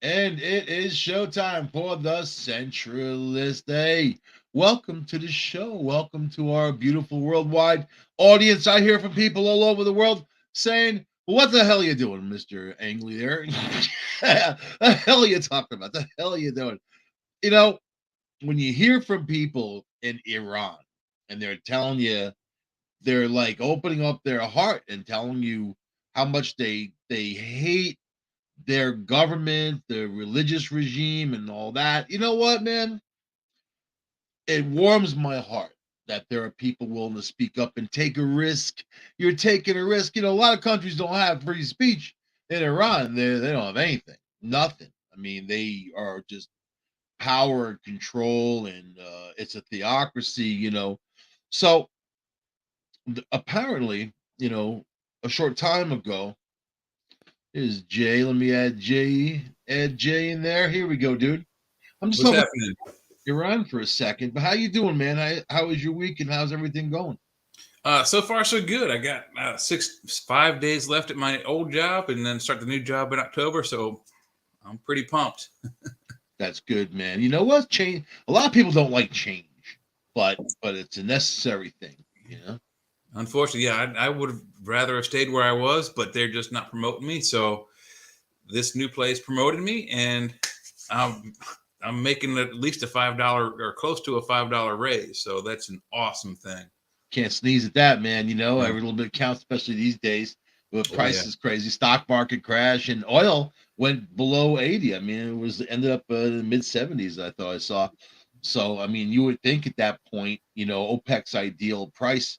And it is showtime for the Centralist. Hey, welcome to the show. Welcome to our beautiful worldwide audience. I hear from people all over the world saying, "What the hell are you doing, Mr. Angley there? The hell are you talking about? The hell are you doing?" You know, when you hear from people in Iran and they're telling you, they're like opening up their heart and telling you how much they hate their government, their religious regime, and all that. You know what, man? It warms my heart that there are people willing to speak up and take a risk. You're taking a risk. A lot of countries don't have free speech. In Iran, they don't have anything, nothing. I mean, they are just power and control, and it's a theocracy. So apparently, a short time ago, is Jay. Let me add Jay. Add Jay in there. Here we go, dude. I'm just What's talking happening? Iran for a second, but how you doing, man? How was your week and how's everything going? So far, so good. I got 5 days left at my old job, and then start the new job in October. So I'm pretty pumped. That's good, man. You know what? Change. A lot of people don't like change, but it's a necessary thing. You know. Unfortunately, yeah, I would have rather have stayed where I was, but they're just not promoting me. So this new place promoted me, and I'm I'm making at least a $5 or close to a $5 raise. So that's an awesome thing. Can't sneeze at that, man. No. Every little bit counts, especially these days. With Oh yeah. prices crazy, stock market crash, and oil went below 80. I mean, ended up in the mid 70s. I thought I saw. So, I mean, you would think at that point, OPEC's ideal price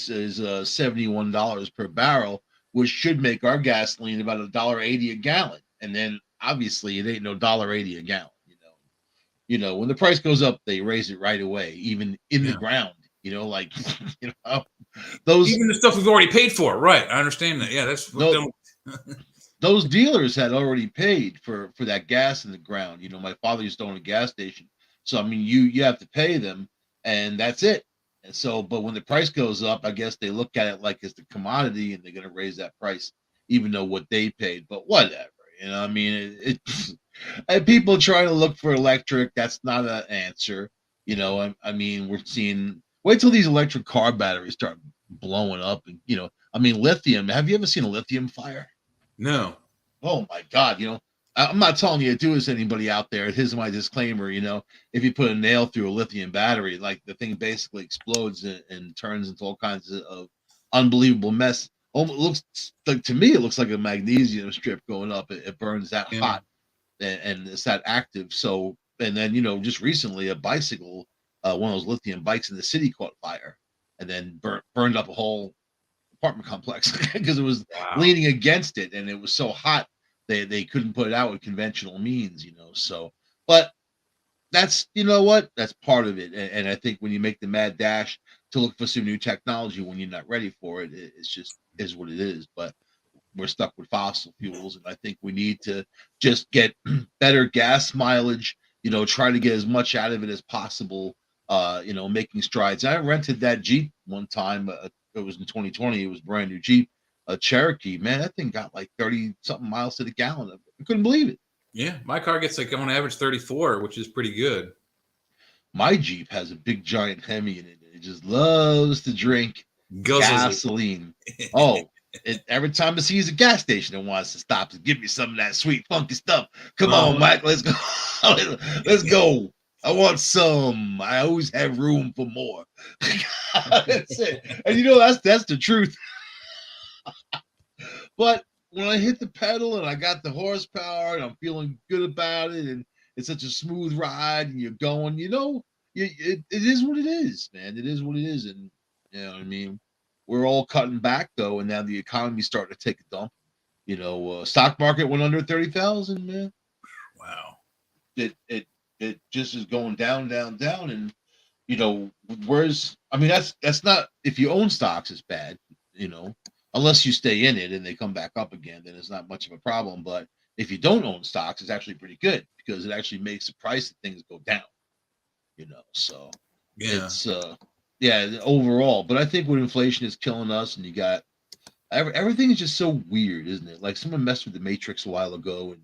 is $71 per barrel, which should make our gasoline about $1.80 a gallon. And then obviously it ain't no $1.80 a gallon. When the price goes up, they raise it right away, even in the Yeah. ground. Like those Even the stuff we've already paid for, right? I understand that. Yeah, that's what those them. those dealers had already paid for that gas in the ground. My father used to own a gas station, so I mean, you have to pay them, and that's it. And so, but when the price goes up, I guess they look at it like it's the commodity, and they're going to raise that price, even though what they paid. But whatever, I mean, and people trying to look for electric. That's not an answer. I mean, we're seeing. Wait till these electric car batteries start blowing up, and I mean, lithium. Have you ever seen a lithium fire? No. Oh my God, I'm not telling you to do this to anybody out there. Here's my disclaimer, if you put a nail through a lithium battery, like the thing basically explodes and turns into all kinds of unbelievable mess. Oh, it looks like, to me, it looks like a magnesium strip going up. It burns that Yeah. hot, and it's that active. So, and then, just recently a bicycle, one of those lithium bikes in the city caught fire and then burned up a whole apartment complex because it was Wow. leaning against it and it was so hot they couldn't put it out with conventional means. So, but that's, what, that's part of it. And I think when you make the mad dash to look for some new technology when you're not ready for it, it's just is what it is. But we're stuck with fossil fuels, and I think we need to just get better gas mileage. Try to get as much out of it as possible. Making strides. I rented that Jeep one time. It was in 2020. It was a brand new Jeep, a Cherokee. Man, that thing got like 30 something miles to the gallon. I couldn't believe it. Yeah, my car gets like on average 34, which is pretty good. My Jeep has a big giant Hemi in it. It just loves to drink Guzzles gasoline. Oh, every time it sees a gas station, it wants to stop and give me some of that sweet, funky stuff. Come on, Uh-huh. Mike, let's go. Let's go. I want some. I always have room for more. That's it. And that's the truth. But when I hit the pedal and I got the horsepower and I'm feeling good about it, and it's such a smooth ride, and you're going, it is what it is, man. It is what it is, and what I mean. We're all cutting back though, and now the economy's starting to take a dump. Stock market went under 30,000, man. Wow. It just is going down, down, down, and you know, where's I mean that's not if you own stocks it's bad, you know, unless you stay in it and they come back up again, then it's not much of a problem. But if you don't own stocks, it's actually pretty good because it actually makes the price of things go down, So Yeah. it's yeah, overall. But I think when inflation is killing us and you got everything is just so weird, isn't it? Like someone messed with the Matrix a while ago, and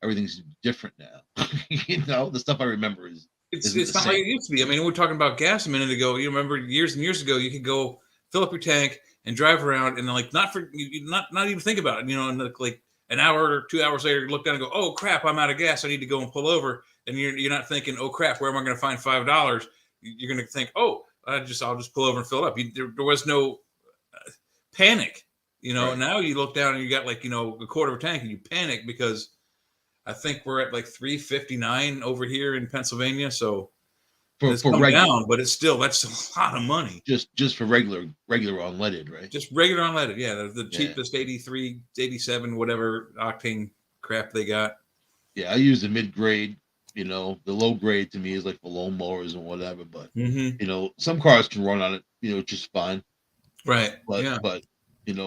everything's different now. The stuff I remember isn't the It's not like same. it used to be. I mean, we were talking about gas a minute ago. You remember years and years ago, you could go fill up your tank and drive around, and then like not even think about it. And like an hour or 2 hours later, you look down and go, "Oh crap, I'm out of gas. I need to go and pull over." And you're not thinking, "Oh crap, where am I going to find $5?" You're going to think, "Oh, I'll just pull over and fill it up." There was no panic. Right. Now you look down and you got like a quarter of a tank, and you panic because I think we're at like 359 over here in Pennsylvania. So it's For come regular, down, but that's a lot of money. just for regular unleaded, right? Just regular unleaded. Yeah. The Yeah. cheapest 83, 87, whatever octane crap they got. Yeah, I use the mid grade. The low grade to me is like for lawn mowers and whatever. But Mm-hmm. some cars can run on it, just fine. Right. But Yeah.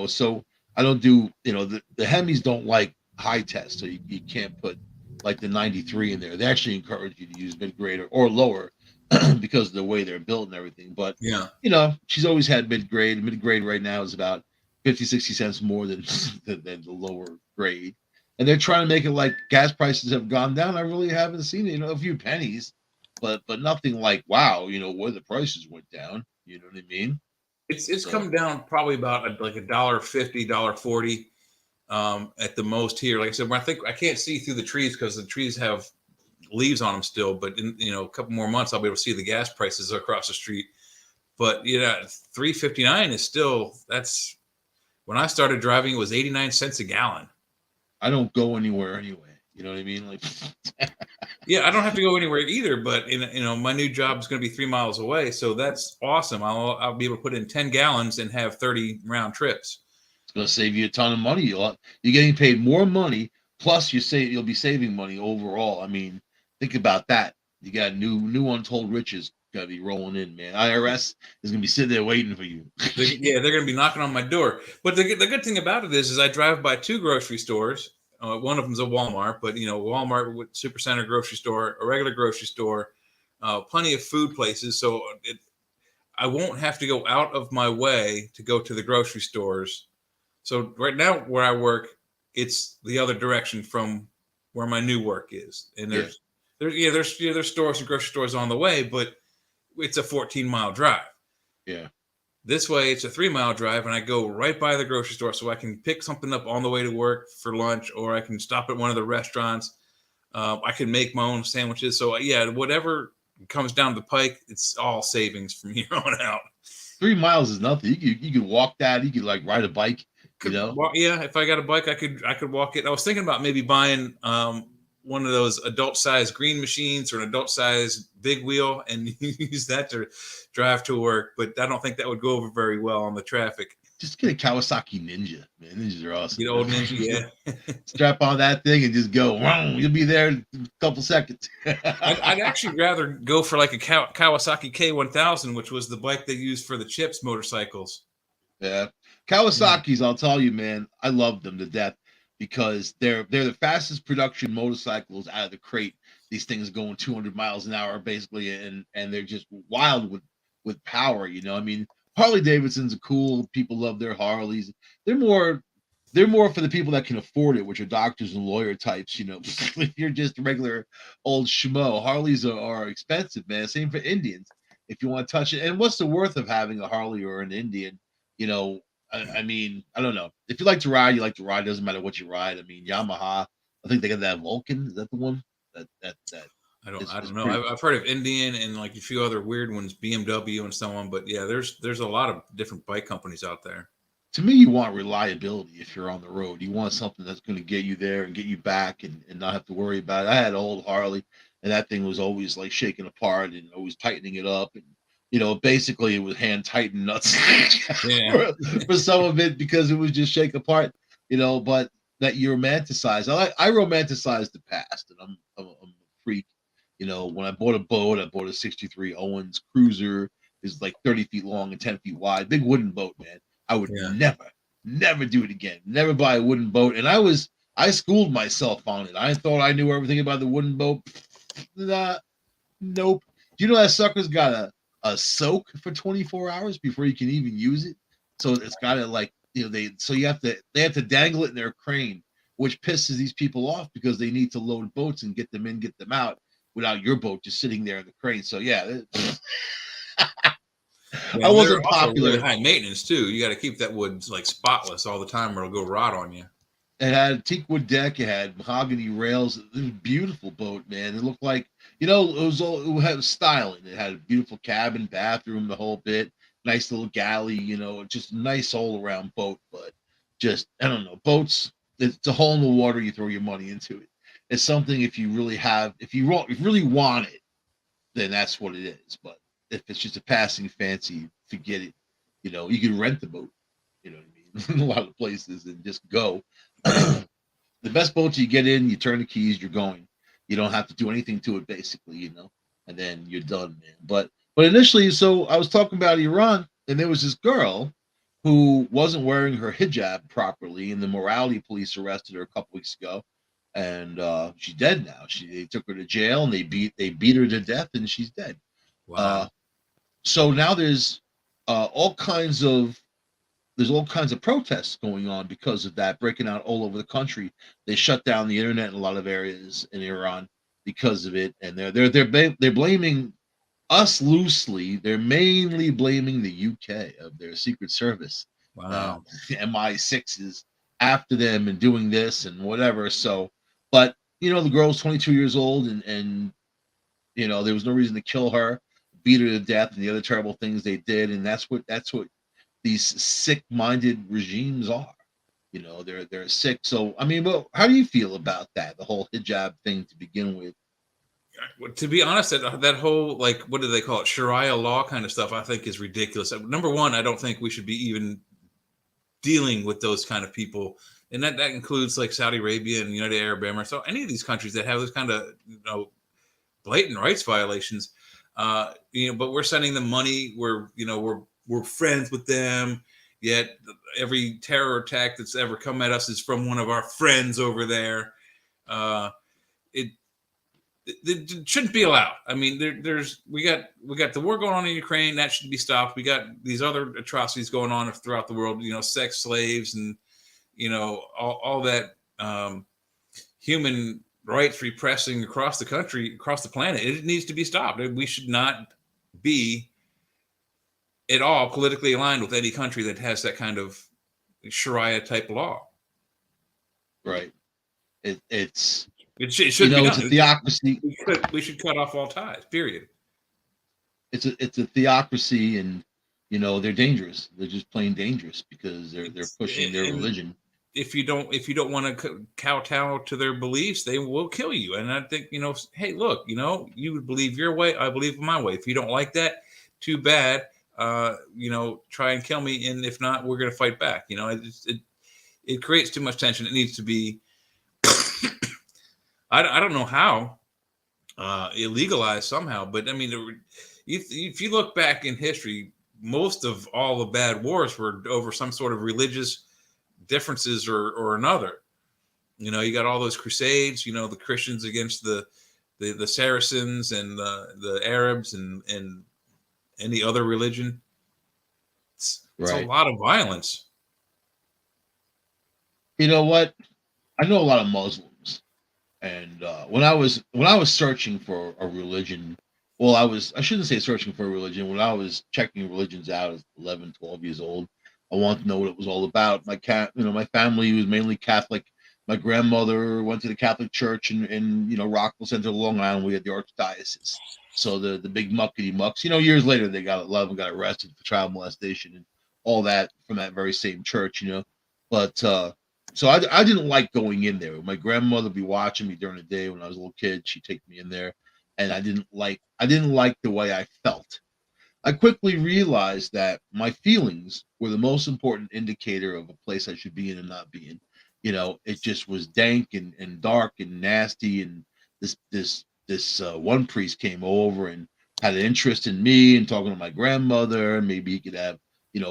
so I don't do the Hemis don't like high test, so you can't put like the 93 in there. They actually encourage you to use mid grade or lower because of the way they're built and everything. But Yeah. she's always had mid grade. Mid grade right now is about 50-60 cents more than than the lower grade. And they're trying to make it like gas prices have gone down. I really haven't seen it, a few pennies, but nothing like wow, where the prices went down. You know what I mean? It's So come down probably about like $1.50, $1.40 at the most here. Like I said, when I can't see through the trees because the trees have leaves on them still, but in a couple more months I'll be able to see the gas prices across the street. But 359 is still that's when I started driving it was 89 cents a gallon. I don't go anywhere anyway. You know what I mean? Like Yeah, I don't have to go anywhere either, but my new job is going to be 3 miles away, so that's awesome. I'll be able to put in 10 gallons and have 30 round trips. it's gonna save you a ton of money. You're getting paid more money, plus you'll be saving money overall. I mean, think about that. You got new untold riches gotta be rolling in, man. IRS is gonna be sitting there waiting for you. They're going to be knocking on my door. But the good thing about it is I drive by 2 grocery stores. One of them's a Walmart, but Walmart, Supercenter grocery store, a regular grocery store, plenty of food places. So I won't have to go out of my way to go to the grocery stores. So right now where I work, it's the other direction from where my new work is. And there's stores and grocery stores on the way, but it's a 14-mile drive. Yeah. This way, it's a 3-mile drive, and I go right by the grocery store, so I can pick something up on the way to work for lunch, or I can stop at one of the restaurants. I can make my own sandwiches. So whatever comes down the pike, it's all savings from here on out. 3 miles is nothing. You could walk that. You could like ride a bike. If I got a bike, I could walk it. I was thinking about maybe buying one of those adult-sized green machines or an adult-sized big wheel and use that to drive to work. But I don't think that would go over very well on the traffic. Just get a Kawasaki Ninja, man. Ninjas are awesome. Get old Ninja, yeah. Strap on that thing and just go. You'll be there in a couple seconds. I'd actually rather go for like a Kawasaki K1000, which was the bike they used for the Chips motorcycles. Yeah. Kawasaki's, I'll tell you, man, I love them to death because they're the fastest production motorcycles out of the crate. These things going 200 miles an hour basically, and they're just wild with power. I mean, Harley Davidsons are cool. People love their Harleys. They're more for the people that can afford it, which are doctors and lawyer types. If you're just a regular old schmo, Harleys are expensive, man. Same for Indians. If you want to touch it, and what's the worth of having a Harley or an Indian? I mean, I don't know. If you like to ride, you like to ride. It doesn't matter what you ride. I mean, Yamaha. I think they got that Vulcan. Is that the one? That I don't know. I've heard of Indian and like a few other weird ones, BMW and so on. But yeah, there's a lot of different bike companies out there. To me, you want reliability if you're on the road. You want something that's going to get you there and get you back and not have to worry about it. I had an old Harley, and that thing was always like shaking apart and always tightening it up. And basically it was hand tightened nuts for some of it because it was just shake apart, but that you romanticize. I romanticize the past, and I'm a freak. When I bought a boat, I bought a 63 Owens Cruiser. It's like 30 feet long and 10 feet wide. Big wooden boat, man. I would never do it again. Never buy a wooden boat. And I schooled myself on it. I thought I knew everything about the wooden boat. Nope. Do you know that sucker's got a soak for 24 hours before you can even use it? So it's got to like, they have to dangle it in their crane which pisses these people off because they need to load boats and get them in, get them out without your boat just sitting there in the crane. So yeah, Yeah, I and they're wasn't also really popular. high maintenance too. You got to keep that wood like spotless all the time, or it'll go rot on you. It had a teak wood deck. It had mahogany rails. It was a beautiful boat, man. It looked like, you know, it was all, it had styling. It had a beautiful cabin, bathroom, the whole bit. Nice little galley, you know, just a nice all around boat. But just, I don't know, boats. It's a hole in the water. You throw your money into it. It's something if you really have, if you really want it, then that's what it is. But if it's just a passing fancy, forget it. You know, you can rent the boat. You know what I mean? In a lot of places and just go. The best boat you get in, you turn the keys, you're going. You don't have to do anything to it, basically, you know, and then you're done, man. But initially, so I was talking about Iran, and there was this girl who wasn't wearing her hijab properly, and the morality police arrested her a couple weeks ago, and she's dead now. They took her to jail and they beat her to death, and she's dead. Uh, Wow. so now all kinds of there's all kinds of protests going on because of that, breaking out all over the country. They shut down the internet in a lot of areas in Iran because of it, and they're blaming us loosely. They're mainly blaming the UK of their Secret Service, uh, Wow. MI6 is after them and doing this and whatever. So, but you know, the girl's 22 years old, and you know there was no reason to kill her, beat her to death, and the other terrible things they did, and that's what these sick-minded regimes are. You know, they're sick. So I mean, well, how do you feel about that? The whole hijab thing to begin with. Well, to be honest, that whole like what do they call it, Sharia law kind of stuff, I think is ridiculous. Number one, I don't think we should be even dealing with those kind of people, and that includes like Saudi Arabia and United Arab Emirates. So any of these countries that have those kind of blatant rights violations, but we're sending them money. We're friends with them. Yet every terror attack that's ever come at us is from one of our friends over there. Uh, it it shouldn't be allowed. I mean, we got the war going on in Ukraine that should be stopped. We got these other atrocities going on throughout the world. Sex slaves and all that human rights repressing across the country, across the planet. It needs to be stopped. We should not be at all politically aligned with any country that has that kind of Sharia type law. Right. It's It shouldn't be it's a done. theocracy. We should cut off all ties. Period. It's a theocracy, and they're dangerous. They're just plain dangerous because they're It's pushing their and religion. if you don't want to kowtow to their beliefs, they will kill you. And I think hey, look, you would believe your way, I believe my way. If you don't like that, too bad. Try and kill me, and if not, we're going to fight back. It creates too much tension. It needs to be. I don't know how illegalized somehow, but I mean, if you look back in history, most of all the bad wars were over some sort of religious differences or another. You got all those crusades. The Christians against the Saracens and the Arabs and any other religion. It's a Right. lot of violence. You know what? I know a lot of Muslims, and when I was searching for a religion, well, I shouldn't say searching for a religion. When I was checking religions out as 11, 12 years old, I wanted to know what it was all about. My family was mainly Catholic. My grandmother went to the Catholic Church in Rockville Center, Long Island. We had the archdiocese. So the big muckety mucks. Years later, a lot of them got arrested for child molestation and all that from that very same church. But so I didn't like going in there. My grandmother would be watching me during the day when I was a little kid. She'd take me in there, and I didn't like the way I felt. I quickly realized that my feelings were the most important indicator of a place I should be in and not be in. It just was dank and dark and nasty. And this one priest came over and had an interest in me and talking to my grandmother. Maybe he could have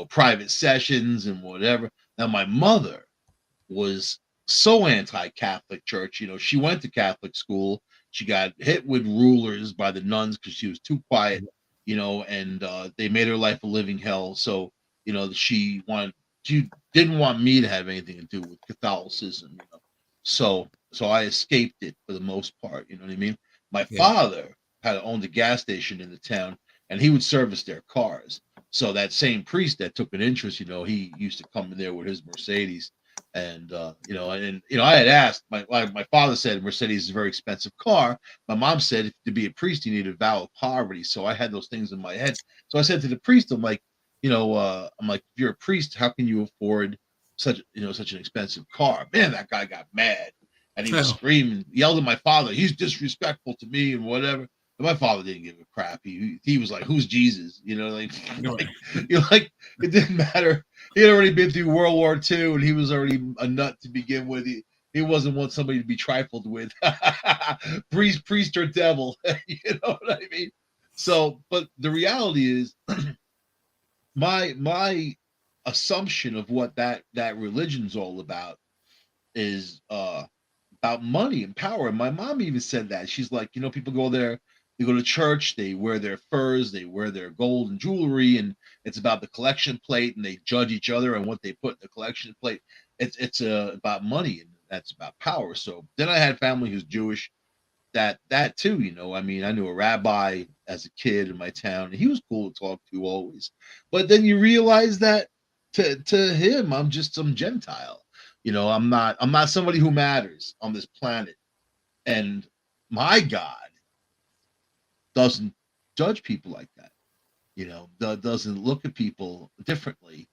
private sessions and whatever. Now my mother was so anti-Catholic church. She went to Catholic school. She got hit with rulers by the nuns because she was too quiet. And they made her life a living hell. So she didn't want me to have anything to do with Catholicism. So I escaped it for the most part. You know what I mean? My Yeah. father had owned a gas station in the town, and he would service their cars. So that same priest that took an interest, he used to come in there with his Mercedes, and I had asked my father said Mercedes is a very expensive car. My mom said to be a priest you need a vow of poverty. So I had those things in my head. So I said to the priest, I'm like, if you're a priest, how can you afford such an expensive car? Man, that guy got mad and he was Oh, screaming, yelled at my father. He's disrespectful to me and whatever. And my father didn't give a crap. He was like, "Who's Jesus?" you're Like right. like it didn't matter. He had already been through World War II, and he was already a nut to begin with. He wasn't want somebody to be trifled with, priest or devil. You know what I mean? So, but the reality is, my assumption of what that religion's all about is about money and power. And my mom even said that. She's like, people go there, they go to church, they wear their furs, they wear their gold and jewelry, and it's about the collection plate, and they judge each other and what they put in the collection plate. It's about money, and that's about power. So then I had family who's Jewish, that too, I mean, I knew a rabbi as a kid in my town, and he was cool to talk to always. But then you realize that to him, I'm just some Gentile. I'm not somebody who matters on this planet. And my God doesn't judge people like that. Doesn't look at people differently,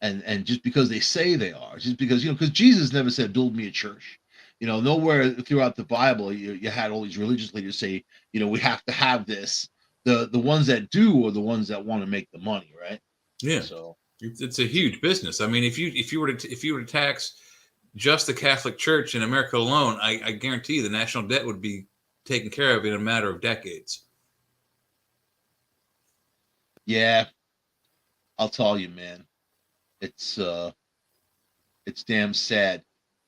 and just because they say they are, just because because Jesus never said build me a church. Nowhere throughout the Bible you had all these religious leaders say, we have to have this. The ones that do are the ones that want to make the money, right? Yeah. So It's a huge business. I mean, if you were to tax just the Catholic Church in America alone, I guarantee you the national debt would be taken care of in a matter of decades. yeah, I'll tell you, man, it's it's damn sad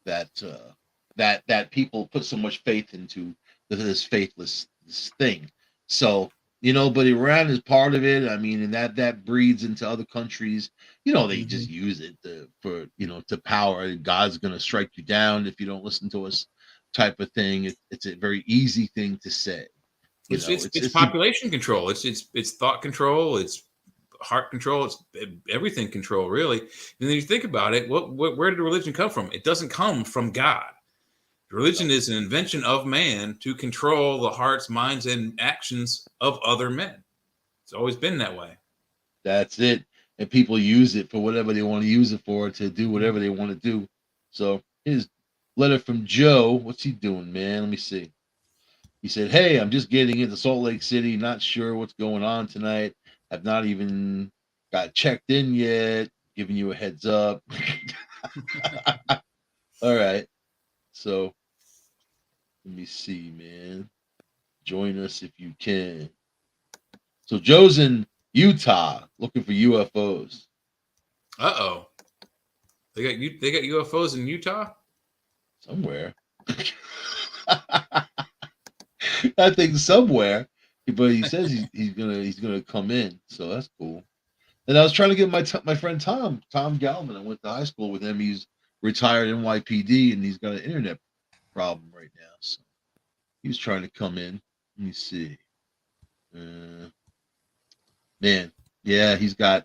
that that people put so much faith into this faithless this thing. So but Iran is part of it. I mean, and that breeds into other countries. They just Hmm. use it for to power. God's gonna strike you down if you don't listen to us, type of thing. It's a very easy thing to say. It's It's the population control. It's thought control. It's heart control. It's everything control, really. And then you think about it. What where did religion come from? It doesn't come from God. Religion no, is an invention of man to control the hearts, minds, and actions of other men. It's always been that way. that's it. And people use it for whatever they want to use it for, to do whatever they want to do. So here's letter from Joe. What's he doing, man? Let me see. He said, "Hey, I'm just getting into Salt Lake City. Not sure what's going on tonight. I've not even got checked in yet. Giving you a heads up." All right. So let me see, man. Join us if you can. So Joe's in Utah looking for UFOs Uh oh. They got UFOs in Utah. somewhere. I think somewhere, but he says he's gonna come in, so that's cool. And I was trying to get my friend Tom Galvin. I went to high school with him. He's retired NYPD, and he's got an internet problem right now. So he was trying to come in. Let me see. Uh, Man, yeah, he's gonna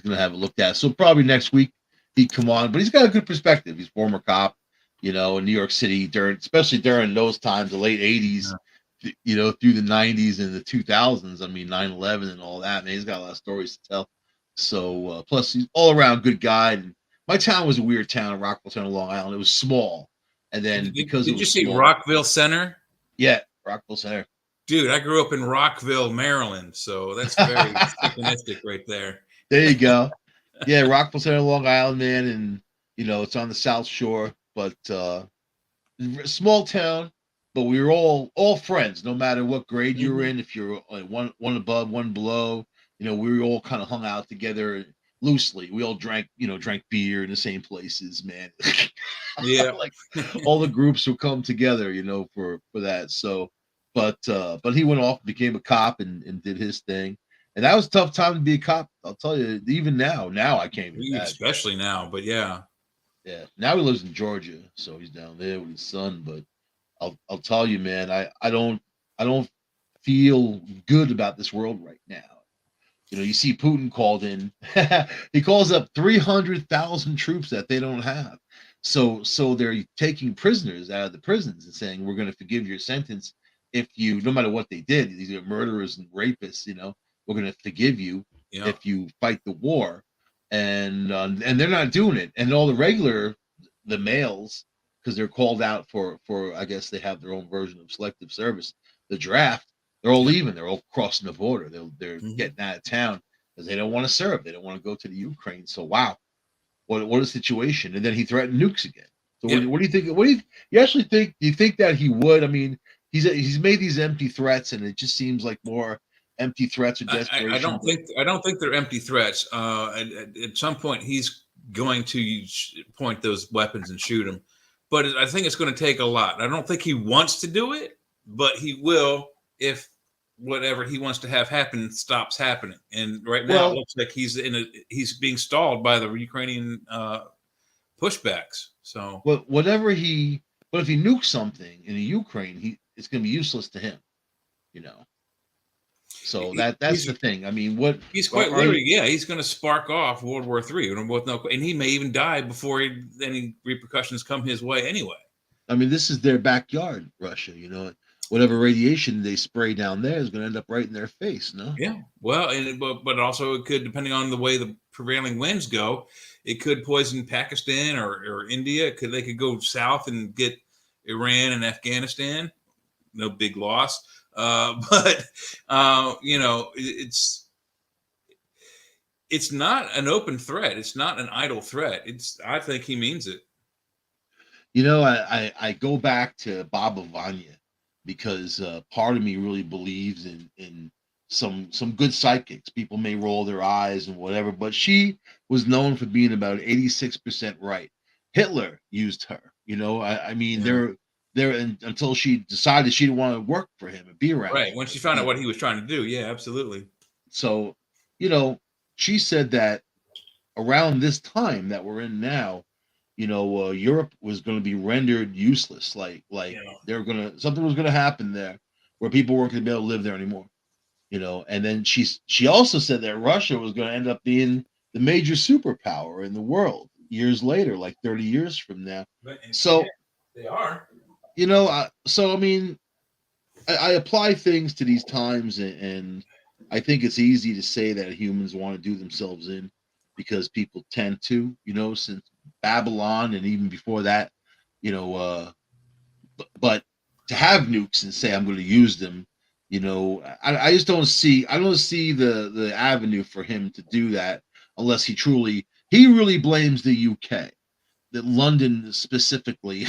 have it looked at. So probably next week he'd come on, but he's got a good perspective. He's a former cop, in New York City especially during those times, the late '80s, through the '90s and the 2000s. I mean, 9/11 and all that. Man, he's got a lot of stories to tell. So plus he's all around good guy. And my town was a weird town, Rockville Town, Long Island. It was small, and then because it Did you was see small, Rockville Center? yeah, Rockville Center. Dude, I grew up in Rockville, Maryland, so that's very synchronistic right there. There you go. Yeah, Rockville Center, Long Island, man, and it's on the South Shore, but small town. But we were all friends, no matter what grade you were Hmm. in. If you're one above, one below, we were all kind of hung out together loosely. We all drank beer in the same places, man. Yeah. Like all the groups would come together, for that. So, but he went off, became a cop, and did his thing. And that was a tough time to be a cop. I'll tell you, even now I can't even imagine. Especially now, but yeah. Yeah. Now he lives in Georgia, so he's down there with his son. But I'll tell you, man, I don't feel good about this world right now. You see Putin called in. He calls up 300,000 troops that they don't have. So they're taking prisoners out of the prisons and saying we're going to forgive your sentence if you, no matter what they did, these are murderers and rapists. We're going to forgive you Yeah, if you fight the war, and they're not doing it. And all the males, because they're called out for I guess they have their own version of selective service, the draft. They're all yeah. leaving. They're all crossing the border. They're Hmm. getting out of town because they don't want to serve. They don't want to go to the Ukraine. So wow, what a situation! And then he threatened nukes again. So Yep. what do you think? What do you actually think? Do you think that he would? I mean, he's made these empty threats, and it just seems like more empty threats or I desperation. don't But think they're empty threats. At some point, he's going to point those weapons and shoot them. But I think it's going to take a lot. I don't think he wants to do it, but he will if whatever he wants to have happen stops happening. And right now, it well, looks like he's being stalled by the Ukrainian pushbacks. So whatever but if he nukes something in the Ukraine, it's going to be useless to him. You know. So that's he's the thing. I mean, what he's are, quite are literally, yeah, he's going to spark off World War III, and both know, and he may even die before any repercussions come his way anyway. I mean, this is their backyard, Russia. Whatever radiation they spray down there is going to end up right in their face. No. Yeah, well, but also it could, depending on the way the prevailing winds go, it could poison Pakistan or India. They could go south and get Iran and Afghanistan. No big loss, but it's not an open threat. It's not an idle threat. I think he means it. I go back to Baba Vanya because part of me really believes in some good psychics. People may roll their eyes and whatever, but she was known for being about 86% right. Hitler used her. I mean, Yeah. until she decided she didn't want to work for him and be around Right. him. When she found out what he was trying to do, yeah, absolutely. So, you know, she said that around this time that we're in now, Europe was going to be rendered useless. Like Yeah. they're gonna something was going to happen there where people weren't going to be able to live there anymore. And then she also said that Russia was going to end up being the major superpower in the world years later, like 30 years from now. But yeah, So they are. I mean, I apply things to these times, and I think it's easy to say that humans want to do themselves in because people tend to, since Babylon and even before that, you know, but to have nukes and say I'm going to use them, I just I don't see the avenue for him to do that unless he really blames the UK, that London specifically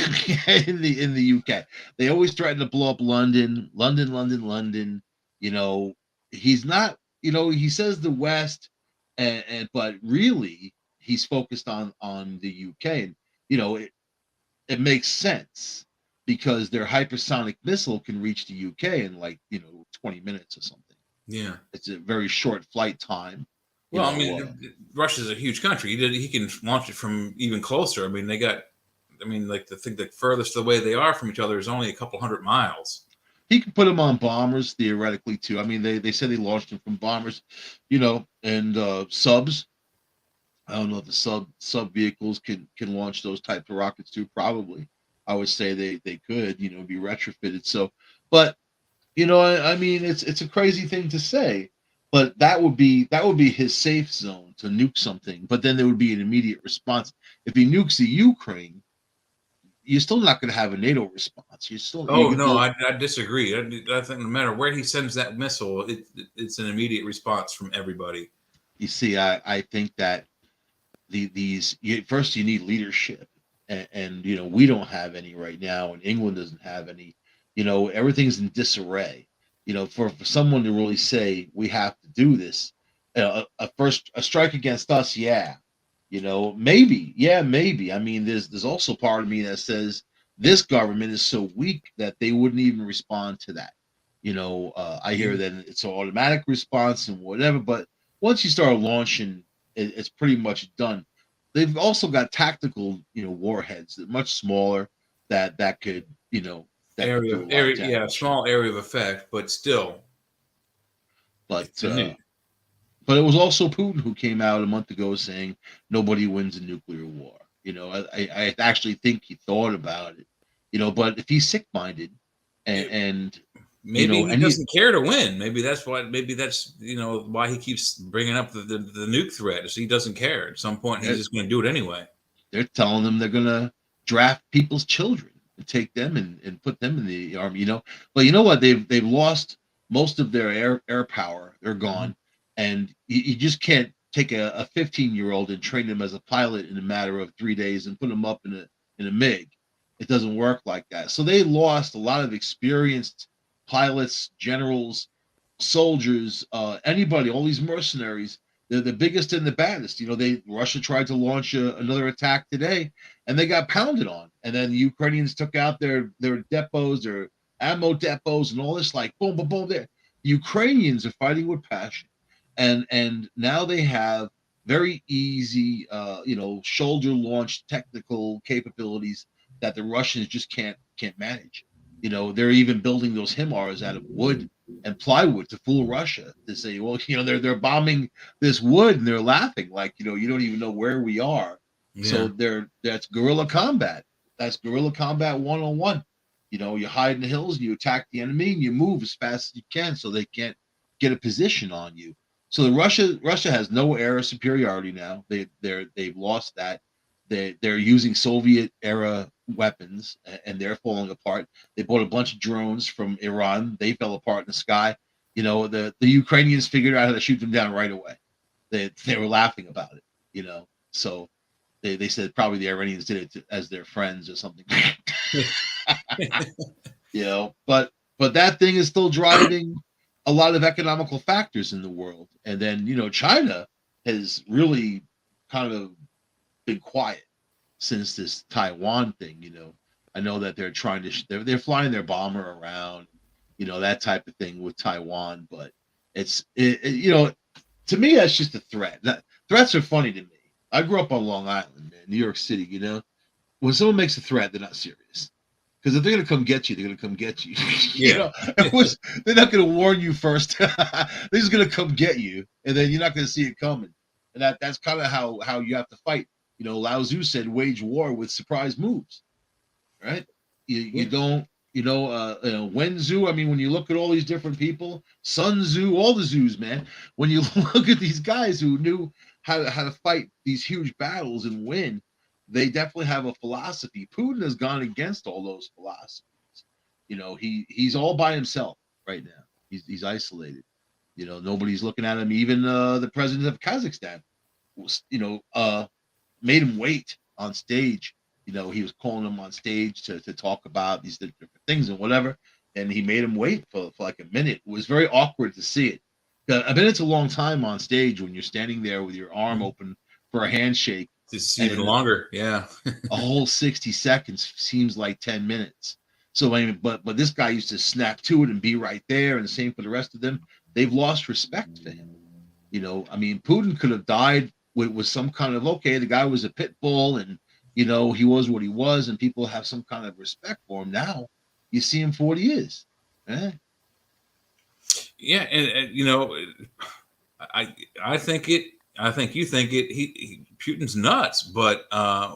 in the UK. They always threaten to blow up London, London, London, London. You know, he's not. He says the West, but really he's focused on the UK, and it makes sense because their hypersonic missile can reach the UK in like 20 minutes or something. Yeah. It's a very short flight time. You Well, I know, mean, Russia's a huge country. He can launch it from even closer. I mean, they got. I mean, like the thing that furthest away they are from each other is only a couple hundred miles. he could put them on bombers theoretically too. I mean, they said they launched them from bombers, and subs. I don't know if the sub vehicles can launch those types of rockets too. Probably, I would say they could, be retrofitted. So, but I mean, it's a crazy thing to say, but that would be his safe zone to nuke something. But then there would be an immediate response if he nukes the Ukraine. You're still not going to have a NATO response. Oh no, I disagree. I think no matter where he sends that missile, it's an immediate response from everybody. you see, I think that first you need leadership, and we don't have any right now, and England doesn't have any. Everything's in disarray. For someone to really say we have to do this, a strike against us, yeah. Maybe, yeah, maybe. I mean, there's also part of me that says this government is so weak that they wouldn't even respond to that. I hear Yeah. that it's an automatic response and whatever, but once you start launching, it's pretty much done. they've also got tactical, warheads that much smaller that could, that could do a lot of Yeah, damage. small area of effect, but still, But it's a nuke. but it was also Putin who came out a month ago saying nobody wins a nuclear war. I actually think he thought about it. But if he's sick minded, and, It, and maybe he and he doesn't care to win. Maybe that's why. Maybe that's why he keeps bringing up the nuke threat. Is he doesn't care. At some point, he's they're, just going to do it anyway. they're telling them they're gonna draft people's children and take them and put them in the army. But you know what? They've lost most of their air power. They're Mhm. gone, and you just can't take a 15-year-old and train him as a pilot in a matter of 3 days and put him up in a MiG. It doesn't work like that. So they lost a lot of experienced pilots, generals, soldiers, anybody, all these mercenaries. They're the biggest and the baddest. Russia tried to launch another attack today, and they got pounded on. And then the Ukrainians took out their depots, their ammo depots, and all this. Like boom, boom, boom. There, the Ukrainians are fighting with passion, and now they have very easy, shoulder launched technical capabilities that the Russians just can't manage. They're even building those HIMARS out of wood and plywood to fool Russia to say, well, they're bombing this wood and they're laughing like, you don't even know where we are. So Yeah. that's guerrilla combat. That's guerrilla combat 101. You hide in the hills and you attack the enemy and you move as fast as you can so they can't get a position on you. So Russia has no air superiority now. They've lost that. They're using Soviet era weapons and they're falling apart. They bought a bunch of drones from Iran. They fell apart in the sky. The Ukrainians figured out how to shoot them down right away. They were laughing about it. So they said probably the Iranians did it as their friends or something. But that thing is still driving a lot of economical factors in the world. And then China has really kind of been quiet since this Taiwan thing. I know that they're trying to they're flying their bomber around, that type of thing with Taiwan, but to me that's just a threat. Threats are funny to me. I grew up on Long Island, man, New York City. When someone makes a threat, they're not serious. Because if they're gonna come get you, they're gonna come get you. Yeah. They're not gonna warn you first. They're just gonna come get you, and then you're not gonna see it coming. And that's kind of how you have to fight. Lao Tzu said, "Wage war with surprise moves." Right? You Yeah. don't. Wen Zhu. I mean, when you look at all these different people, Sun Tzu, all the zoos, man. When you look at these guys who knew how to fight these huge battles and win, they definitely have a philosophy. Putin has gone against all those philosophies. He's all by himself right now. He's isolated. Nobody's looking at him. Even the president of Kazakhstan was, made him wait on stage. He was calling him on stage to talk about these different things and whatever. And he made him wait for like a minute. It was very awkward to see it. A minute's a long time on stage when you're standing there with your arm Mhm. open for a handshake, It's and even then longer. Yeah. a whole 60 seconds seems like 10 minutes. So I mean, but this guy used to snap to it and be right there, and the same for the rest of them. They've lost respect for him. I mean, Putin could have died with some kind of, okay, the guy was a pit bull and he was what he was, and people have some kind of respect for him. Now you see him for what he is. Eh? Yeah, and I I think it. I think you think it. Putin's nuts, but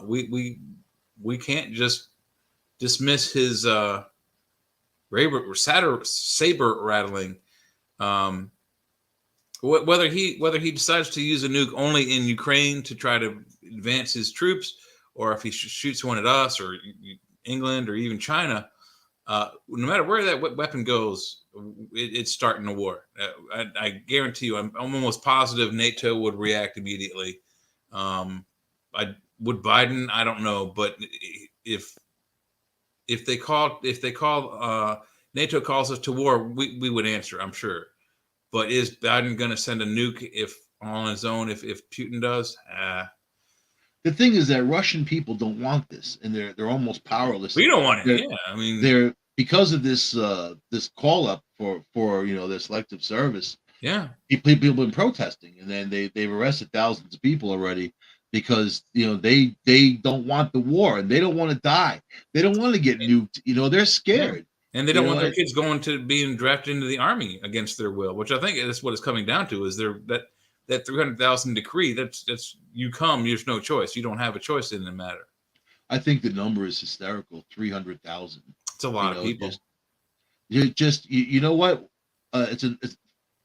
we can't just dismiss his saber rattling. Um, whether he decides to use a nuke only in Ukraine to try to advance his troops, or if he shoots one at us or England or even China, no matter where that weapon goes, it's starting a war. I guarantee you, I'm almost positive NATO would react immediately. I would Biden, I don't know, but if if they call NATO calls us to war, we would answer, I'm sure. But is Biden going to send a nuke if on his own if Putin does? The thing is that Russian people don't want this, and they're almost powerless. We don't want it. They're Yeah, I mean, they're because of this call up for their selective service. yeah, People have been protesting, and then they've arrested thousands of people already because they don't want the war and they don't want to die. They don't want to get nuked. They're Yeah. scared. And they You don't know, want their and kids going to being drafted into the army against their will, which I think is what it's coming down to. Is there that 300,000 decree? That's you come. There's no choice. You don't have a choice in the matter. I think the number is hysterical. 300,000. It's a You lot of know, people. you know what? It's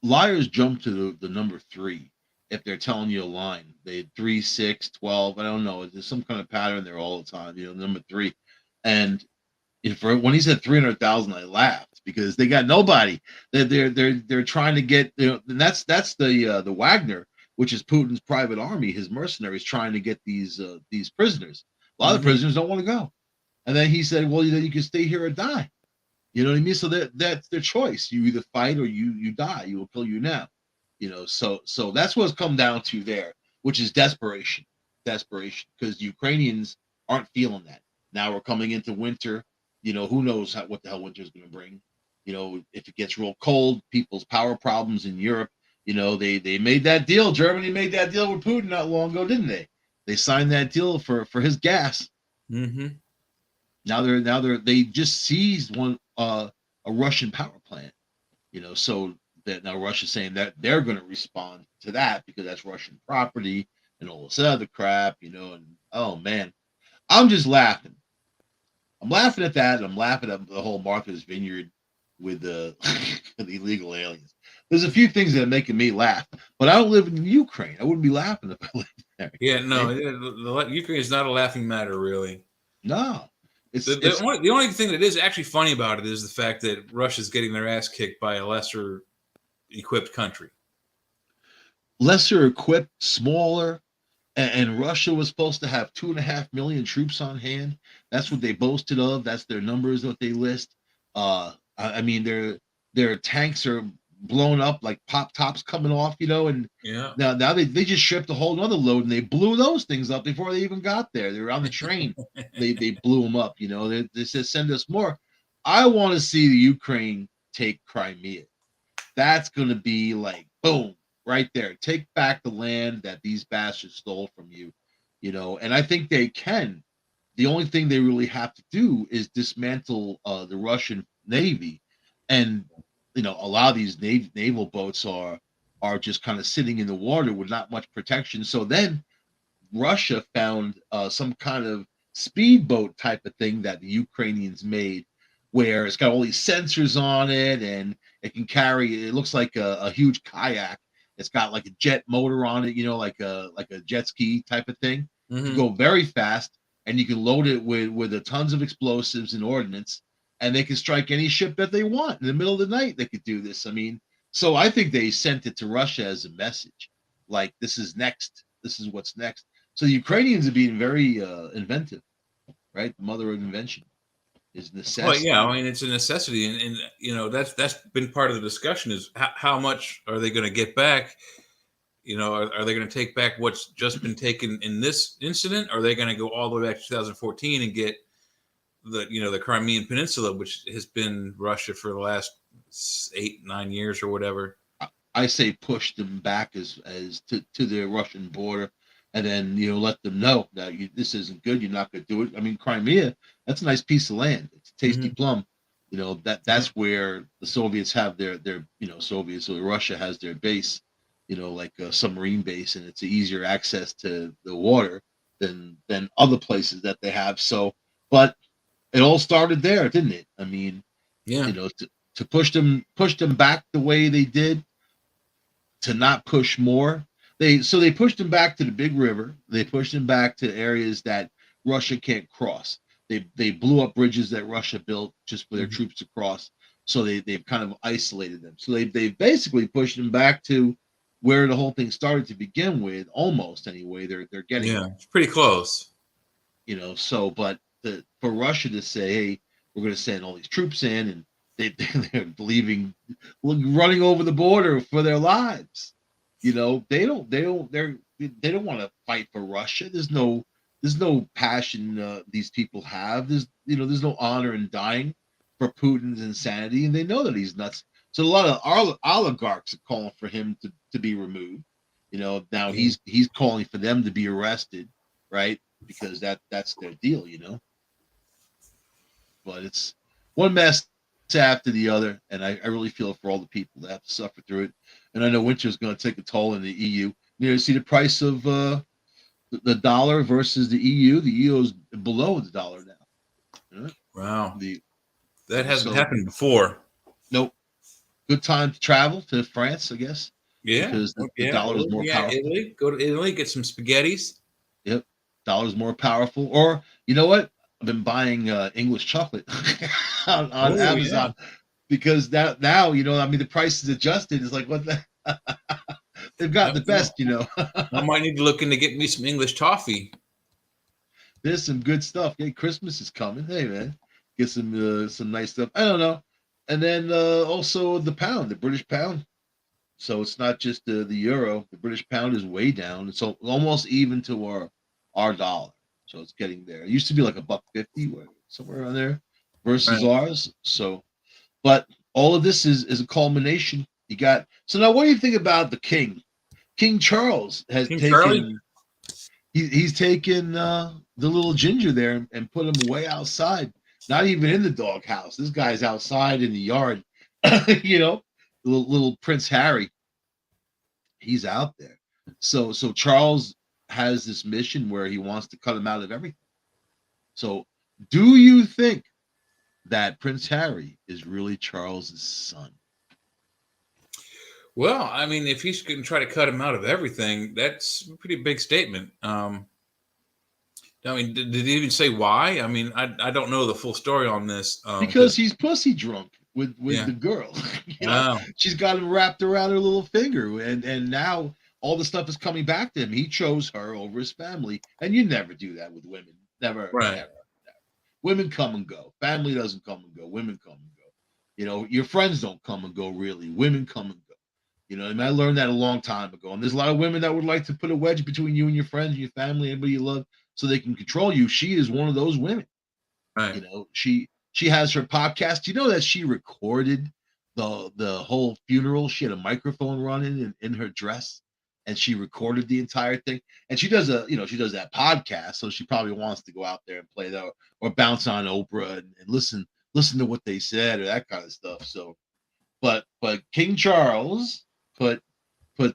liars jump to the number three if they're telling you a line. They 3, 6, 12. I don't know. There's some kind of pattern there all the time. Number three, and if when he said 300,000, I laughed because they got nobody. They're trying to get and that's the Wagner, which is Putin's private army, his mercenaries trying to get these prisoners. A lot of the Hmm. prisoners don't want to go, and then he said, "Well, you can stay here or die." You know what I mean? So that's their choice. You either fight or you die. You will kill you now. So that's what's come down to there, which is desperation. Desperation. Because Ukrainians aren't feeling that. Now we're coming into winter. Who knows what the hell winter is going to bring. If it gets real cold, people's power problems in Europe, they made that deal. Germany made that deal with Putin not long ago, didn't they? They signed that deal for his gas. Hmm. They just seized one a Russian power plant, so that now Russia's saying that they're going to respond to that because that's Russian property and all this other crap, and oh man, I'm just laughing. I'm laughing at that, and I'm laughing at the whole Martha's Vineyard with the, the illegal aliens. There's a few things that are making me laugh, but I don't live in Ukraine. I wouldn't be laughing if I lived there. Yeah, no, Okay? Ukraine is not a laughing matter, really. No, The, it's the it's only the only thing that is actually funny about it is the fact that Russia's getting their ass kicked by a lesser equipped country. lesser equipped, smaller, and Russia was supposed to have 2.5 million troops on hand. That's what they boasted of. That's their numbers that they list. I mean, their tanks are blown up like pop tops coming off, and Yeah. now they just shipped a whole nother load and they blew those things up before they even got there. They were on the train. They blew them up. They said send us more. I want to see the Ukraine take Crimea. That's going to be like boom right there. Take back the land that these bastards stole from you, and I think they can. The only thing they really have to do is dismantle the Russian navy, and a lot of these naval boats are just kind of sitting in the water with not much protection. So then Russia found some kind of speedboat type of thing that the Ukrainians made, where it's got all these sensors on it and it can carry. It looks like a huge kayak. It's got like a jet motor on it, like a jet ski type of thing. You Hmm. go very fast, and you can load it with a tons of explosives and ordnance, and they can strike any ship that they want in the middle of the night. They could do this. I mean, so I think they sent it to Russia as a message, like this is next. This is what's next. So the Ukrainians are being very inventive, right? The mother of invention is Well, yeah, necessity. I mean it's a necessity, and that's been part of the discussion is how much are they going to get back? Are they going to take back what's just been taken in this incident? Or are they going to go all the way back to 2014 and get the Crimean Peninsula, which has been Russia for the last 8, 9 years or whatever? I say push them back as to the Russian border, and then let them know that this isn't good. You're not going to do it. I mean, Crimea, that's a nice piece of land. It's a tasty Hmm. plum. Yeah, That's where the Soviets have their Soviets or Russia has their base. Like a submarine base, and it's easier access to the water than other places that they have. So, but it all started there, didn't it? I mean, yeah, to push them back the way they did, to not push more. They pushed them back to the big river. They pushed them back to areas that Russia can't cross. They blew up bridges that Russia built just for their hmm, troops to cross. So they've kind of isolated them. So they basically pushed them back to where the whole thing started to begin with, almost anyway. They're getting yeah. there, It's pretty close. So, but for Russia to say, "Hey, we're going to send all these troops in," and they're leaving, running over the border for their lives, they don't want to fight for Russia. There's no passion these people have. There's no honor in dying for Putin's insanity, and they know that he's nuts. So a lot of oligarchs are calling for him to be removed. Now Yeah. he's calling for them to be arrested, right? Because that's their deal. But it's one mess after the other, and I really feel for all the people that have to suffer through it. And I know winter is going to take a toll in the EU. See the price of the dollar versus the EU. The EU is below the dollar now. Wow. The That hasn't so happened before. nope. Good time to travel to France, I guess, Yeah. because the Yeah. dollar is more Yeah. powerful. Italy. Go to Italy. Get some spaghettis. Yep, dollar's more powerful. Or you know what? I've been buying English chocolate on Oh yeah. Amazon because that now I mean the price is adjusted. It's like what the they've got the No. best. I might need to look into get me some English toffee. There's some good stuff. Hey, Christmas is coming. Hey man, get some nice stuff. I don't know. And then also the pound, the British pound. So it's not just the euro. The British pound is way down. It's almost even to our dollar. So it's getting there. It used to be like a buck 50, somewhere around there, versus Right. ours. So, but all of this is a culmination. You got so now. What do you think about the king? King Charles has King Charlie. taken. He's taken the little ginger there and put him way outside. Not even in the doghouse. This guy's outside in the yard. Little Prince Harry, he's out there. So Charles has this mission where he wants to cut him out of everything. So do you think that Prince Harry is really Charles's son? Well, I mean, if he's going to try to cut him out of everything, that's a pretty big statement. I mean, did he even say why? I mean, I don't know the full story on this. Because he's pussy drunk with Yeah. the girl. Wow. She's got him wrapped around her little finger, and now all the stuff is coming back to him. He chose her over his family, and you never do that with women. Never, Right. never. Women come and go. Family doesn't come and go. Women come and go. Your friends don't come and go. Really, women come and go. And I learned that a long time ago. And there's a lot of women that would like to put a wedge between you and your friends, your family, anybody you love, so they can control you. She is one of those women. Right. She has her podcast. You know that she recorded the whole funeral. She had a microphone running in her dress, and she recorded the entire thing. And she does she does that podcast, so she probably wants to go out there and play that or bounce on Oprah and listen to what they said or that kind of stuff. So, but King Charles put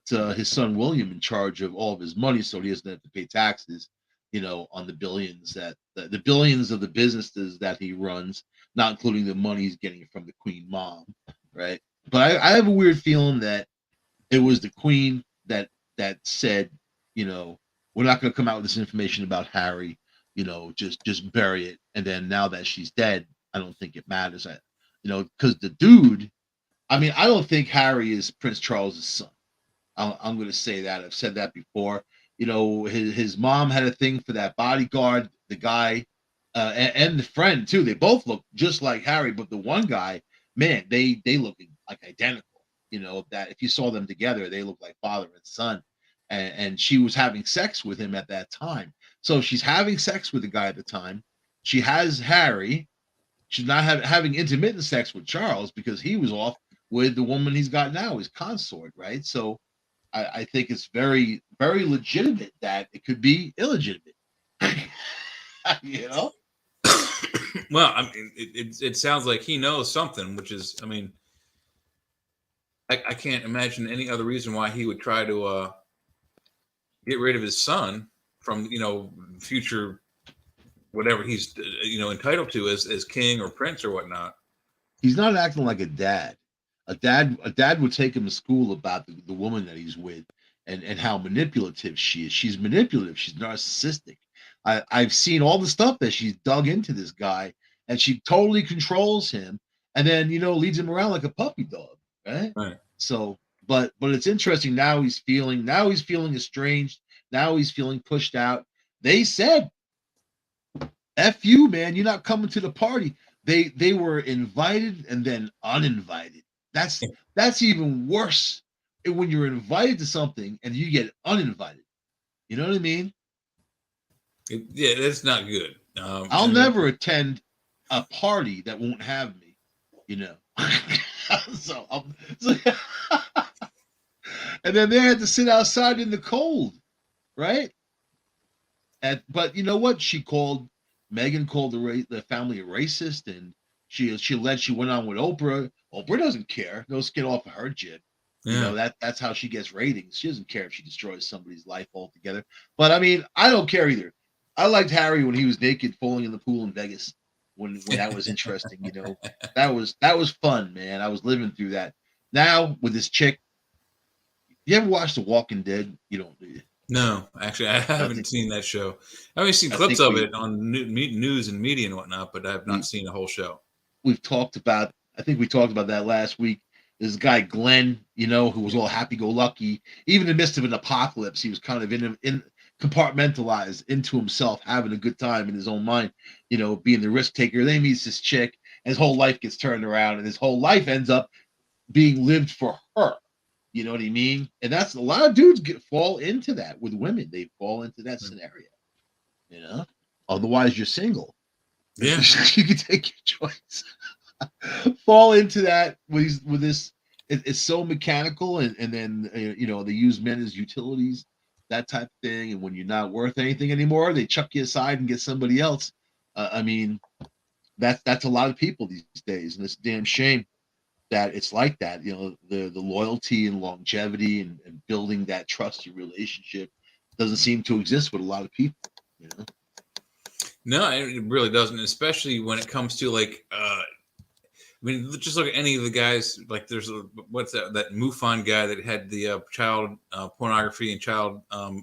his son William in charge of all of his money, so he doesn't have to pay taxes, on the billions that the billions of the businesses that he runs, not including the money he's getting from the Queen Mom, right? But I have a weird feeling that it was the Queen that said, we're not going to come out with this information about Harry, just bury it. And then now that she's dead, I don't think it matters. Because the dude, I mean, I don't think Harry is Prince Charles's son. I'm going to say that. I've said that before. His mom had a thing for that bodyguard, the guy, and the friend too. They both look just like Harry, but the one guy, man, they look like identical. That if you saw them together, they look like father and son. And she was having sex with him at that time. So she's having sex with the guy at the time. She has Harry. She's not having intermittent sex with Charles because he was off with the woman he's got now, his consort, right? So I think it's very, very legitimate that it could be illegitimate. you know? Well, I mean, it sounds like he knows something, which is, I mean, I can't imagine any other reason why he would try to get rid of his son from, future whatever he's, entitled to as king or prince or whatnot. He's not acting like a dad. A dad would take him to school about the woman that he's with and how manipulative she is. She's manipulative. She's narcissistic. I've seen all the stuff that she's dug into this guy, and she totally controls him, and then leads him around like a puppy dog, right? Right. So, but it's interesting now. He's feeling estranged. Now he's feeling pushed out. They said, "F you, man! You're not coming to the party." They were invited and then uninvited. That's even worse when you're invited to something and you get uninvited. You know what I mean? Yeah, that's not good. I'll never attend a party that won't have me. so And then they had to sit outside in the cold, right? But you know what? Megan called the family a racist, and she went on with Oprah. Oprah doesn't care. Those get off of her jib. You Yeah. know that's how she gets ratings. She doesn't care if she destroys somebody's life altogether. But I mean, I don't care either. I liked Harry when he was naked falling in the pool in Vegas. When that was interesting, that was fun, man. I was living through that. Now with this chick, you ever watch The Walking Dead? You don't, do you? No, actually, I I haven't think seen that show. I've only seen I clips think of we it on news and media and whatnot, but I have not we seen the whole show. we've talked about. I think we talked about that last week. This guy Glenn, who was all happy-go-lucky, even in the midst of an apocalypse, he was kind of in compartmentalized into himself, having a good time in his own mind, being the risk taker. Then he meets this chick, and his whole life gets turned around, and his whole life ends up being lived for her. You know what I mean? And that's a lot of dudes fall into that with women. They fall into that Hmm. scenario. You know, otherwise you're single. Yeah. You can take your choice. Fall into that with this. It's so mechanical, and then they use men as utilities, that type of thing. And when you're not worth anything anymore, they chuck you aside and get somebody else. I mean, that's a lot of people these days, and it's a damn shame that it's like that. The loyalty and longevity and building that trusted relationship doesn't seem to exist with a lot of people. You know. No, it really doesn't, especially when it comes to like I mean, just look at any of the guys. Like, there's what's that MUFON guy that had the child pornography and child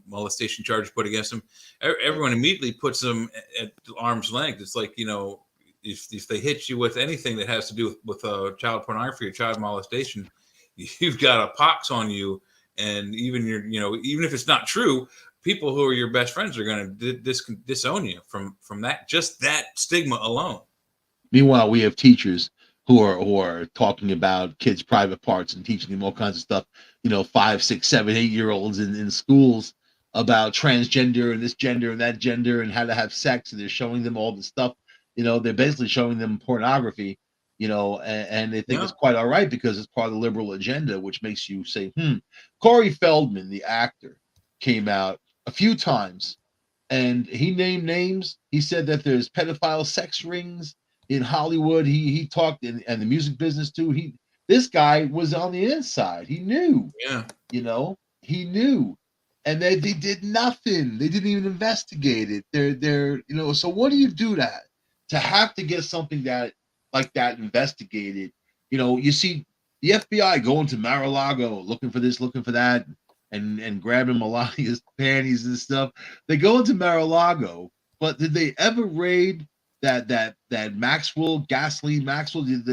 molestation charge put against him. Right. Everyone immediately puts them at arm's length. It's like, if they hit you with anything that has to do with child pornography or child molestation, you've got a pox on you, and even even if it's not true, people who are your best friends are going to disown you from that, just that stigma alone. Meanwhile, we have teachers who are talking about kids' private parts and teaching them all kinds of stuff. 5, 6, 7, 8 year olds in schools about transgender and this gender and that gender and how to have sex, and they're showing them all this stuff. They're basically showing them pornography. And they think Yeah, it's quite all right because it's part of the liberal agenda, which makes you say, hmm. Corey Feldman, the actor, came out a few times and he named names. He said that there's pedophile sex rings in Hollywood. He talked and the music business too. This guy was on the inside. He knew, yeah. he knew. And they did nothing. They didn't even investigate it. So what do you do that to have to get something that like that investigated? You see the FBI going to Mar-a-Lago looking for this, looking for that, and grabbing Melania's panties and stuff. They go into Mar-a-Lago, but did they ever raid that Maxwell, Gasoline Maxwell? Did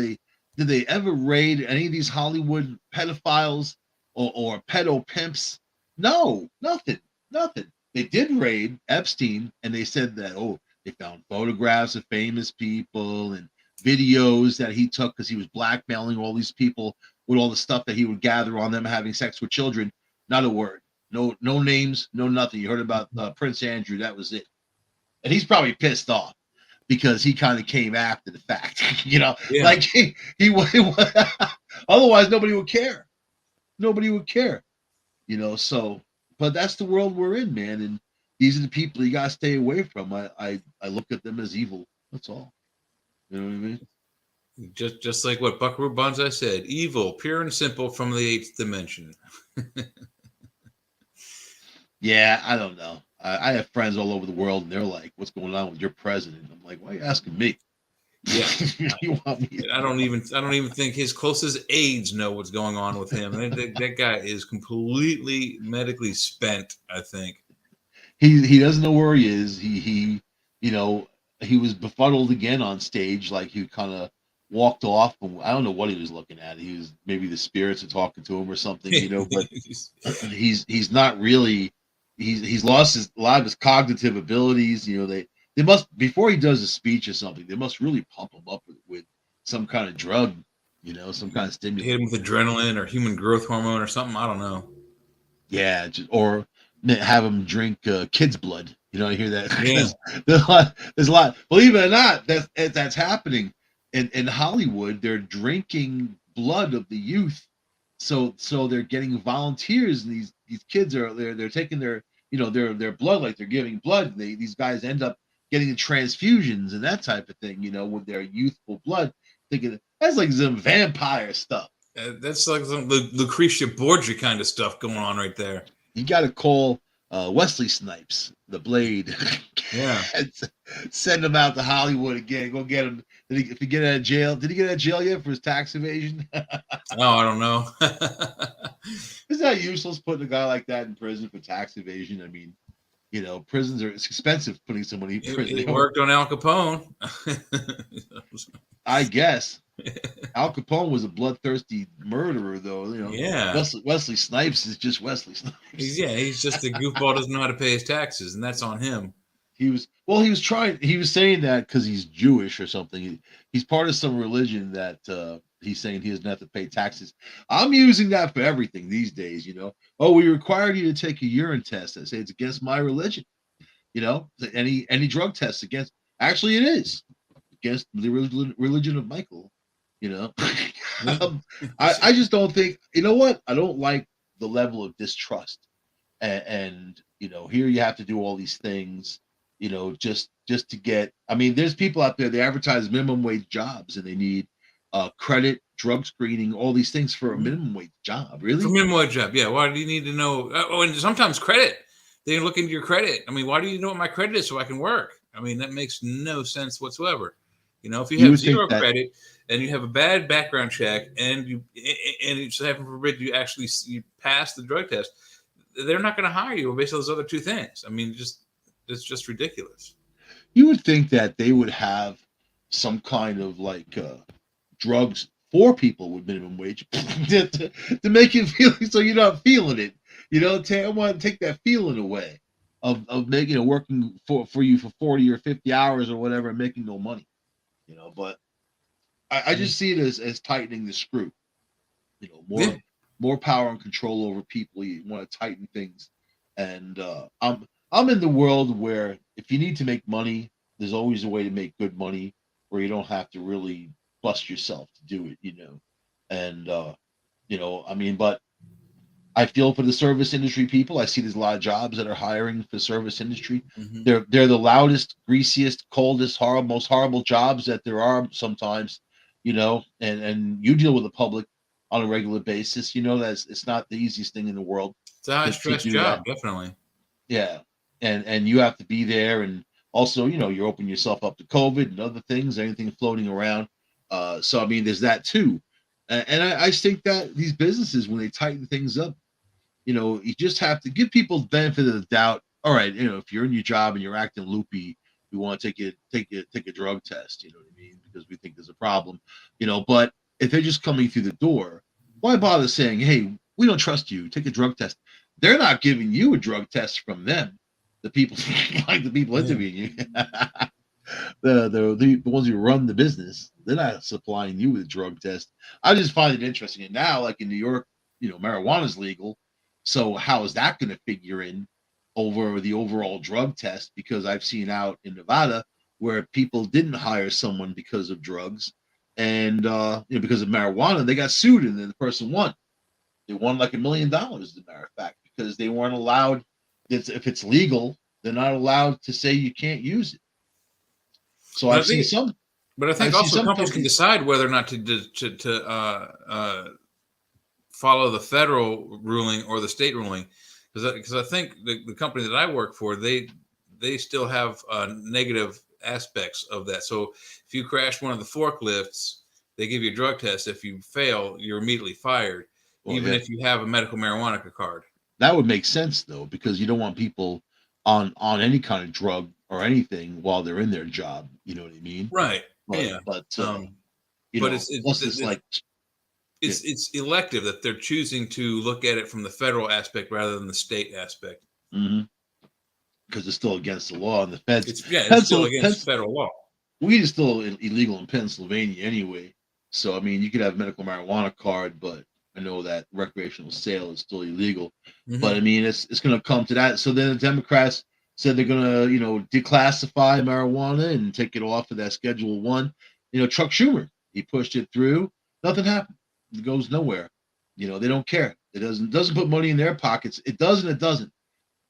they ever raid any of these Hollywood pedophiles or pedo pimps? No, nothing, nothing. They did raid Epstein, and they said that they found photographs of famous people and videos that he took because he was blackmailing all these people with all the stuff that he would gather on them having sex with children. Not a word. No names, no nothing. You heard about Prince Andrew. That was it. And he's probably pissed off because he kind of came after the fact. Yeah. Like he otherwise nobody would care. Nobody would care. So but that's the world we're in, man. And these are the people you gotta stay away from. I look at them as evil. That's all. You know what I mean? Just like what Buckaroo Banzai said, evil, pure and simple from the eighth dimension. Yeah, I don't know. I have friends all over the world, and they're like, "What's going on with your president?" I'm like, "Why are you asking me? Yeah. You want me to know?" I don't even think his closest aides know what's going on with him. That guy is completely medically spent, I think. He doesn't know where he is. You know he was befuddled again on stage, like he kind of walked off. I don't know what he was looking at. He was maybe the spirits are talking to him or something, But he's not really. He's lost a lot of his cognitive abilities. They must before he does a speech or something. They must really pump him up with some kind of drug, some kind of Hit stimulant. him with adrenaline or human growth hormone or something. I don't know. Yeah, or have him drink kids' blood. I hear that Yeah. because there's a lot. Believe it or not, that's happening in Hollywood. They're drinking blood of the youth So they're getting volunteers, and these kids are they're taking their their blood, like they're giving blood. These guys end up getting transfusions and that type of thing, with their youthful blood. Thinking that's like some vampire stuff. That's like some Lucretia Borgia kind of stuff going on right there. You got to call Wesley Snipes, the Blade, Yeah. and send him out to Hollywood again. Go get him. If he get out of jail, did he get out of jail yet for his tax evasion? Oh, I don't know. Isn't that useless putting a guy like that in prison for tax evasion? I mean, prisons it's expensive putting somebody in prison. It worked on Al Capone. I guess Al Capone was a bloodthirsty murderer, though. Yeah. Wesley Snipes is just Wesley Snipes. He's just a goofball, doesn't know how to pay his taxes, and that's on him. He was saying that because he's Jewish or something. He's part of some religion that he's saying he doesn't have to pay taxes. I'm using that for everything these days. Oh, we required you to take a urine test. I say it's against my religion. Any drug test against. Actually, it is against the religion of Michael. I just don't think. You know what? I don't like the level of distrust, and here you have to do all these things. Just to get. I mean, there's people out there. They advertise minimum wage jobs, and they need credit, drug screening, all these things for a minimum wage job. Really? For minimum wage job, yeah. Why do you need to know? And sometimes credit. They look into your credit. I mean, why do you know what my credit is so I can work? I mean, that makes no sense whatsoever. If you have zero credit and you have a bad background check, and it's heaven forbid you pass the drug test, they're not going to hire you based on those other two things. I mean, it's just ridiculous. You would think that they would have some kind of like drugs for people with minimum wage to make you feel so you're not feeling it. I want to take that feeling away of making working for you for 40 or 50 hours or whatever and making no money. But I just see it as tightening the screw. More power and control over people. You want to tighten things, and I'm in the world where if you need to make money, there's always a way to make good money where you don't have to really bust yourself to do it. And I mean, but I feel for the service industry people. I see there's a lot of jobs that are hiring for service industry. Mm-hmm. They're the loudest, greasiest, coldest, most horrible jobs that there are sometimes, and you deal with the public on a regular basis. That it's not the easiest thing in the world. It's a high stress job, definitely. Yeah. And you have to be there, and also, you're opening yourself up to COVID and other things, anything floating around. So I mean, there's that too. And I think that these businesses, when they tighten things up, you just have to give people the benefit of the doubt. All right, if you're in your job and you're acting loopy, we want to take a drug test. You know what I mean? Because we think there's a problem. But if they're just coming through the door, why bother saying, "Hey, we don't trust you. Take a drug test." They're not giving you a drug test from them. The people like the people interviewing you, the ones who run the business, they're not supplying you with a drug test. I just find it interesting. And now, like in New York, marijuana is legal. So how is that going to figure in over the overall drug test? Because I've seen out in Nevada where people didn't hire someone because of drugs, and because of marijuana, they got sued, and then the person won. They won like $1 million, as a matter of fact, because they weren't allowed. If it's legal, they're not allowed to say you can't use it. So I've seen some. But I think also companies can decide whether or not to follow the federal ruling or the state ruling, because I think the company that I work for, they still have negative aspects of that. So if you crash one of the forklifts, they give you a drug test. If you fail, you're immediately fired, even if you have a medical marijuana card. That would make sense, though, because you don't want people on any kind of drug or anything while they're in their job. You know what I mean? Right. But it's elective that they're choosing to look at it from the federal aspect rather than the state aspect. Mm-hmm. Because it's still against the law, and the feds. It's still against federal law. Weed is still illegal in Pennsylvania anyway. So I mean, you could have a medical marijuana card, but I know that recreational sale is still illegal. Mm-hmm. But I mean, it's going to come to that. So then the Democrats said they're going to declassify marijuana and take it off of that Schedule I. Chuck Schumer, he pushed it through. Nothing happened. It goes nowhere. They don't care. It doesn't put money in their pockets. It doesn't. It doesn't.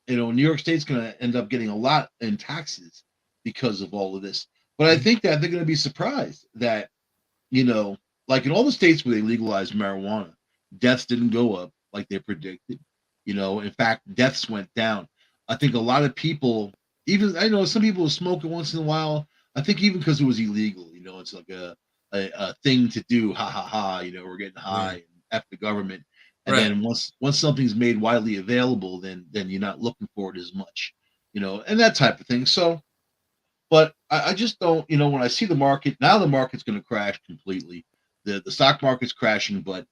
New York State's going to end up getting a lot in taxes because of all of this. But I Mhm. think that they're going to be surprised that, you know, like in all the states where they legalized marijuana, deaths didn't go up like they predicted. In fact, deaths went down. I think a lot of people, even I know some people will smoke it once in a while. I think even because it was illegal, it's like a thing to do. Ha ha ha! We're getting high Yeah. and f the government. And Right. then once something's made widely available, then you're not looking for it as much, and that type of thing. So but I just don't, when I see the market now, the market's going to crash completely. The stock market's crashing, but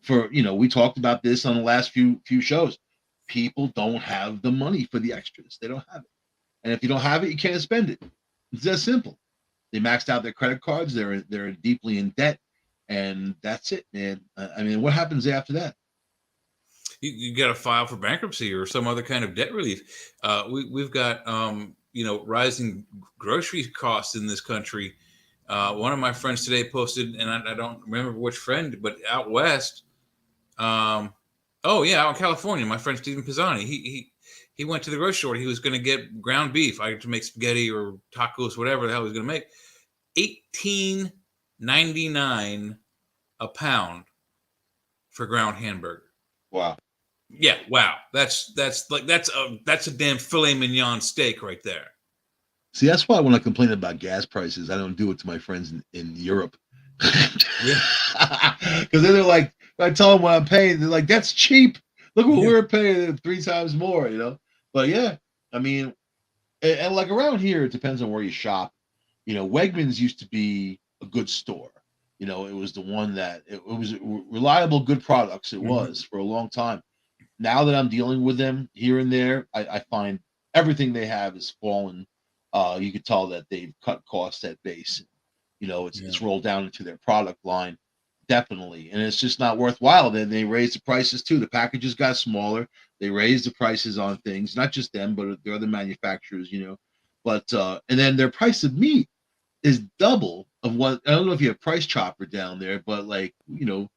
we talked about this on the last few shows. People don't have the money for the extras. They don't have it, and if you don't have it, you can't spend it. It's that simple. They maxed out their credit cards. They're deeply in debt, and that's it, man. I mean, what happens after that? You got to file for bankruptcy or some other kind of debt relief. We've got rising grocery costs in this country. One of my friends today posted, and I don't remember which friend, but out west. Oh yeah, out in California, my friend Stephen Pisani. He went to the grocery store. He was going to get ground beef, either to make spaghetti or tacos, whatever the hell he was going to make. $18.99 a pound for ground hamburger. Wow. Yeah, wow. That's a damn filet mignon steak right there. See, that's why when I complain about gas prices, I don't do it to my friends in Europe. Yeah, Because then they're like, I tell them what I'm paying, they're like, that's cheap. Look what yeah, we're paying 3 times more. But yeah, I mean, and like around here, it depends on where you shop. Wegmans used to be a good store. It was the one that it was reliable, good products. It hmm, was for a long time. Now that I'm dealing with them here and there, I find everything they have is fallen. You could tell that they've cut costs at base. yeah, It's rolled down into their product line, definitely, and it's just not worthwhile. Then they raised the prices too. The packages got smaller. They raised the prices on things, not just them, but the other manufacturers. But and then their price of meat is double of what I don't know if you have Price Chopper down there, but like the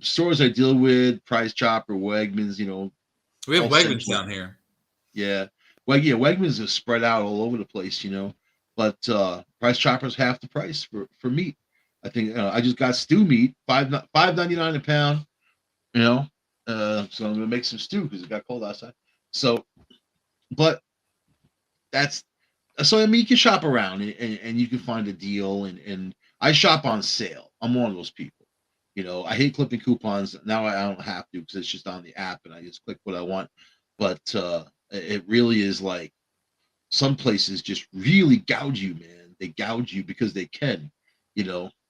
stores I deal with, Price Chopper, Wegmans, we have all Wegmans central. down here. Yeah, well, yeah, Wegmans is spread out all over the place. But Price Chopper's half the price for meat. I think I just got stew meat, $5.99 a pound. You know, so I'm gonna make some stew because it got cold outside. So, but that's so I mean, you can shop around and you can find a deal, and I shop on sale. I'm one of those people. I hate clipping coupons. Now I don't have to because it's just on the app and I just click what I want. But it really is like some places just really gouge you, man. They gouge you because they can,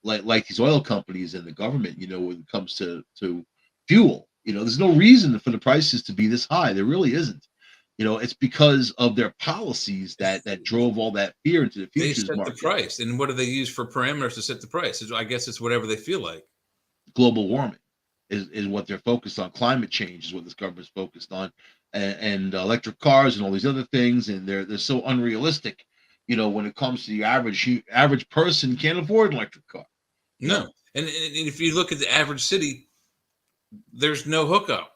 like these oil companies and the government. When it comes to fuel, there's no reason for the prices to be this high. There really isn't. It's because of their policies that drove all that fear into the They futures set the market. price, and what do they use for parameters to set the price? I guess it's whatever they feel like. Global warming is what they're focused on. Climate change is what this government's focused on, and electric cars and all these other things. And they're so unrealistic. When it comes to the average person can't afford an electric car. You No, know, and if you look at the average city, there's no hookup.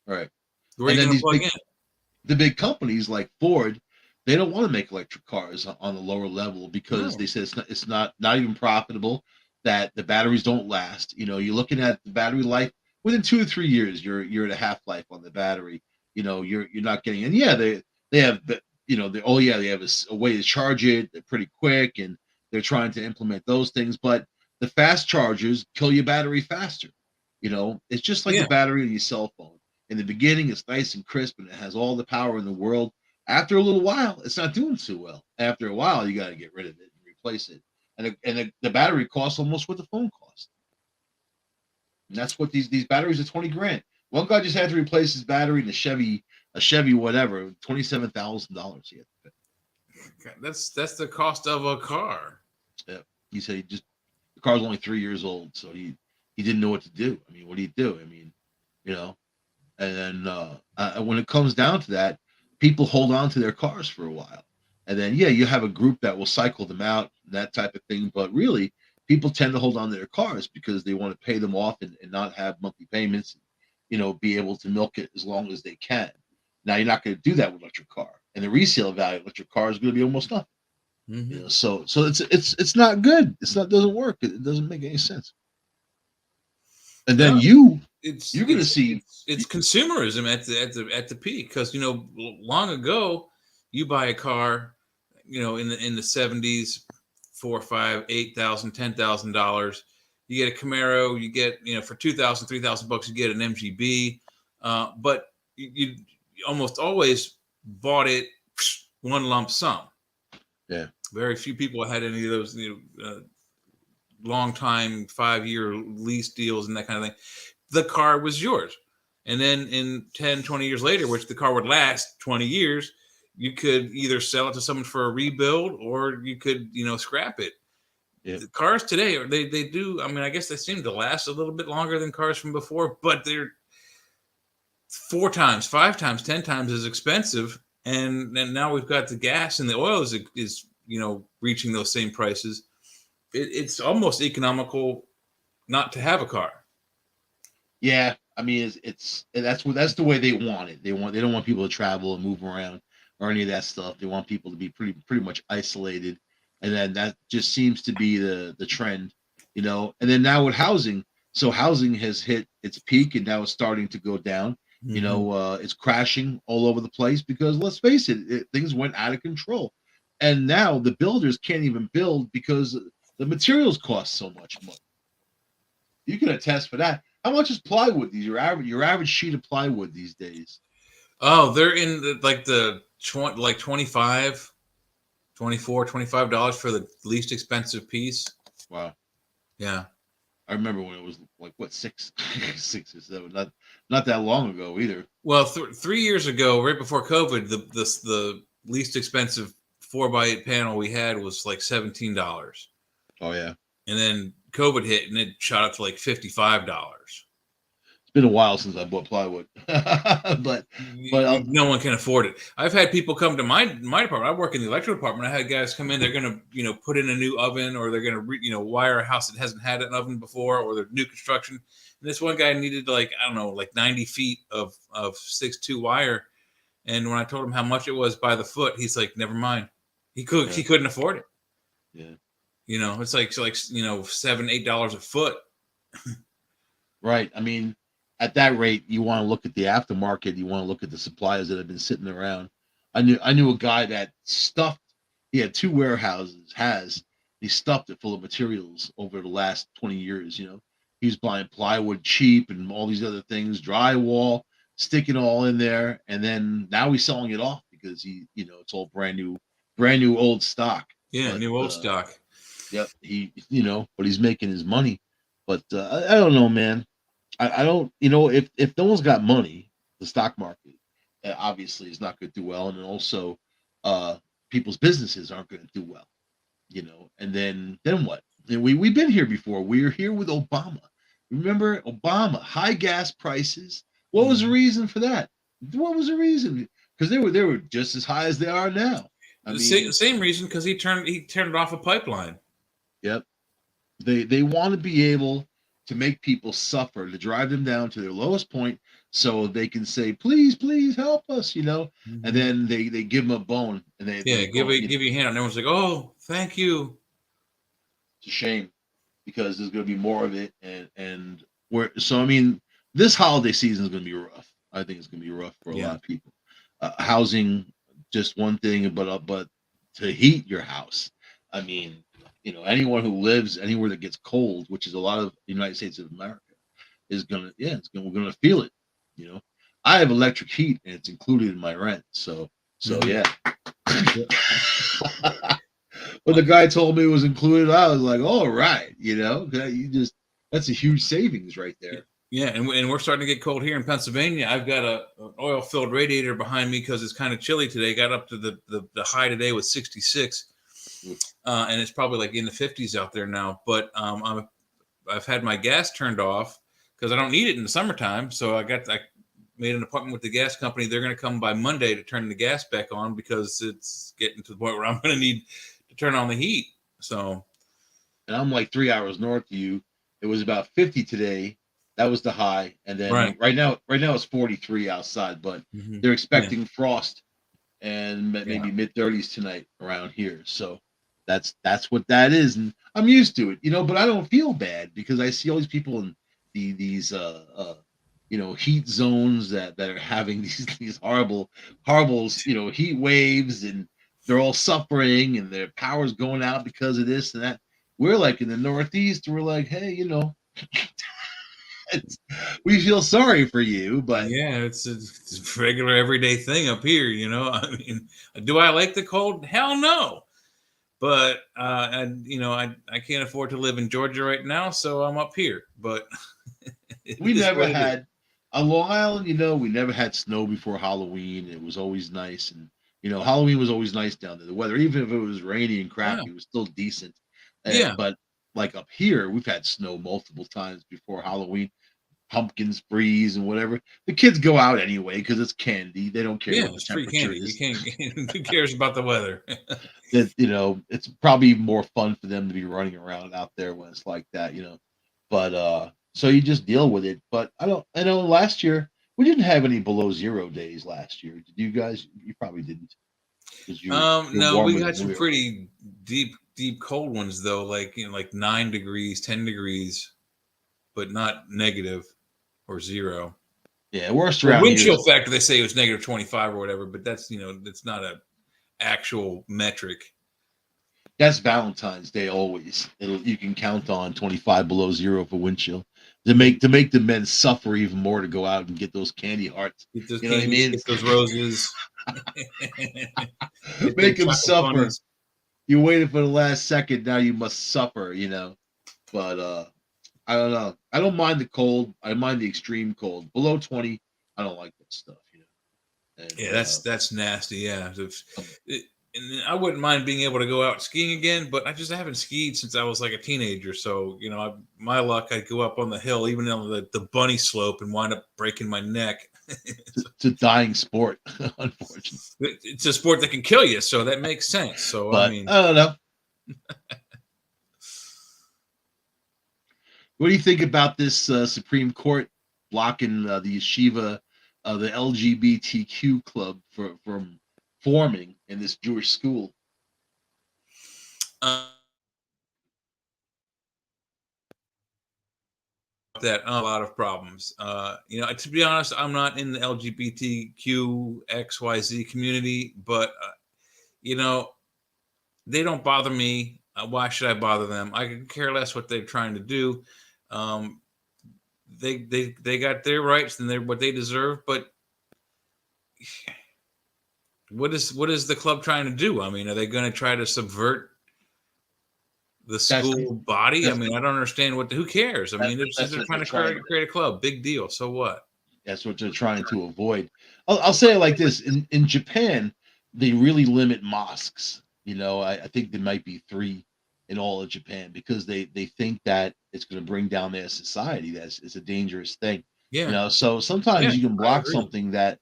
right? Where are And you then going to these plug big in? the big companies like Ford, they don't want to make electric cars on the lower level because No. they say it's not even profitable. That the batteries don't last. You're looking at the battery life within 2 to 3 years. You're at a half life on the battery. You're not getting. And yeah, they have they have a way to charge it. They're pretty quick and they're trying to implement those things. But the fast chargers kill your battery faster. It's just like the Yeah. battery in your cell phone. In the beginning, it's nice and crisp and it has all the power in the world. After a little while, it's not doing too well. After a while, you got to get rid of it and replace it. And the battery costs almost what the phone costs. And that's what these batteries are 20 grand. One guy just had to replace his battery in a Chevy whatever, $27,000 he had to That's the cost of a car. pay. Yeah. He said the car's only 3 years old, so he didn't know what to do. I mean, what do you do? I mean, you know, and then when it comes down to that, people hold on to their cars for a while, and then yeah, you have a group that will cycle them out, that type of thing. But really, people tend to hold on to their cars because they want to pay them off and not have monthly payments, be able to milk it as long as they can. Now you're not going to do that with electric car, and the resale value of electric car is going to be almost nothing. So it's not good. Doesn't work. It doesn't make any sense. And then No, you're going to see it's consumerism at the peak, because long ago you buy a car, in the 70s, $4,000, $5,000, $8,000, $10,000. You get a Camaro, you get for $2,000, $3,000 you get an MGB, but you almost always bought it one lump sum. Yeah, very few people had any of those long time 5-year lease deals and that kind of thing. The car was yours, and then in 10, 20 years later, which the car would last 20 years, you could either sell it to someone for a rebuild, or you could scrap it. Yeah. The cars today, they do, I mean, I guess they seem to last a little bit longer than cars from before, but they're 4 times, 5 times, 10 times as expensive. And now we've got the gas, and the oil is reaching those same prices. It's almost economical not to have a car. Yeah, I mean, that's the way they want it. They don't want people to travel and move around or any of that stuff. They want people to be pretty much isolated, and then that just seems to be the trend, And then now with housing, so housing has hit its peak, and now it's starting to go down. It's crashing all over the place because, let's face it, things went out of control, and now the builders can't even build because the materials cost so much money. You can attest for that. How much is plywood? Your average sheet of plywood these days? Oh, they're in the 25, $24, $25 for the least expensive piece. Wow. Yeah. I remember when it was like six or seven, not that long ago either. Well, 3 years ago, right before COVID, the least expensive 4x8 panel we had was like $17. Oh yeah. And then COVID hit, and it shot up to like $55. It's been a while since I bought plywood, but no one can afford it. I've had people come to my department. I work in the electrical department. I had guys come in. They're going to put in a new oven, or they're going to wire a house that hasn't had an oven before, or they're new construction. And this one guy needed 90 feet of 6'2" wire. And when I told him how much it was by the foot, he's like, never mind. He couldn't afford it. Yeah. It's like $7, $8 a foot. Right. I mean, at that rate, you want to look at the aftermarket. You want to look at the suppliers that have been sitting around. I knew a guy that stuffed. He had 2 warehouses. He stuffed it full of materials over the last 20 years. He was buying plywood cheap and all these other things, drywall, sticking all in there, and then now he's selling it off because it's all brand new old stock. Yeah, new old stock. Yep. But he's making his money. But I don't know, man. I don't, if no one's got money, the stock market obviously is not going to do well, and also people's businesses aren't going to do well, And then what? We've been here before. We were here with Obama. Remember Obama? High gas prices. What was the reason for that? What was the reason? Because they were just as high as they are now. I mean, same reason, because he turned off a pipeline. Yep. They want to be able to make people suffer, to drive them down to their lowest point so they can say, please, please help us, and then they give them a bone, and they give you a hand, and everyone's like, oh, thank you. It's a shame, because there's going to be more of it, and I mean, this holiday season is going to be rough. I think it's going to be rough for a lot of people. Housing, just one thing, but to heat your house, I mean, anyone who lives anywhere that gets cold, which is a lot of the United States of America, is we're gonna feel it. I have electric heat, and it's included in my rent. So yeah. When the guy told me it was included, I was like, all right, that's a huge savings right there. Yeah, and we're starting to get cold here in Pennsylvania. I've got an oil-filled radiator behind me because it's kind of chilly today. Got up to the high today was 66. And it's probably like in the 50s out there now. But I've had my gas turned off because I don't need it in the summertime. So I made an appointment with the gas company. They're going to come by Monday to turn the gas back on because it's getting to the point where I'm going to need to turn on the heat. So and I'm like 3 hours north of you. It was about 50 today. That was the high, and Right. then right now it's 43 outside, but Hmm. they're Yeah. expecting frost and Yeah. maybe mid 30s tonight around here. So that's what that is, and I'm used to it, But I don't feel bad because I see all these people in these heat zones that are having these horrible heat waves, and they're all suffering and their power's going out because of this and that. We're like in the Northeast, we're like, hey, it's, we feel sorry for you, but Yeah, it's a regular everyday thing up here, you know. I mean, do I like the cold? Hell no. But I can't afford to live in Georgia right now, so I'm up here. But it we is never what it is. had on Long Island, we never had snow before Halloween. It was always nice, and Halloween was always nice down there. The weather, even if it was rainy and Yeah, crappy, it was still decent. yeah, But like up here, we've had snow multiple times before Halloween, pumpkin sprees and whatever. The kids go out anyway because it's candy. They don't care yeah. what the It's free temperature candy. You is. can't. Who cares about the weather? That it's probably more fun for them to be running around out there when it's like that. But so you just deal with it. But I know last year we didn't have any below zero days last year. Did you guys? You probably didn't because you're No, we warmer got than some we are. pretty deep cold ones though, like like 9 degrees, 10 degrees, but not negative or zero. Yeah, worst Well, around wind here is chill factor, they say it was negative 25 or whatever, but that's that's not a actual metric. that's Valentine's Day always. You can count on 25 below zero for wind chill to make the men suffer even more to go out and get those candy hearts. Get those You know what I candies, mean? get those roses, get them Make them chocolate suffer. bunnies. You waited for the last second. Now you must suffer. But I don't know. I don't mind the cold. I mind the extreme cold. Below 20, I don't like that stuff. Yeah, And that's nasty. Yeah, um, and I wouldn't mind being able to go out skiing again, but I haven't skied since I was like a teenager. So my luck, I'd go up on the hill, even on the bunny slope, and wind up breaking my neck. it's a dying sport, unfortunately. It's a sport that can kill you, so that makes sense. So I But mean, I don't know. What do you think about this Supreme Court blocking the yeshiva, the LGBTQ club from forming in this Jewish school? uh, that a lot of problems. To be honest, I'm not in the LGBTQ XYZ community, but you know, they don't bother me. Why should I bother them? I could care less what they're trying to do. Um, they got their rights and they're what they deserve. But what is the club trying to do? I mean, are they going to try to subvert the That's school body? I that's mean, I don't understand who cares. I mean, that's they're what trying they're to trying to. create a club. Big deal. So what? That's what they're trying to avoid. I'll say it like this: in Japan, they really limit mosques. I think there might be three in all of Japan because they think that it's going to bring down their society. It's a dangerous thing. Yeah, So yeah, sometimes you can I block agree. something that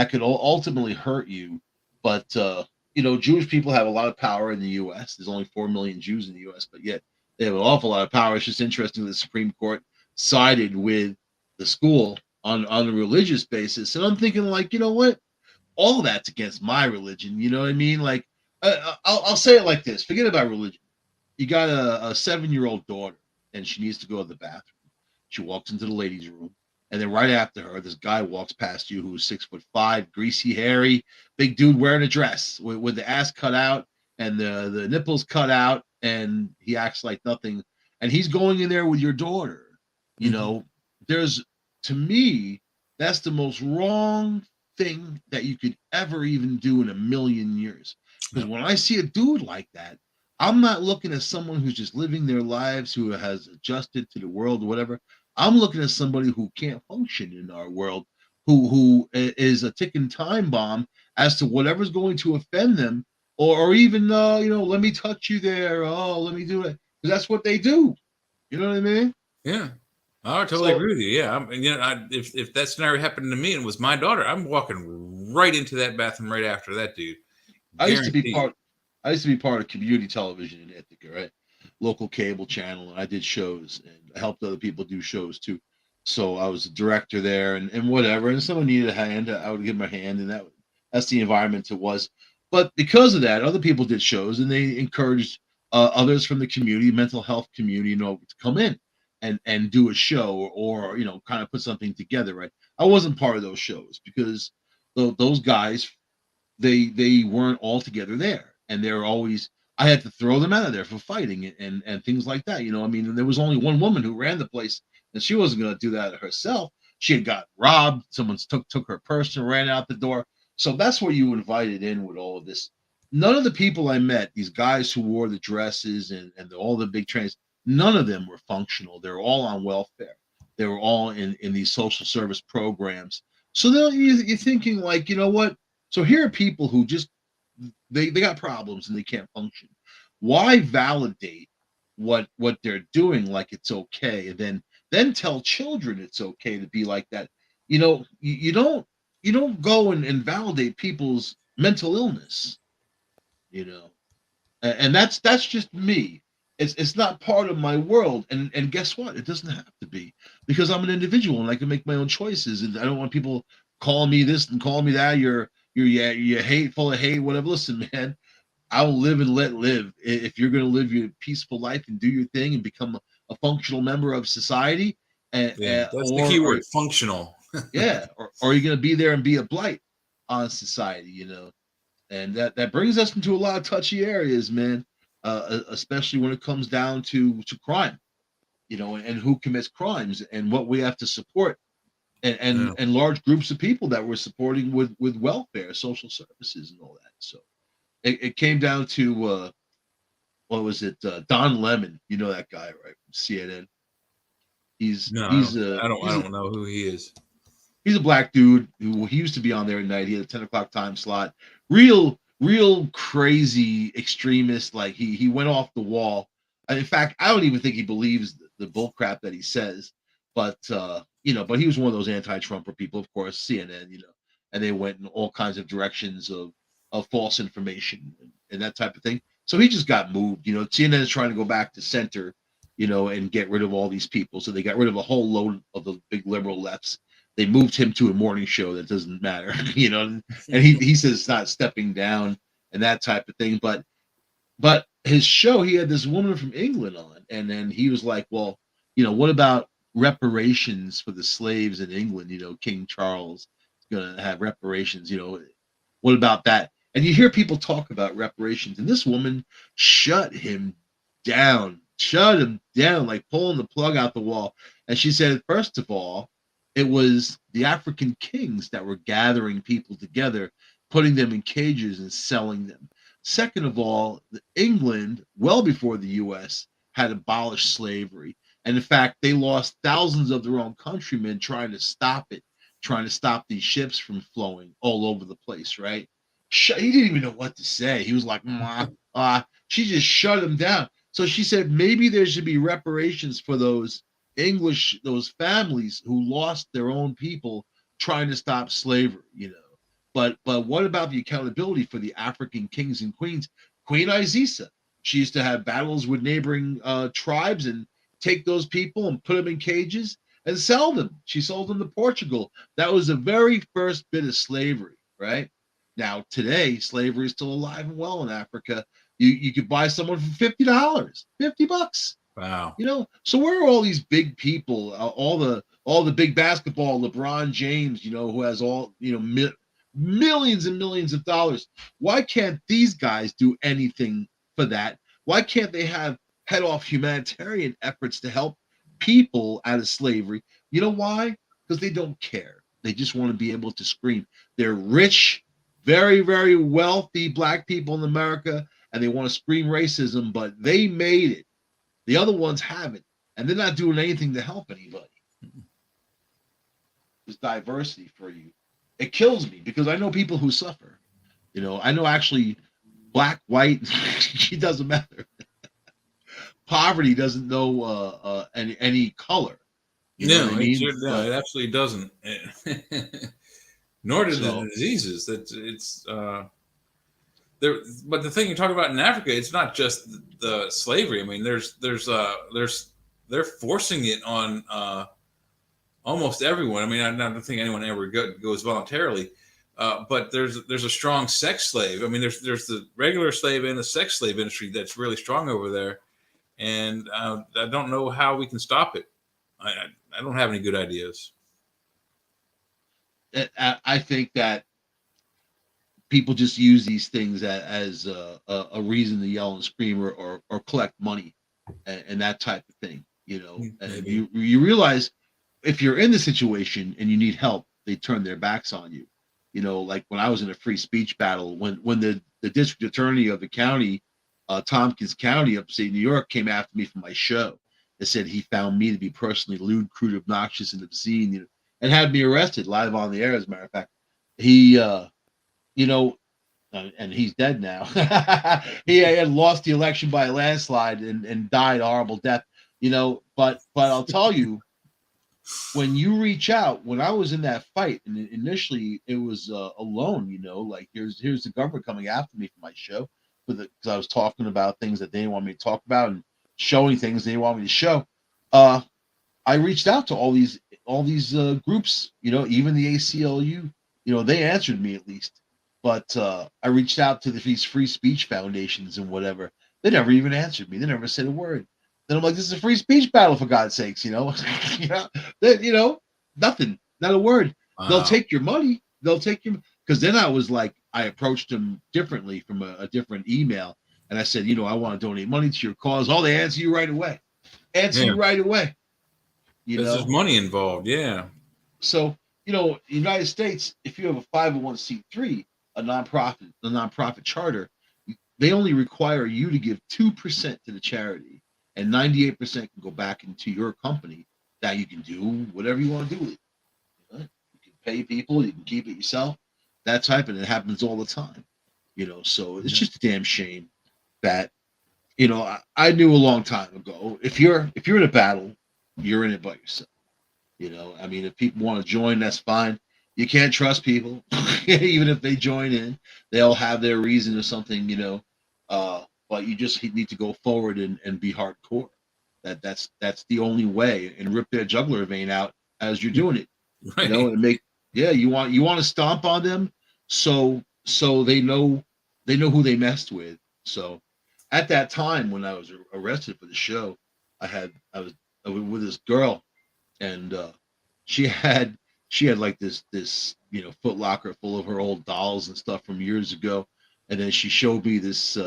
could ultimately hurt you. But Jewish people have a lot of power in the U.S. There's only 4 million Jews in the U.S., but yet they have an awful lot of power. It's just interesting that the Supreme Court sided with the school on a religious basis. And I'm thinking, like, you know what? All that's against my religion. You know what I mean? Like, I'll say it like this: forget about religion. You got a 7-year-old daughter, and she needs to go to the bathroom. She walks into the ladies' room, and then right after her, this guy walks past you who's 6'5", greasy, hairy, big dude wearing a dress with the ass cut out and the nipples cut out, and he acts like nothing. And he's going in there with your daughter. You Hmm. know, there's to me, that's the most wrong thing that you could ever even do in a million years. Because Yep. when I see a dude like that, I'm not looking at someone who's just living their lives, who has adjusted to the world or whatever. I'm looking at somebody who can't function in our world, who is a ticking time bomb as to whatever's going to offend them, or even let me touch you there. Oh, let me do it, because that's what they do. You know what I mean? Yeah. I totally So agree with you. Yeah, if that scenario happened to me and it was my daughter, I'm walking right into that bathroom right after that dude, I used to be guaranteed. part. I used to be part of community television in Ithaca, right? local cable channel, and I did shows, and I helped other people do shows too. So I was a director there, and whatever. And if someone needed a hand, I would give them a hand, and that's the environment it was. But because of that, other people did shows, and they encouraged others from the community, mental health community, to come in and do a show, or kind of put something together. Right? I wasn't part of those shows because those guys, they weren't all together there, and they're always, I had to throw them out of there for fighting and things like that. I mean, there was only one woman who ran the place, and she wasn't going to do that herself. She had got robbed. Someone took her purse and ran out the door. So that's what you invited in with all of this. None of the people I met, these guys who wore the dresses and all the big trains, none of them were functional. They were all on welfare. They were all in these social service programs. So you're thinking, like, you know what? So here are people who just, they got problems and they can't function. Why validate what they're doing like it's okay, and then tell children it's okay to be like that? You don't go and validate people's mental illness, you know. And that's just me. It's not part of my world, and guess what? It doesn't have to be, because I'm an individual and I can make my own choices, and I don't want people calling me this and calling me that. You're hateful of hate, whatever. Listen, man, I'll live and let live. If you're going to live your peaceful life and do your thing and become a functional member of society, Yeah, that's the key or word, functional. yeah, or are you going to be there and be a blight on society? And that brings us into a lot of touchy areas, man. Especially when it comes down to crime, and who commits crimes and what we have to support, and Yeah. and large groups of people that we're supporting with welfare, social services, and all that. So it came down to what was it? Don Lemon, you know that guy, right? From CNN. He's No, I he's don't. a I don't. I he's a don't know who he is. he's a black dude who he used to be on there at night. He had a 10 o'clock time slot. Real crazy extremist. Like he went off the wall. In fact, I don't even think he believes the bull crap that he says. But he was one of those anti-Trumper people, of course, CNN, and they went in all kinds of directions of false information and that type of thing. So he just got moved. CNN is trying to go back to center, and get rid of all these people. So they got rid of a whole load of the big liberal lefts. They moved him to a morning show that doesn't matter, and he says it's not stepping down and that type of thing. But his show, he had this woman from England on, and then he was like, well, what about reparations for the slaves in England? King Charles is gonna have reparations. What about that? And you hear people talk about reparations, and this woman shut him down, like pulling the plug out the wall. And she said, first of all, it was the African kings that were gathering people together, putting them in cages and selling them. Second of all, England, well before the US, had abolished slavery. And in fact, they lost thousands of their own countrymen trying to stop it, trying to stop these ships from flowing all over the place, right? He didn't even know what to say. He was like, she just shut him down. So she said maybe there should be reparations for those families who lost their own people trying to stop slavery. But what about the accountability for the African kings and queens? Queen Isisa, she used to have battles with neighboring tribes and take those people and put them in cages and sell them. She sold them to Portugal. That was the very first bit of slavery, right? Now today, slavery is still alive and well in Africa. You could buy someone for $50, $50. Wow. So where are all these big people, all the big basketball, LeBron James, who has all, millions and millions of dollars? Why can't these guys do anything for that? Why can't they have head off humanitarian efforts to help people out of slavery? You know why? Because they don't care. They just want to be able to scream. They're rich, very, very wealthy black people in America, and they want to scream racism, but they made it. The other ones haven't, and they're not doing anything to help anybody. There's diversity for you. It kills me because I know people who suffer. I know actually black, white, it doesn't matter. Poverty doesn't know any color. You know what I No, mean? no, But it absolutely doesn't. Nor do the so diseases. It's there, but the thing you talk about in Africa, it's not just the slavery. I mean, they're forcing it on almost everyone. I mean, I don't think anyone ever goes voluntarily, but there's a strong sex slave. I mean, there's the regular slave and the sex slave industry that's really strong over there, and I don't know how we can stop it. I don't have any good ideas. I think that people just use these things as a reason to yell and scream or collect money and that type of thing, you know. And Maybe. you realize if you're in the situation and you need help, they turn their backs on you. You know, like when I was in a free speech battle, when the district attorney of the county, Tompkins County, upstate New York, came after me for my show. They said he found me to be personally lewd, crude, obnoxious, and obscene, you know, and had me arrested live on the air. As a matter of fact, he, you know, and he's dead now. He had lost the election by a landslide and died a horrible death, you know. But I'll tell you, when you reach out, when I was in that fight, and initially it was alone, you know, like here's the government coming after me for my show, because I was talking about things that they didn't want me to talk about and showing things they didn't want me to show. Uh, I reached out to all these groups, you know, even the ACLU, you know, they answered me at least. But I reached out to these free speech foundations and whatever. They never even answered me. They never said a word. Then I'm like, this is a free speech battle for God's sakes, you know. you know, you know, nothing, not a word. They'll Wow. take your money. They'll take your because then I was like, I approached them differently from a different email, and I said, you know, I want to donate money to your cause. Oh, they answer you right away. Answer Yeah. you right away. You There's know, money involved. Yeah. so you know, United States, if you have a 501c3, a nonprofit charter, they only require you to give 2% to the charity, and 98% can go back into your company. Now you can do whatever you want to do with it. You know? You can pay people, you can keep it yourself, that type, and it happens all the time. You know, so it's Yeah. just a damn shame that I knew a long time ago. If you're in a battle, you're in it by yourself. You know, I mean, if people want to join, that's fine. You can't trust people, even if they join in. They'll have their reason or something, you know. But you just need to go forward and be hardcore. That's the only way, and rip their jugular vein out as you're doing it. You know, Right. and make yeah, you want to stomp on them, so they know who they messed with. So at that time when I was arrested for the show, I was with this girl, and she had like this Foot Locker full of her old dolls and stuff from years ago, and then she showed me this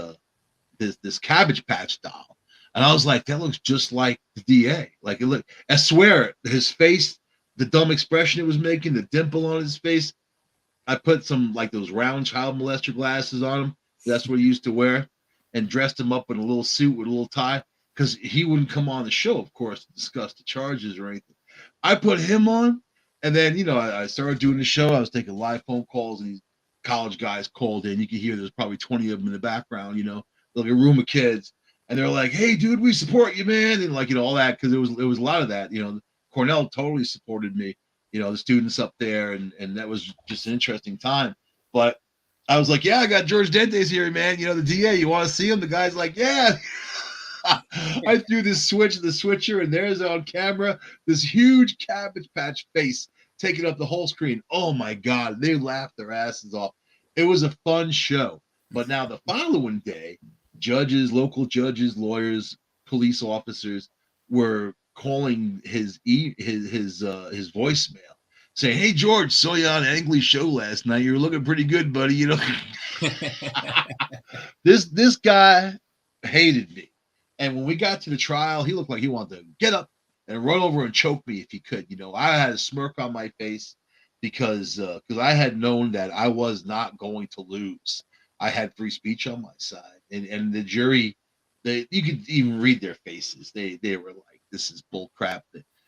Cabbage Patch doll, and I was like, that looks just like the DA. Like it look, I swear, his face, the dumb expression it was making, the dimple on his face. I put some like those round child molester glasses on him. That's what he used to wear, and dressed him up in a little suit with a little tie because he wouldn't come on the show, of course, to discuss the charges or anything. I put him on, and then I started doing the show. I was taking live phone calls, and these college guys called in. You could hear there's probably 20 of them in the background. Like a room of kids, and they're like, "Hey, dude, we support you, man," and like all that because it was a lot of that. Cornell totally supported me. The students up there, and that was just an interesting time. But I was like, "Yeah, I got George Dente's here, man. The DA. You want to see him?" The guy's like, "Yeah." I threw the switcher, and there's on camera this huge Cabbage Patch face taking up the whole screen. Oh my God, they laughed their asses off. It was a fun show. But now the following day, local judges, lawyers, police officers were calling his voicemail, saying, "Hey George, saw you on Angley's show last night. You were looking pretty good, buddy." This guy hated me. And when we got to the trial, he looked like he wanted to get up and run over and choke me if he could. I had a smirk on my face because I had known that I was not going to lose. I had free speech on my side, and the jury, you could even read their faces. They were like, "This is bull crap."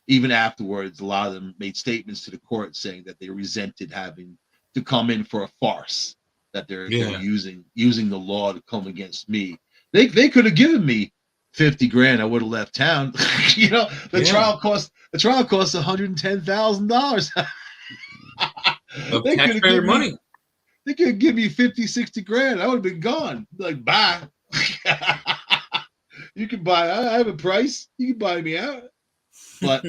Even afterwards, a lot of them made statements to the court saying that they resented having to come in for a farce, that they're Yeah. using the law to come against me. They could have given me 50 grand. I would have left town. The Yeah. trial cost $110,000. Of They could have taxpayer given me money. They could give me 50, 60 grand. I would have been gone. Like, bye. You can buy. I have a price. You can buy me out. But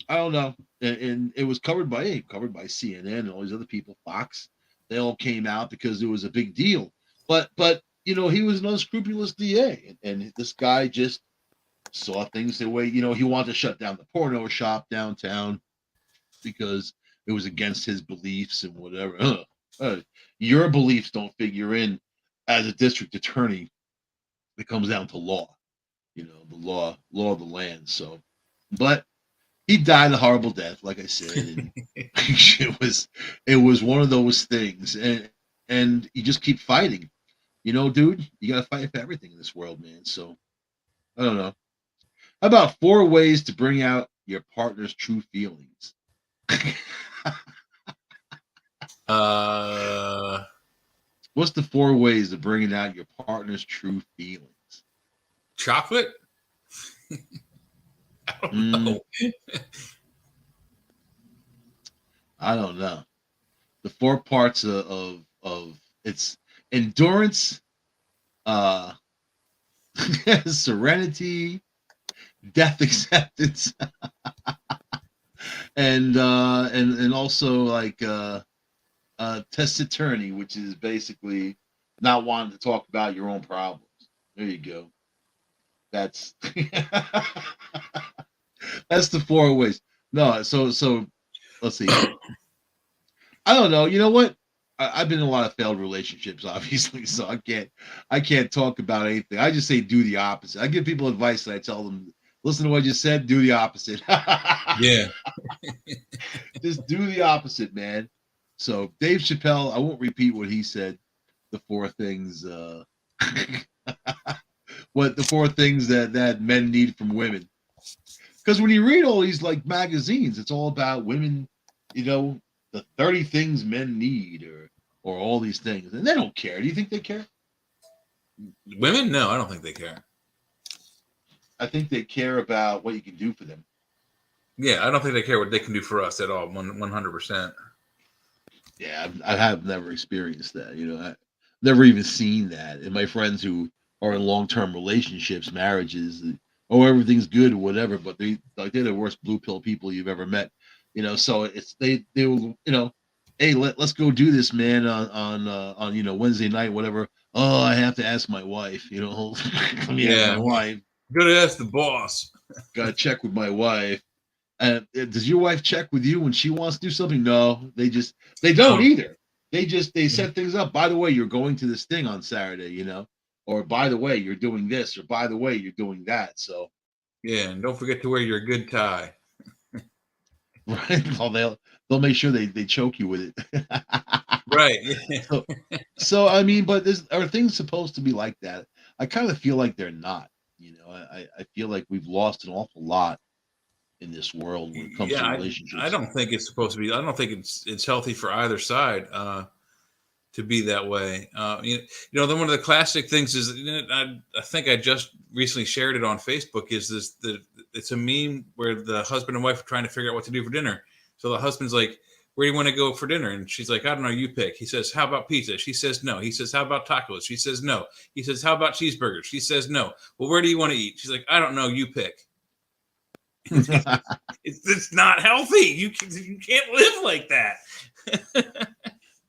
I don't know. And it was covered by CNN and all these other people, Fox. They all came out because it was a big deal. But he was an unscrupulous DA, and this guy just saw things the way he wanted to shut down the porno shop downtown because it was against his beliefs and whatever. Your beliefs don't figure in as a district attorney. It comes down to law, the law of the land. So, but he died a horrible death, like I said, and it was one of those things, and you just keep fighting, dude. You gotta fight for everything in this world, man. So I don't know. How about 4 ways to bring out your partner's true feelings? What's the 4 ways of bringing out your partner's true feelings? Chocolate? I don't know. I don't know. The 4 parts of it's endurance, serenity, death acceptance, and also like taciturnity, which is basically not wanting to talk about your own problems. There you go. That's that's the 4 ways. No, so let's see. I don't know. You know what? I've been in a lot of failed relationships, obviously, so I can't talk about anything. I just say do the opposite. I give people advice and I tell them, listen to what you said, do the opposite. Yeah. Just do the opposite, man. So Dave Chappelle, I won't repeat what he said. The 4 things, what the 4 things that men need from women. Because when you read all these like magazines, it's all about women, the 30 things men need or all these things. And they don't care. Do you think they care? Women? No, I don't think they care. I think they care about what you can do for them. Yeah, I don't think they care what they can do for us at all. 100%. Yeah, I have never experienced that. I never even seen that. And my friends who are in long-term relationships, marriages, everything's good or whatever, but they're the worst blue pill people you've ever met. So it's they will, hey, let's go do this, man, on Wednesday night, whatever. Oh, I have to ask my wife. Let me ask my wife. Gotta ask the boss. Gotta check with my wife. Does your wife check with you when she wants to do something? No, they don't either. They set things up. By the way, you're going to this thing on Saturday, or by the way, you're doing this, or by the way, you're doing that. So yeah, and don't forget to wear your good tie. Right. Well, they'll make sure they choke you with it. Right. So I mean, but are things supposed to be like that? I kind of feel like they're not. I feel like we've lost an awful lot in this world when it comes to relationships. I don't think it's supposed to be. I don't think it's healthy for either side to be that way. Then one of the classic things is I think I just recently shared it on Facebook. Is it's a meme where the husband and wife are trying to figure out what to do for dinner. So the husband's like, "Where do you want to go for dinner?" And she's like, "I don't know. You pick." He says, "How about pizza?" She says, "No." He says, "How about tacos?" She says, "No." He says, "How about cheeseburgers?" She says, "No." Well, where do you want to eat? She's like, "I don't know. You pick." It's not healthy. You can't live like that.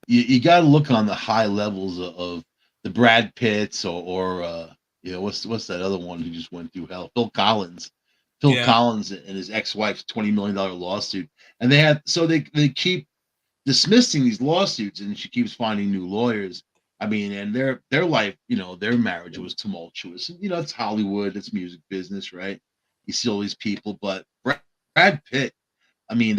You got to look on the high levels of the Brad Pitts or what's that other one who just went through hell? Phil Collins. Phil Collins and his ex-wife's $20 million lawsuit, and they keep dismissing these lawsuits, and she keeps finding new lawyers. I mean, and their life, their marriage was tumultuous. And, it's Hollywood, it's music business, right? You see all these people, but Brad Pitt, I mean,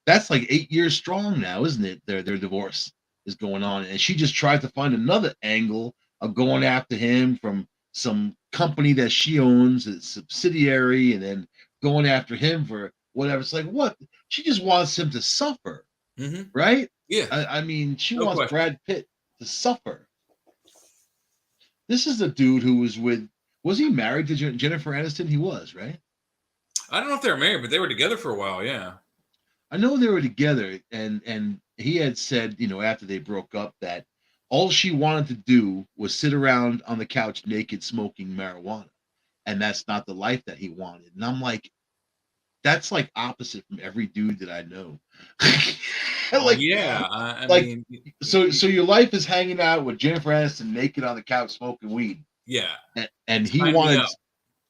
that's like 8 years strong now, isn't it? Their divorce is going on, and she just tried to find another angle of going after him from some company that she owns, a subsidiary, and then going after him for whatever. It's like, what? She just wants him to suffer, right? Yeah. I mean, she wants Brad Pitt to suffer. This is a dude who was he married to Jennifer Aniston? He was, right? I don't know if they were married, but they were together for a while. Yeah. I know they were together, and he had said, after they broke up, that all she wanted to do was sit around on the couch naked smoking marijuana. And that's not the life that he wanted. And I'm like, that's like opposite from every dude that I know. like, Yeah, I like mean, so your life is hanging out with Jennifer Aniston naked on the couch smoking weed. yeah, And he sign me wanted up.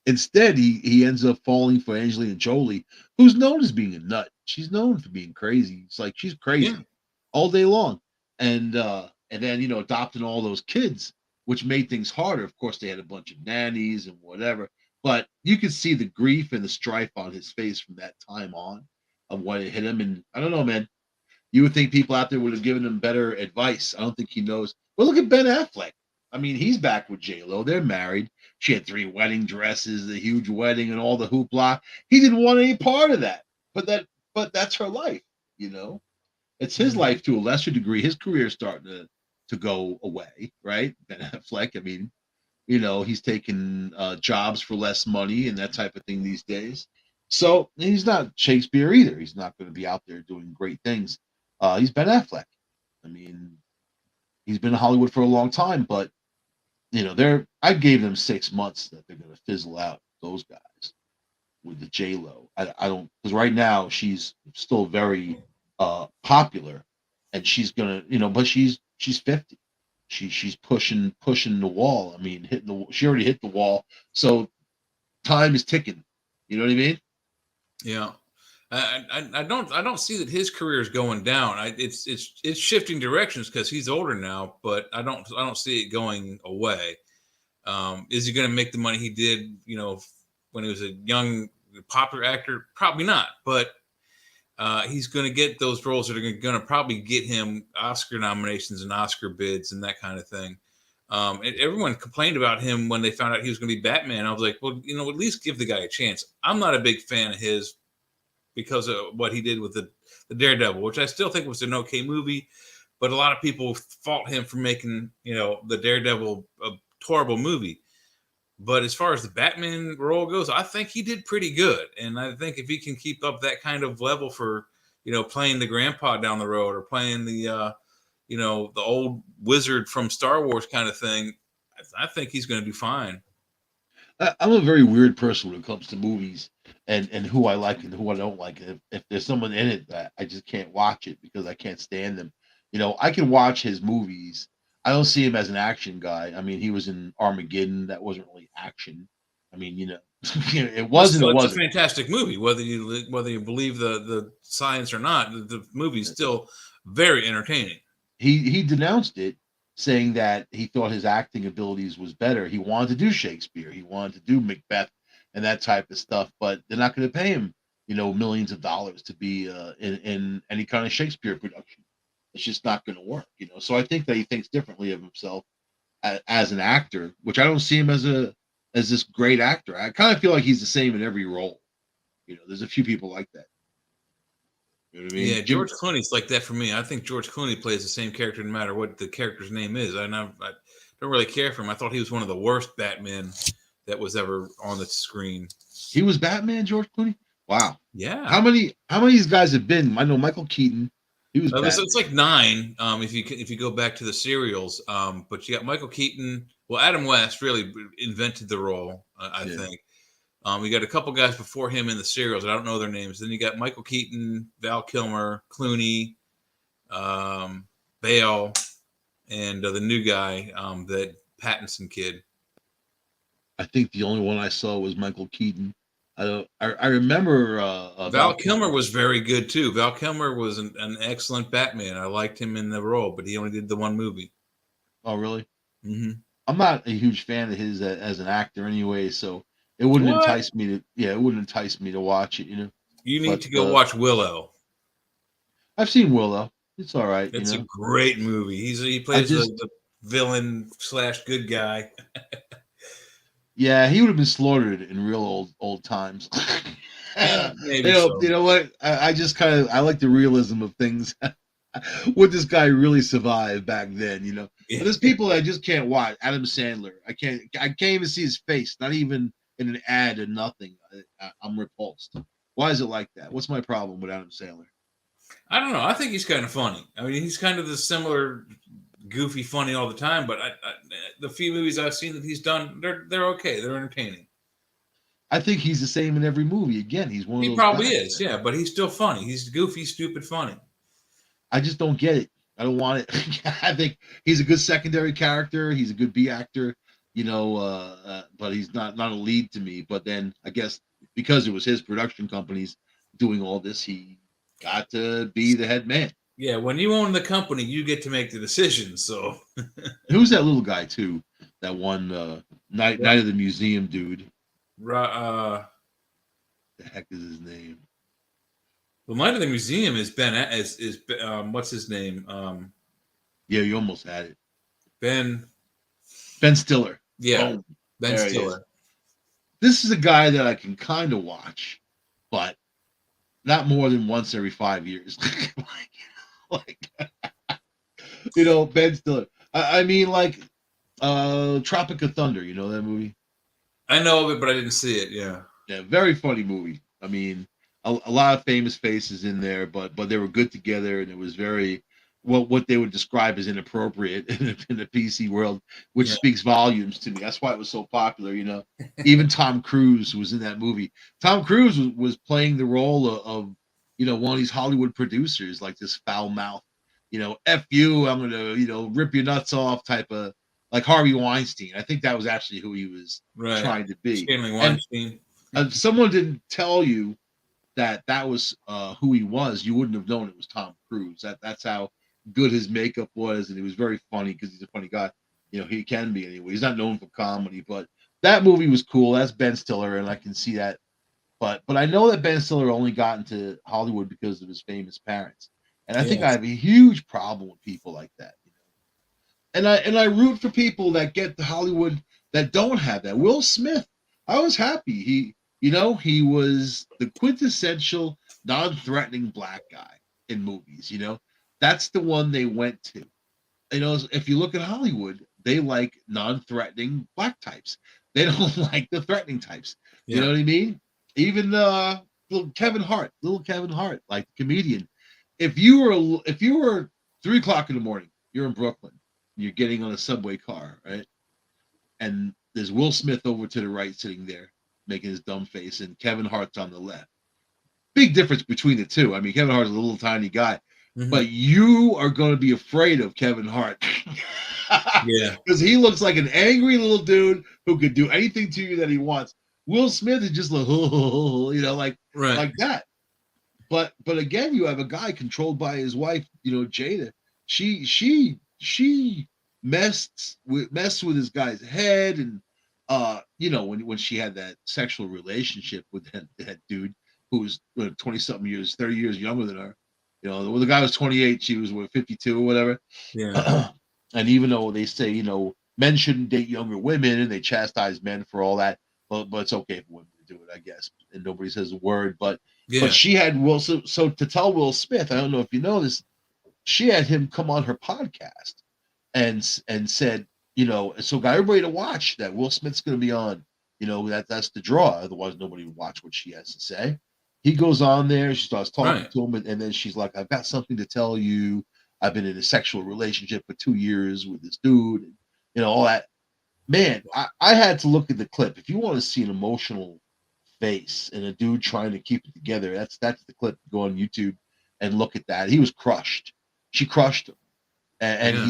instead he ends up falling for Angelina Jolie, who's known as being a nut. She's known for being crazy. It's like she's Yeah, crazy all day long. And then adopting all those kids, which made things harder. Of course, they had a bunch of nannies and whatever, but you could see the grief and the strife on his face from that time on of what it hit him. And I don't know, man. You would think people out there would have given him better advice. I don't think he knows. Well, look at Ben Affleck. I mean, he's back with J Lo. They're married. She had 3 wedding dresses, the huge wedding, and all the hoopla. He didn't want any part of that. But that's her life. You know, it's his hmm life to a lesser degree. His career is starting to go away, right? Ben Affleck. I mean, he's taking jobs for less money and that type of thing these days. So he's not Shakespeare either. He's not going to be out there doing great things. He's Ben Affleck. I mean, he's been in Hollywood for a long time, but I gave them 6 months that they're going to fizzle out. Those guys with the J Lo. I don't, because right now she's still very popular, and she's gonna, but she's 50. She's pushing the wall. I mean, she already hit the wall, so time is ticking. You know what I mean? yeah. I don't see that his career is going down. It's shifting directions because he's older now, but I don't see it going away. Is he going to make the money he did, when he was a young popular actor? Probably not, but he's going to get those roles that are going to probably get him Oscar nominations and Oscar bids and that kind of thing. Everyone complained about him when they found out he was going to be Batman. I was like, well, at least give the guy a chance. I'm not a big fan of his because of what he did with the Daredevil, which I still think was an okay movie, but a lot of people fault him for making the Daredevil a horrible movie. But as far as the Batman role goes, I think he did pretty good, and I think if he can keep up that kind of level for playing the grandpa down the road or playing the old wizard from Star Wars kind of thing, I think he's going to do fine. I'm a very weird person when it comes to movies and who I like and who I don't like. If there's someone in it that I just can't watch it because I can't stand them. I can watch his movies. I don't see him as an action guy. I mean, he was in Armageddon. That wasn't really action. I mean, it Well, was and still, it it's a wasn't. fantastic movie. Whether you believe the science or not, the movie's still very entertaining. He denounced it, saying that he thought his acting abilities was better. He wanted to do Shakespeare. He wanted to do Macbeth and that type of stuff, but they're not going to pay him, millions of dollars to be in any kind of Shakespeare production. It's just not going to work. So I think that he thinks differently of himself as an actor, which I don't see him as this great actor. I kind of feel like he's the same in every role. There's a few people like that. You know what I mean? Yeah, George Clooney's like that for me. I think George Clooney plays the same character no matter what the character's name is. I don't really care for him. I thought he was one of the worst Batmen that was ever on the screen. He was Batman, George Clooney. Wow. Yeah, How many of these guys have been? I know Michael Keaton. He was it's Batman. like 9. If you go back to the serials, but you got Michael Keaton. Well, Adam West really invented the role, I Yeah. think. You got a couple guys before him in the serials. I don't know their names. Then you got Michael Keaton, Val Kilmer, Clooney, Bale, and the new guy, that Pattinson kid. I think the only one I saw was Michael Keaton. I remember Val Val Kilmer. Kilmer was very good too. Val Kilmer was an excellent Batman. I liked him in the role, but he only did the one movie. Oh, really? hmm I'm not a huge fan of his as an actor anyway, so it wouldn't What? entice me to. Yeah, it wouldn't entice me to watch it. You need But to go watch Willow. I've seen Willow. It's all right. It's a great movie. He I plays just the villain slash good guy. Yeah, he would have been slaughtered in real old times. Yeah, you maybe know, so. you know what? I just I like the realism of things. Would this guy really survive back then? But Yeah. there's people that I just can't watch. Adam Sandler. I can't even see his face. Not even in an ad or nothing. I'm repulsed. Why is it like that? What's my problem with Adam Sandler? I don't know. I think he's kind of funny. I mean, he's kind of the similar goofy, funny all the time. But the few movies I've seen that he's done, they're okay. They're entertaining. I think he's the same in every movie. Again, he's one of He those probably guys. is, yeah. But he's still funny. He's goofy, stupid, funny. I just don't get it. I don't want it. I think he's a good secondary character. He's a good B actor, but he's not a lead to me. But then I guess because it was his production companies doing all this, he got to be the head man. Yeah, when you own the company, you get to make the decisions. So, Who's that little guy too? That one Night of the Museum dude. uh, The heck is his name? the Night of the Museum is Ben. Is what's his name? Yeah, you almost had it. Ben. Ben Stiller. Yeah, Boom. Ben There he is. Stiller. This is a guy that I can kind of watch, but not more than once every 5 years. like, Ben Stiller. I mean, like, Tropic of Thunder. You know that movie? I know of it, but I didn't see it. Yeah. Yeah, very funny movie. I mean, a lot of famous faces in there, but they were good together, and it was very what they would describe as inappropriate in the PC world, which Yeah. speaks volumes to me. That's why it was so popular. Even Tom Cruise was in that movie. Tom Cruise was playing the role of one of these Hollywood producers, like this foul mouth, F you, I'm gonna rip your nuts off type of, like Harvey Weinstein. I think that was actually who he was Right. trying to be. Stanley And Weinstein. if someone didn't tell you that was who he was, you wouldn't have known it was Tom Cruise. That's how good his makeup was, and he was very funny because he's a funny guy. He can be anyway. He's not known for comedy, but that movie was cool. That's Ben Stiller, and I can see that. But I know that Ben Stiller only got into Hollywood because of his famous parents, and I think I Yes. have a huge problem with people like that. And I root for people that get to Hollywood that don't have that. Will Smith, I was happy. He was the quintessential non-threatening black guy in movies. That's the one they went to. If you look at Hollywood, they like non-threatening black types. They don't like the threatening types. You know Yeah. what I mean? Even little Kevin Hart, like the comedian. If you were 3 o'clock in the morning, you're in Brooklyn, you're getting on a subway car, right? And there's Will Smith over to the right sitting there making his dumb face, and Kevin Hart's on the left. Big difference between the two. I mean, Kevin Hart's a little tiny guy, Mm-hmm. but you are going to be afraid of Kevin Hart Yeah. because he looks like an angry little dude who could do anything to you that he wants. Will Smith is just like, Right. like that. But again, you have a guy controlled by his wife, Jada. She messed with this guy's head, and when she had that sexual relationship with that dude who was 20 something years, 30 years younger than her. When the guy was 28, she was 52 or whatever. Yeah. And even though they say men shouldn't date younger women, and they chastise men for all that, but it's okay for women to do it, I guess, and nobody says a word. But Yeah. she had Will. So to tell Will Smith, I don't know if you know this, she had him come on her podcast and said, so got everybody to watch that Will Smith's going to be on. That's the draw. Otherwise, nobody would watch what she has to say. He goes on there. She starts talking Right. to him, and then she's like, "I've got something to tell you. I've been in a sexual relationship for 2 years with this dude, and all that." Man, I had to look at the clip. If you want to see an emotional face and a dude trying to keep it together, that's the clip. Go on YouTube and look at that. He was crushed. She crushed him, and Yeah.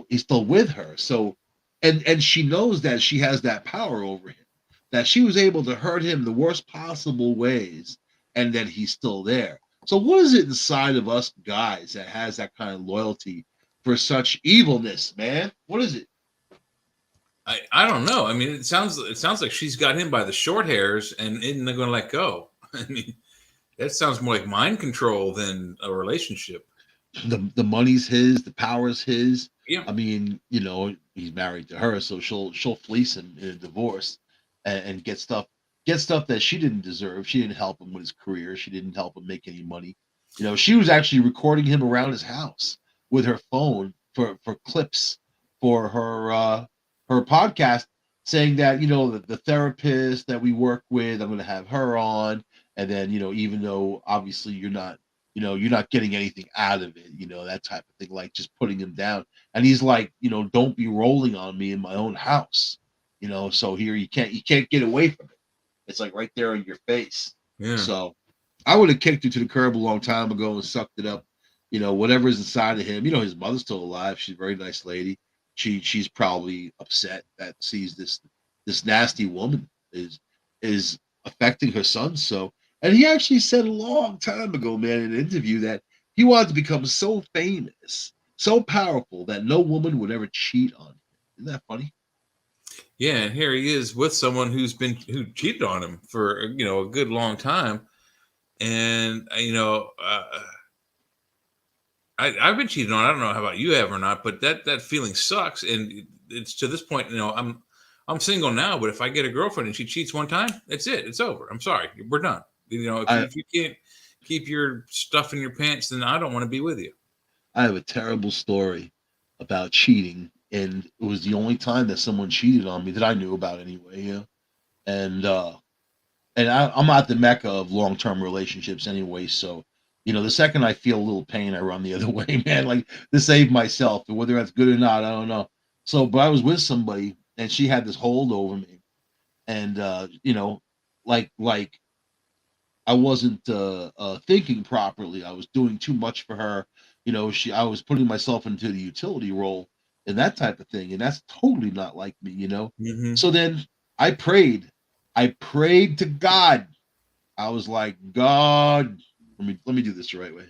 he's still with her. So, and she knows that she has that power over him, that she was able to hurt him the worst possible ways, and that he's still there. So, what is it inside of us guys that has that kind of loyalty for such evilness, man? What is it? I don't know. I mean, it sounds like she's got him by the short hairs and isn't going to let go. I mean, that sounds more like mind control than a relationship. The money's his, the power's his. Yeah. I mean, he's married to her, so she'll fleece him in a divorce, and get stuff that she didn't deserve. She didn't help him with his career. She didn't help him make any money. She was actually recording him around his house with her phone for clips for her podcast, saying that the therapist that we work with, I'm going to have her on, and then even though obviously you're not you're not getting anything out of it, that type of thing, like just putting him down. And he's like, don't be rolling on me in my own house, so here you can't get away from it. It's like right there in your face. Yeah. So I would have kicked her to the curb a long time ago and sucked it up. Whatever's inside of him. His mother's still alive. She's a very nice lady. She's probably upset that sees this nasty woman is affecting her son. So, and he actually said a long time ago, man, in an interview that he wanted to become so famous, so powerful that no woman would ever cheat on him. Isn't that funny? Yeah, and here he is with someone who cheated on him for a good long time, and I've been cheated on. I don't know how about you have or not, but that feeling sucks, and it's to this point. I'm single now, but if I get a girlfriend and she cheats one time, that's it. It's over. I'm sorry, we're done. I If you can't keep your stuff in your pants, then I don't want to be with you. I have a terrible story about cheating, and it was the only time that someone cheated on me that I knew about anyway. And I'm not the mecca of long term relationships anyway. So, the second I feel a little pain, I run the other way, man. Like to save myself, and whether that's good or not, I don't know. So, but I was with somebody, and she had this hold over me, and like I wasn't thinking properly. I was doing too much for her. I was putting myself into the utility role and that type of thing, and that's totally not like me. Hmm. So then I prayed. I prayed to God. I was like, God, let me do this the right way.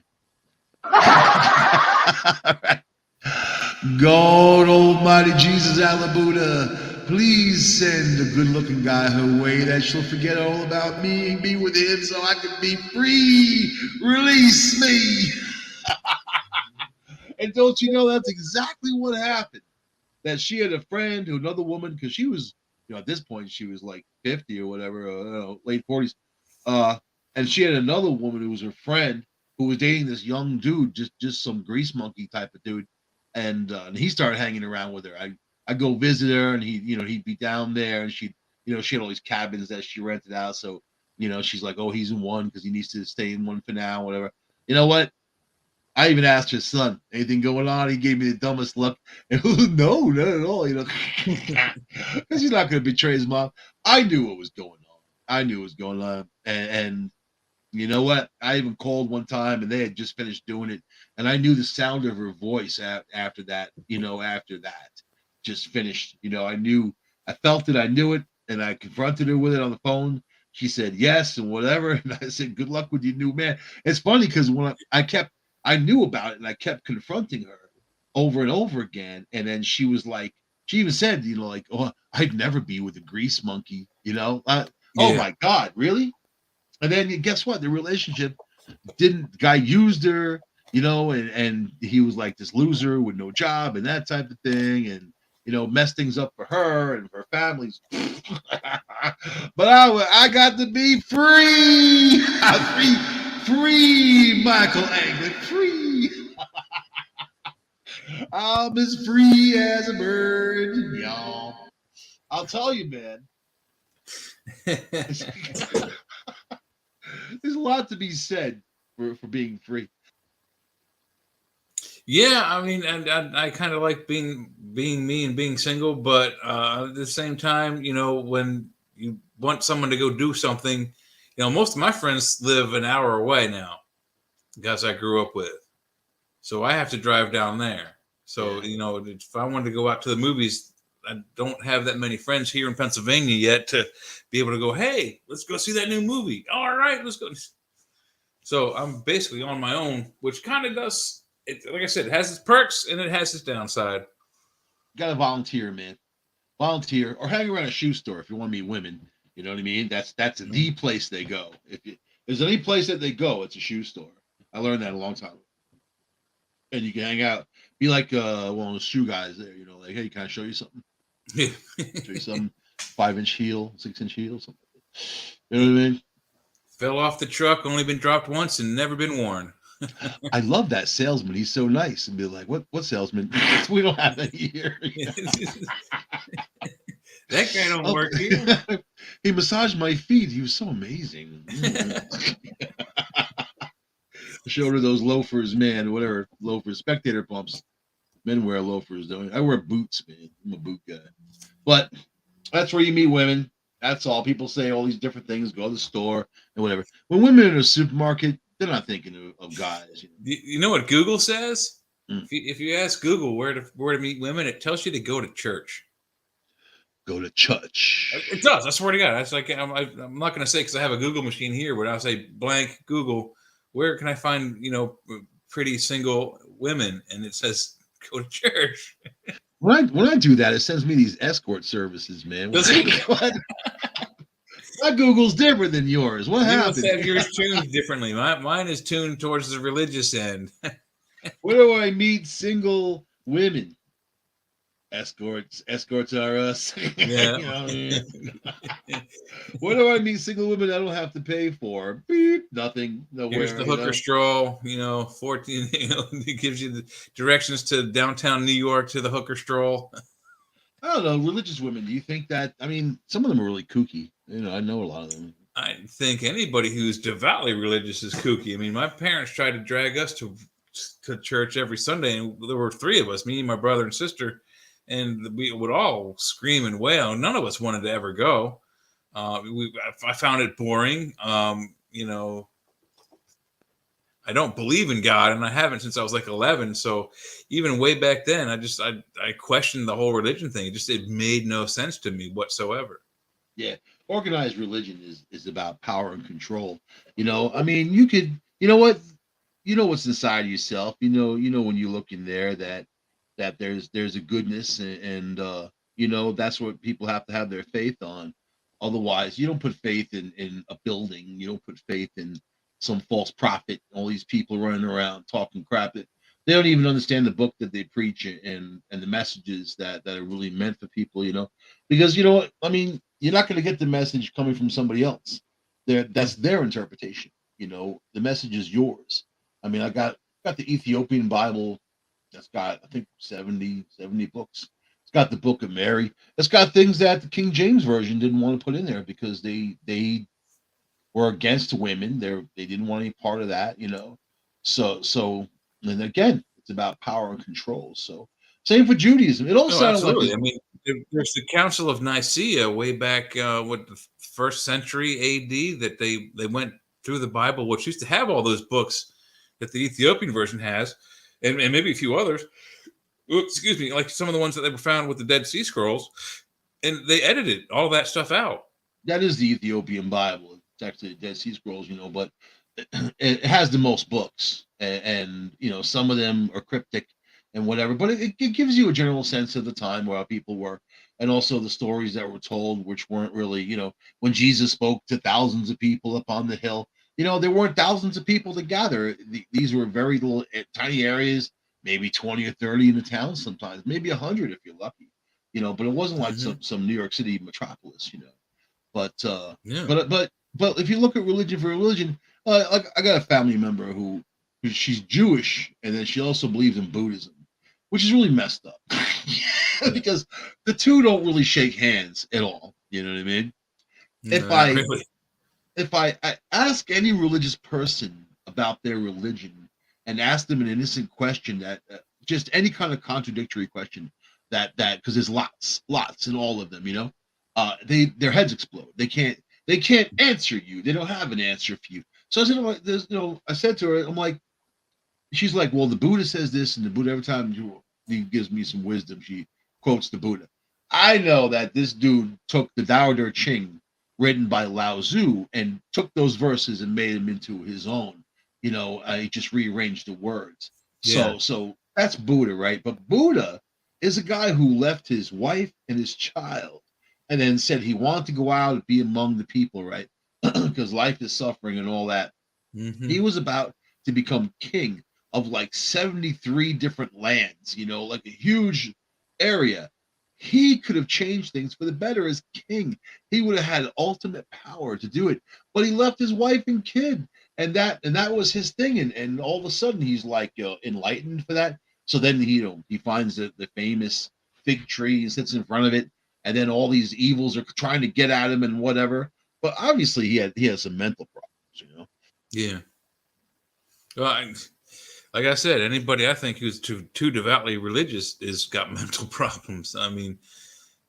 God Almighty Jesus Alabuda, please send a good-looking guy her way that she'll forget all about me and be with him so I can be free. Release me. And don't you know that's exactly what happened? That she had a friend who another woman, because she was, at this point she was like 50 or whatever, late 40s. Uh, and she had another woman who was her friend who was dating this young dude, just some grease monkey type of dude, and he started hanging around with her. I go visit her, and he'd be down there, and she had all these cabins that she rented out. So she's like, oh, he's in one because he needs to stay in one for now, whatever. You know what? I even asked her son, anything going on? He gave me the dumbest look. And no, not at all, because he's not going to betray his mom. I knew what was going on. I knew what was going on. And you know what? I even called one time and they had just finished doing it. And I knew the sound of her voice after that, just finished. I felt it. I knew it. And I confronted her with it on the phone. She said yes and whatever. And I said, good luck with your new man. It's funny because when I knew about it and I kept confronting her over and over again. And then she was like, she even said, like, oh, I'd never be with a grease monkey. Oh Yeah. my God, really? And then guess what? The relationship didn't. Guy used her, and he was like this loser with no job and that type of thing, and messed things up for her and her families. But I got to be free, free, Michael Anglin, free. I'm as free as a bird, y'all. I'll tell you, man. There's a lot to be said for being free. Yeah, I mean, and I kind of like being me and being single, but at the same time, when you want someone to go do something, most of my friends live an hour away now, guys I grew up with, so I have to drive down there. So Yeah. if I wanted to go out to the movies, I don't have that many friends here in Pennsylvania yet to be able to go. Hey, let's go see that new movie. All right, let's go. So I'm basically on my own, which kind of does. Like I said, it has its perks and it has its downside. Gotta volunteer, man. Volunteer or hang around a shoe store if you want to meet women. You know what I mean? That's the place they go. If there's any place that they go, it's a shoe store. I learned that a long time ago. And you can hang out, be like one of those shoe guys there. Like, hey, can I show you something? Yeah. Show you something. 5-inch heel, 6-inch heel, something. You know what I mean? Fell off the truck, only been dropped once and never been worn. I love that salesman. He's so nice and be like, what salesman? We don't have that here. That guy don't Oh, work here. he massaged my feet. He was so amazing. showed her those loafers, man, whatever loafers, spectator pumps. Men wear loafers, don't I wear boots, man. I'm a boot guy. But that's where you meet women. That's all. People say all these different things, go to the store and whatever. When women in a supermarket, they're not thinking of guys. You know what Google says? Mm. If you ask Google where to meet women, it tells you to go to church. Go to church. It does. I swear to God. That's like I'm not going to say because I have a Google machine here, but I'll say blank Google. Where can I find pretty single women? And it says go to church. When I do that, it sends me these escort services, man. Does it? My Google's different than yours. What You happened? must have yours tuned differently. Mine is tuned towards the religious end. Where do I meet single women? Escorts are us. Yeah. Where do I meet single women I don't have to pay for? Beep, nothing. Nowhere. Here's the hooker stroll. 14. It gives you the directions to downtown New York to the hooker stroll. I don't know. Religious women. Do you think that? I mean, some of them are really kooky. I know a lot of them. I think anybody who's devoutly religious is kooky. I mean, my parents tried to drag us to church every Sunday, and there were three of us, me, my brother, and sister. And we would all scream and wail. None of us wanted to ever go. I found it boring. I don't believe in God, and I haven't since I was like 11. So even way back then, I questioned the whole religion thing. It made no sense to me whatsoever. Yeah, organized religion is about power and control. I mean, you could. You know what? You know what's inside of yourself. You know when you look in there that there's a goodness and that's what people have to have their faith on. Otherwise, you don't put faith in a building. You don't put faith in some false prophet. All these people running around talking crap that they don't even understand the book that they preach and the messages that are really meant for people. Because what I mean, you're not going to get the message coming from somebody else. That's their interpretation. The message is yours. I mean, I got the Ethiopian Bible. That's got, I think, 70 books. It's got the Book of Mary. It's got things that the King James Version didn't want to put in there because they were against women. They didn't want any part of that, So and again, it's about power and control. So same for Judaism. It all sounded absolutely. like I mean, there's the Council of Nicaea way back the first century AD that they went through the Bible, which used to have all those books that the Ethiopian version has. And maybe a few others, excuse me, like some of the ones that they were found with the Dead Sea Scrolls, and they edited all that stuff out. That is the Ethiopian Bible. It's actually the Dead Sea Scrolls, but it has the most books, and some of them are cryptic and whatever, but it gives you a general sense of the time where people were, and also the stories that were told, which weren't really, when Jesus spoke to thousands of people up on the hill. There weren't thousands of people to gather. These were very little, tiny areas, maybe 20 or 30 in the town sometimes, maybe 100 if you're lucky, but it wasn't like some New York City metropolis, But yeah. but if you look at religion for religion, like I got a family member who she's Jewish and then she also believes in Buddhism, which is really messed up because the two don't really shake hands at all. You know what I mean? No, If I ask any religious person about their religion and ask them an innocent question that just any kind of contradictory question that because there's lots in all of them, their heads explode. They can't answer you. They don't have an answer for you. So I said to her, I'm like, she's like, well, the Buddha says this, and the Buddha every time he gives me some wisdom, she quotes the Buddha. I know that this dude took the Tao Te Ching written by Lao Tzu and took those verses and made them into his own. He just rearranged the words. Yeah. So that's Buddha, right? But Buddha is a guy who left his wife and his child and then said he wanted to go out and be among the people, right? Because life is suffering and all that. Mm-hmm. He was about to become king of like 73 different lands, like a huge area. He could have changed things for the better as king. He would have had ultimate power to do it, but he left his wife and kid, and that was his thing. And all of a sudden, he's like enlightened for that. So then he finds the famous fig tree and sits in front of it, and then all these evils are trying to get at him and whatever. But obviously, he has some mental problems, Yeah. Well, like I said, anybody I think who's too devoutly religious is got mental problems. I mean,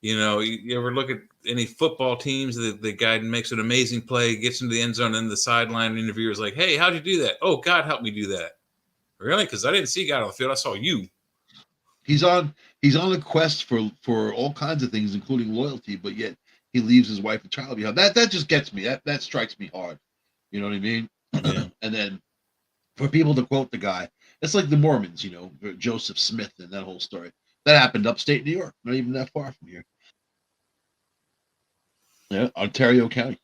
you ever look at any football teams that the guy makes an amazing play, gets into the end zone, and the sideline interviewer is like, "Hey, how'd you do that?" "Oh, God helped me do that." "Really? Because I didn't see God on the field. I saw you." He's on he's on a quest for all kinds of things, including loyalty, but yet he leaves his wife and child behind. That just gets me. That strikes me hard. You know what I mean? Yeah. And then for people to quote the guy, it's like the Mormons, Joseph Smith and that whole story. That happened upstate New York, not even that far from here. Yeah, Ontario County.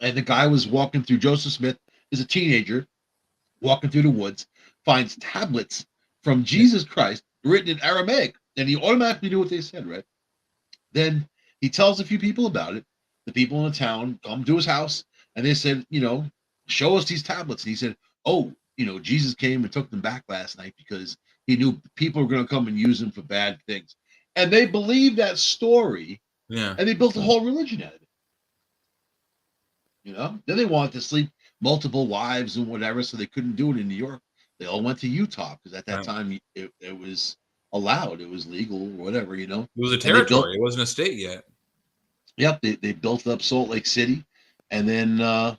And the guy was walking through. Joseph Smith is a teenager walking through the woods, finds tablets from Jesus Christ written in Aramaic, and he automatically knew what they said, right? Then he tells a few people about it. The people in the town come to his house, and they said, show us these tablets. And he said, oh, Jesus came and took them back last night because he knew people were going to come and use them for bad things. And they believed that story, Yeah. and they built a whole religion out of it. Then they wanted to sleep multiple wives and whatever, so they couldn't do it in New York. They all went to Utah because at that Right. time it was allowed, it was legal, or whatever, It was a and they built. territory. It wasn't a state yet. Yep, they built up Salt Lake City, and then now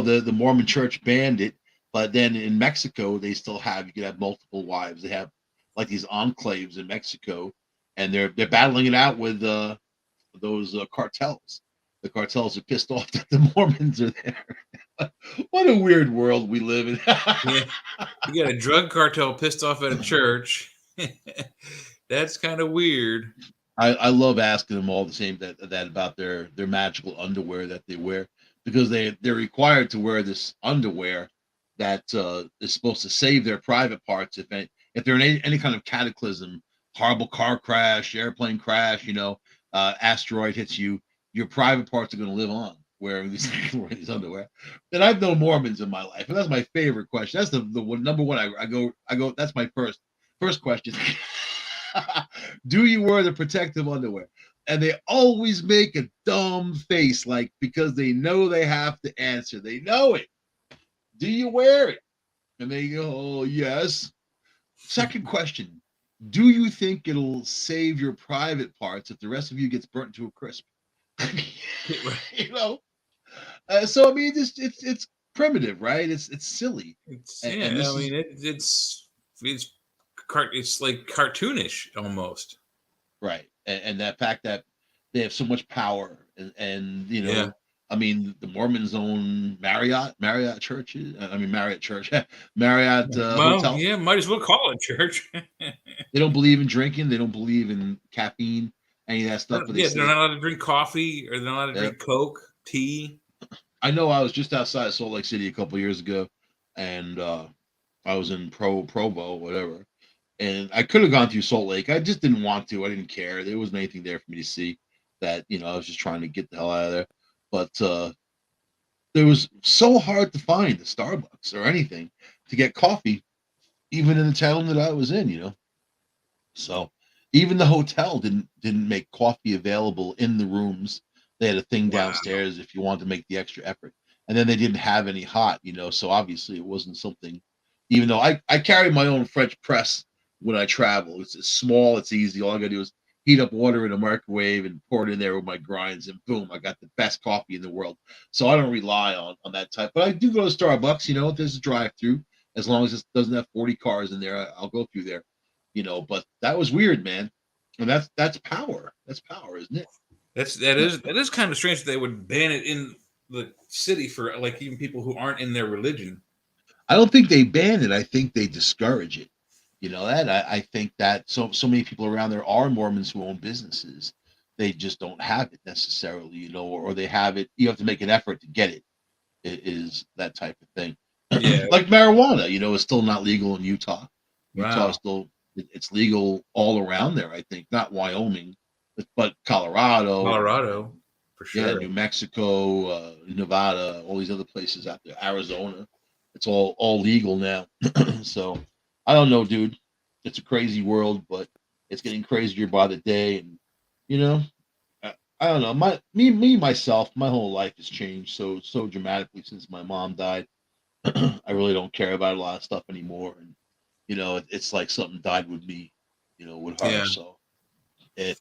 the Mormon Church banned it, but then in Mexico they still have, you can have multiple wives. They have like these enclaves in Mexico, and they're battling it out with those cartels. The cartels are pissed off that the Mormons are there. What a weird world we live in. Yeah. You got a drug cartel pissed off at a church. That's kind of weird. I love asking them all the same that about their magical underwear that they wear, because they're required to wear this underwear that is supposed to save their private parts if they're in any kind of cataclysm, horrible car crash, airplane crash, asteroid hits you, your private parts are going to live on wearing these wearing these underwear. And I've known Mormons in my life, and that's my favorite question. That's the number one. I go. That's my first question. Do you wear the protective underwear? And they always make a dumb face, like, because they know they have to answer. They know it. Do you wear it? And they go, oh, yes. Second question. Do you think it'll save your private parts if the rest of you gets burnt to a crisp? you know? So I mean, it's primitive, right? It's silly. And I this mean is it's like cartoonish almost. right. And that fact that they have so much power, and Yeah. I mean, the Mormons own Marriott churches. I mean, Marriott Church, Marriott Well, Hotel. yeah, might as well call it church. They don't believe in drinking. They don't believe in caffeine, any of that stuff. But they Yeah, they're say, not allowed to drink coffee, or they're not allowed to yeah. drink Coke, tea. I know I was just outside Salt Lake City a couple years ago, and I was in Provo, whatever, and I could have gone through Salt Lake. I just didn't want to. I didn't care. There wasn't anything there for me to see. That I was just trying to get the hell out of there. But it was so hard to find a Starbucks or anything to get coffee, even in the town that I was in. So even the hotel didn't make coffee available in the rooms. They had a thing Wow. downstairs if you wanted to make the extra effort. And then they didn't have any hot, so obviously it wasn't something, even though I carry my own French press when I travel. It's small, it's easy. All I gotta do is heat up water in a microwave and pour it in there with my grinds, and boom, I got the best coffee in the world. So I don't rely on that type. But I do go to Starbucks, if there's a drive through, as long as it doesn't have 40 cars in there, I'll go through there. But that was weird, man. And that's power. That's power, isn't it? That is kind of strange that they would ban it in the city for like even people who aren't in their religion. I don't think they ban it. I think they discourage it. That I think that so many people around there are Mormons who own businesses. They just don't have it necessarily, or they have it. You have to make an effort to get it. It is that type of thing. Yeah. Like marijuana, is still not legal in Utah. Utah Wow. is still it's legal all around there. I think not Wyoming, but Colorado. Colorado, for Yeah, sure. New Mexico, Nevada, all these other places out there, Arizona. It's all legal now. So I don't know, dude. It's a crazy world, but it's getting crazier by the day. And you know, I don't know. Myself, my whole life has changed so dramatically since my mom died. I really don't care about a lot of stuff anymore, and it's like something died with me, with her. Yeah. So it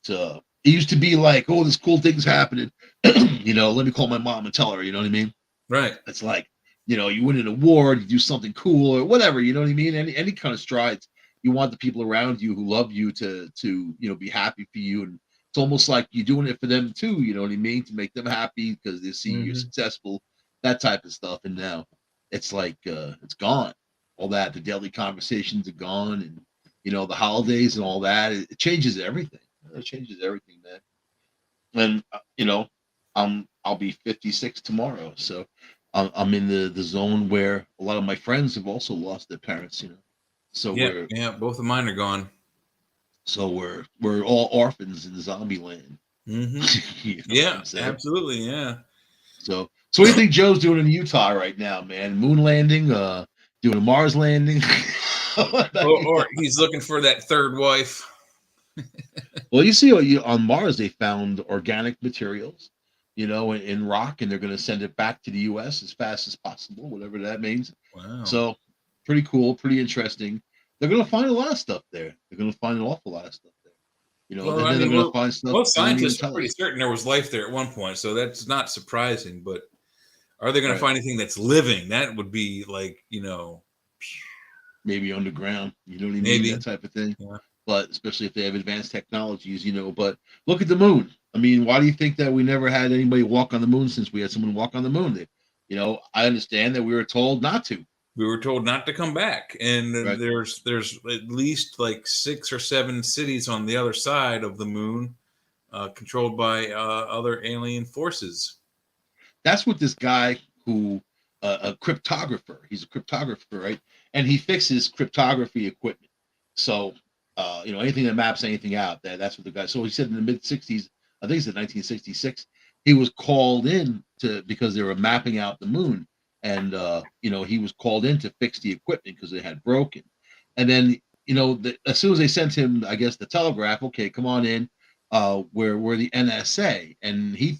used to be like, oh, this cool thing's happening, let me call my mom and tell her. You know what I mean? Right. It's like, you win an award, you do something cool or whatever, you know what I mean? Any kind of strides. You want the people around you who love you to be happy for you. And it's almost like you're doing it for them too, you know what I mean? To make them happy because they see you're Hmm. successful, that type of stuff. And now it's like it's gone. All that, the daily conversations are gone, and the holidays and all that. It changes everything. It changes everything, man. And I'll be 56 tomorrow, so I'm in the zone where a lot of my friends have also lost their parents. So Yeah. we're Yeah. Both of mine are gone. so we're all orphans in zombie land. Hmm. You know what Yeah. I'm saying? Absolutely. Yeah. So what do you think Joe's doing in Utah right now, man? Moon landing, doing a Mars landing. Or he's looking for that third wife. Well, you see, on Mars they found organic materials, in rock, and they're going to send it back to the U.S. as fast as possible, whatever that means. Wow. So, pretty cool, pretty interesting. They're going to find a lot of stuff there. They're going to find an awful lot of stuff there, Well, and I then they're mean, going to find stuff most they didn't even scientists are tell pretty us. certain there was life there at one point, so that's not surprising. But are they going to Right? find anything that's living? That would be like, Maybe underground. You know what I mean? That maybe. type of thing. Yeah. But especially if they have advanced technologies. But look at the moon. I mean, why do you think that we never had anybody walk on the moon since we had someone walk on the moon? I understand that we were told not to, We were told not to come back, and right? there's at least like 6 or 7 cities on the other side of the moon, controlled by other alien forces. That's what this guy who a cryptographer. He's a cryptographer, right? And he fixes cryptography equipment. So anything that maps anything out, that's what the guy. So he said in the mid 60s, I think it's in 1966, he was called in to because they were mapping out the moon, and he was called in to fix the equipment because it had broken. And then as soon as they sent him, I guess the telegraph, okay, come on in. We're the NSA, and he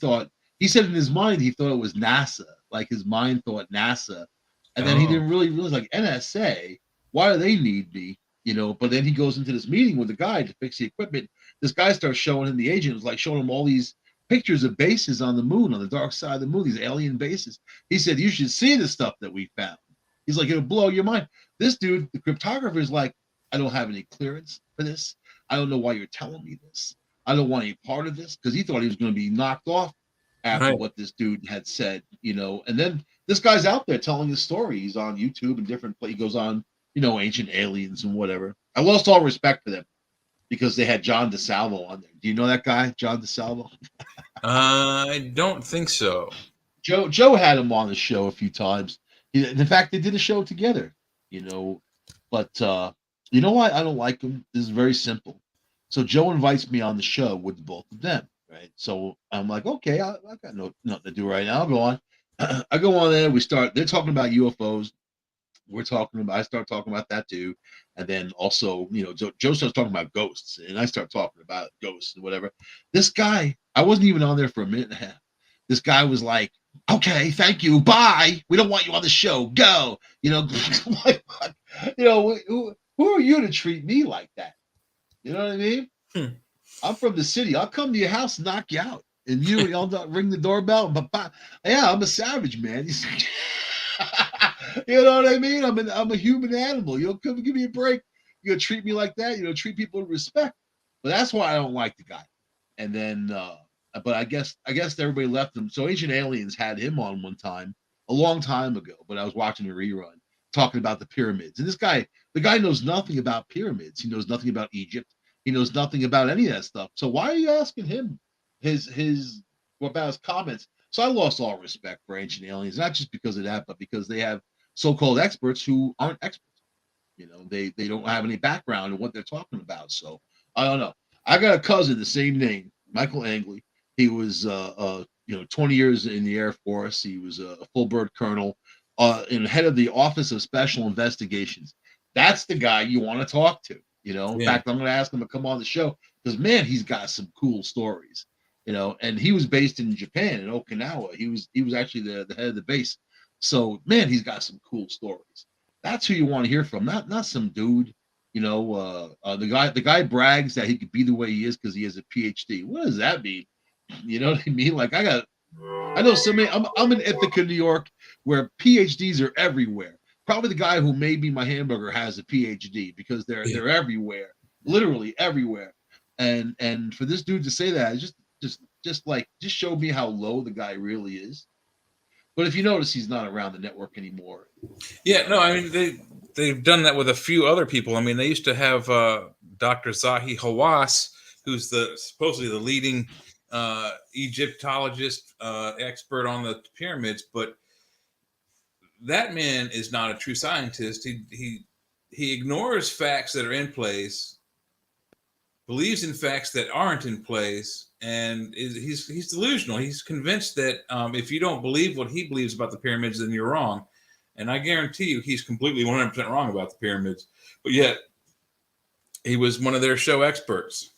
said in his mind he thought it was NASA. Like his mind thought NASA, and then he Oh, didn't really realize like NSA. Why do they need me? But then he goes into this meeting with the guy to fix the equipment. This guy starts showing him the agent was like showing him all these pictures of bases on the moon, on the dark side of the moon, these alien bases. He said, "You should see the stuff that we found." He's like, "It'll blow your mind." This dude, the cryptographer, is like, "I don't have any clearance for this. I don't know why you're telling me this. I don't want any part of this," because he thought he was going to be knocked off after right. what this dude had said, and then this guy's out there telling his story. He's on YouTube and different he goes on, Ancient Aliens and whatever. I lost all respect for them because they had John DeSalvo on there. Do you know that guy, John DeSalvo? I don't think so. Joe had him on the show a few times. In fact, they did a show together, you know. But you know what? I don't like him. This is very simple. So Joe invites me on the show with both of them, right? So I'm like, okay, I got nothing to do right now. I'll go on. I go on there. We start. They're talking about UFOs. We're talking about. I start talking about that too, and then also, Joe starts talking about ghosts, and I start talking about ghosts and whatever. This guy, I wasn't even on there for a minute and a half. This guy was like, "Okay, thank you, bye. We don't want you on the show. Go." Like, who are you to treat me like that? You know what I mean? Hmm. I'm from the city. I'll come to your house and knock you out. And y'all ring the doorbell. Yeah, I'm a savage, man. You know what I mean? I'm a human animal. Come give me a break. You treat me like that. Treat people with respect. But that's why I don't like the guy. And then, but I guess everybody left him. So Ancient Aliens had him on one time, a long time ago. But I was watching a rerun talking about the pyramids. And the guy knows nothing about pyramids. He knows nothing about Egypt. He knows nothing about any of that stuff. So why are you asking him his what about his comments? So I lost all respect for Ancient Aliens, not just because of that, but because they have so-called experts who aren't experts. They don't have any background in what they're talking about. So I don't know. I got a cousin, the same name, Michael Angley. He was 20 years in the Air Force. He was a full bird colonel, and head of the Office of Special Investigations. That's the guy you want to talk to. In Yeah. fact, I'm going to ask him to come on the show because man, he's got some cool stories. And he was based in Japan in Okinawa. He was actually the head of the base. So man, he's got some cool stories. That's who you want to hear from, not some dude. The guy brags that he could be the way he is because he has a PhD. What does that mean? You know what I mean? Like I know so many. I'm in Ithaca, New York, where PhDs are everywhere. Probably the guy who made me my hamburger has a PhD because Yeah. they're everywhere, literally everywhere. And for this dude to say that, just showed me how low the guy really is. But if you notice, he's not around the network anymore. Yeah, no, I mean they've done that with a few other people. I mean, they used to have Dr. Zahi Hawass, who's the supposedly the leading Egyptologist expert on the pyramids, but that man is not a true scientist. He ignores facts that are in place, believes in facts that aren't in place, and he's delusional. He's convinced that if you don't believe what he believes about the pyramids, then you're wrong. And I guarantee you, he's completely 100% wrong about the pyramids. But yet, he was one of their show experts.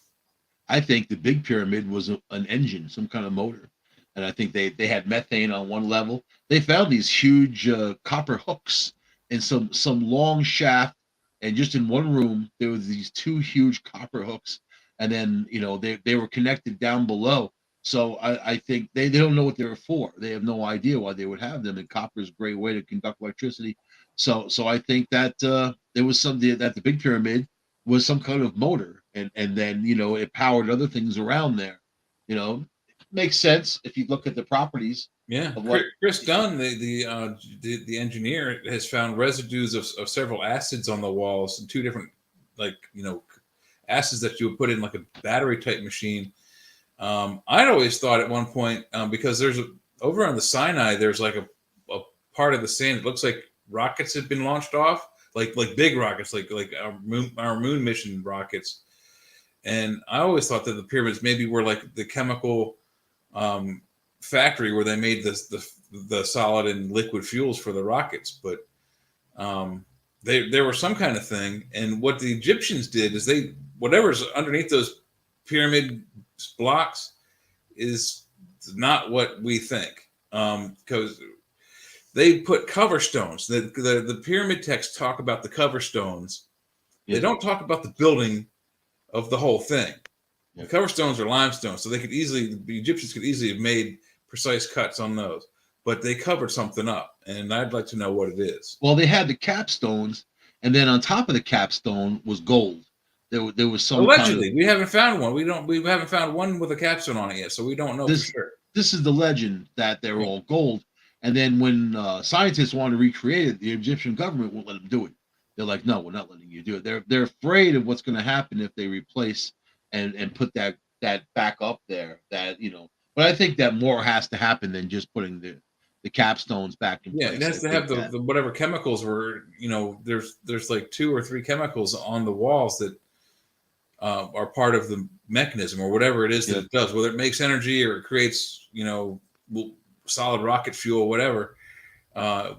I think the big pyramid was an engine, some kind of motor, and I think they had methane on one level. They found these huge copper hooks in some long shaft, and just in one room there was these two huge copper hooks, and then they were connected down below. So I think they don't know what they're for. They have no idea why they would have them. And copper is a great way to conduct electricity. So I think that there was something that the big pyramid was some kind of motor, and then it powered other things around there. Makes sense if you look at the properties Yeah, of what. Chris Dunn, the engineer, has found residues of several acids on the walls and two different, like acids that you would put in like a battery type machine. I'd always thought at one point, because over on the Sinai, there's like a part of the sand that looks like rockets had been launched off, like big rockets, like our moon mission rockets. And I always thought that the pyramids maybe were like the chemical factory where they made the solid and liquid fuels for the rockets, but there were some kind of thing. And what the Egyptians did is whatever's underneath those pyramid blocks is not what we think, because they put cover stones. The pyramid texts talk about the cover stones. Yeah. They don't talk about the building of the whole thing. Yeah. The cover stones are limestone, so the Egyptians could easily have made precise cuts on those, but they covered something up, and I'd like to know what it is. Well, they had the capstones, and then on top of the capstone was gold. There was some Allegedly, kind of, we haven't found one. We haven't found one with a capstone on it yet, so we don't know for sure. This is the legend that they're all gold. And then when scientists want to recreate it, the Egyptian government won't let them do it. They're like, no, we're not letting you do it. They're afraid of what's going to happen if they replace and put that back up there. But I think that more has to happen than just putting the capstones back in place. Yeah, it has to have the whatever chemicals were. There's like 2 or 3 chemicals on the walls that are part of the mechanism or whatever it is that it does, whether it makes energy or it creates solid rocket fuel, whatever.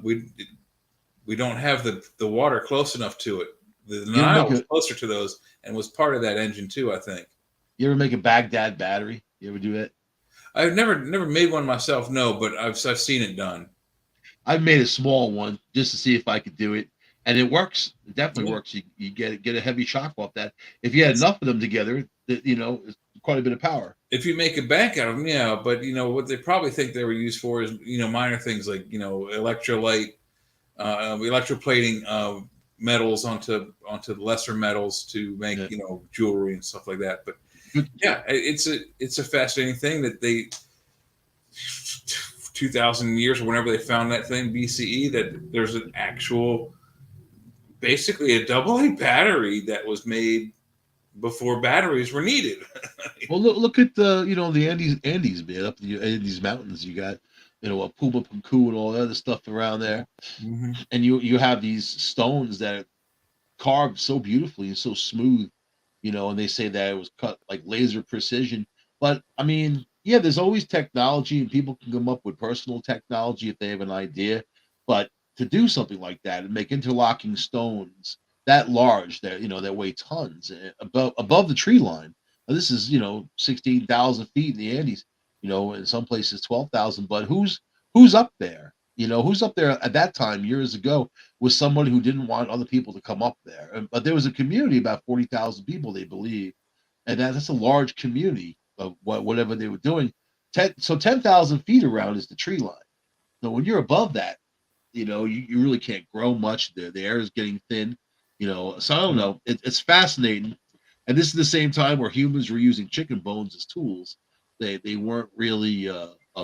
We don't have the water close enough to it. The Nile was closer to those and was part of that engine too, I think. You ever make a Baghdad battery? You ever do that? I've never made one myself, no, but I've seen it done. I've made a small one just to see if I could do it, and it works. It definitely works. You get a heavy shock off that. If you had enough of them together, it's quite a bit of power. If you make a bank out of them, yeah. But what they probably think they were used for is minor things like electrolyte, electroplating metals onto lesser metals to make jewelry and stuff like that. But yeah, it's a fascinating thing that they 2,000 years or whenever they found that thing BCE, that there's an actual, basically a AA battery that was made before batteries were needed. Well, look at the Andes, man, up the Andes mountains. You got a Puma Punku and all the other stuff around there, and you have these stones that are carved so beautifully and so smooth, and they say that it was cut like laser precision. But I mean, yeah, there's always technology, and people can come up with personal technology if they have an idea. But to do something like that and make interlocking stones that large, that weigh tons above the tree line. Now, this is 16,000 feet in the Andes. In some places 12,000. But who's up there? Who's up there at that time years ago was somebody who didn't want other people to come up there. But there was a community about 40,000 people, they believe, and that's a large community of whatever they were doing. 10,000 feet around is the tree line. So when you're above that, you really can't grow much there. The air is getting thin, So I don't know. It's fascinating, and this is the same time where humans were using chicken bones as tools. They weren't really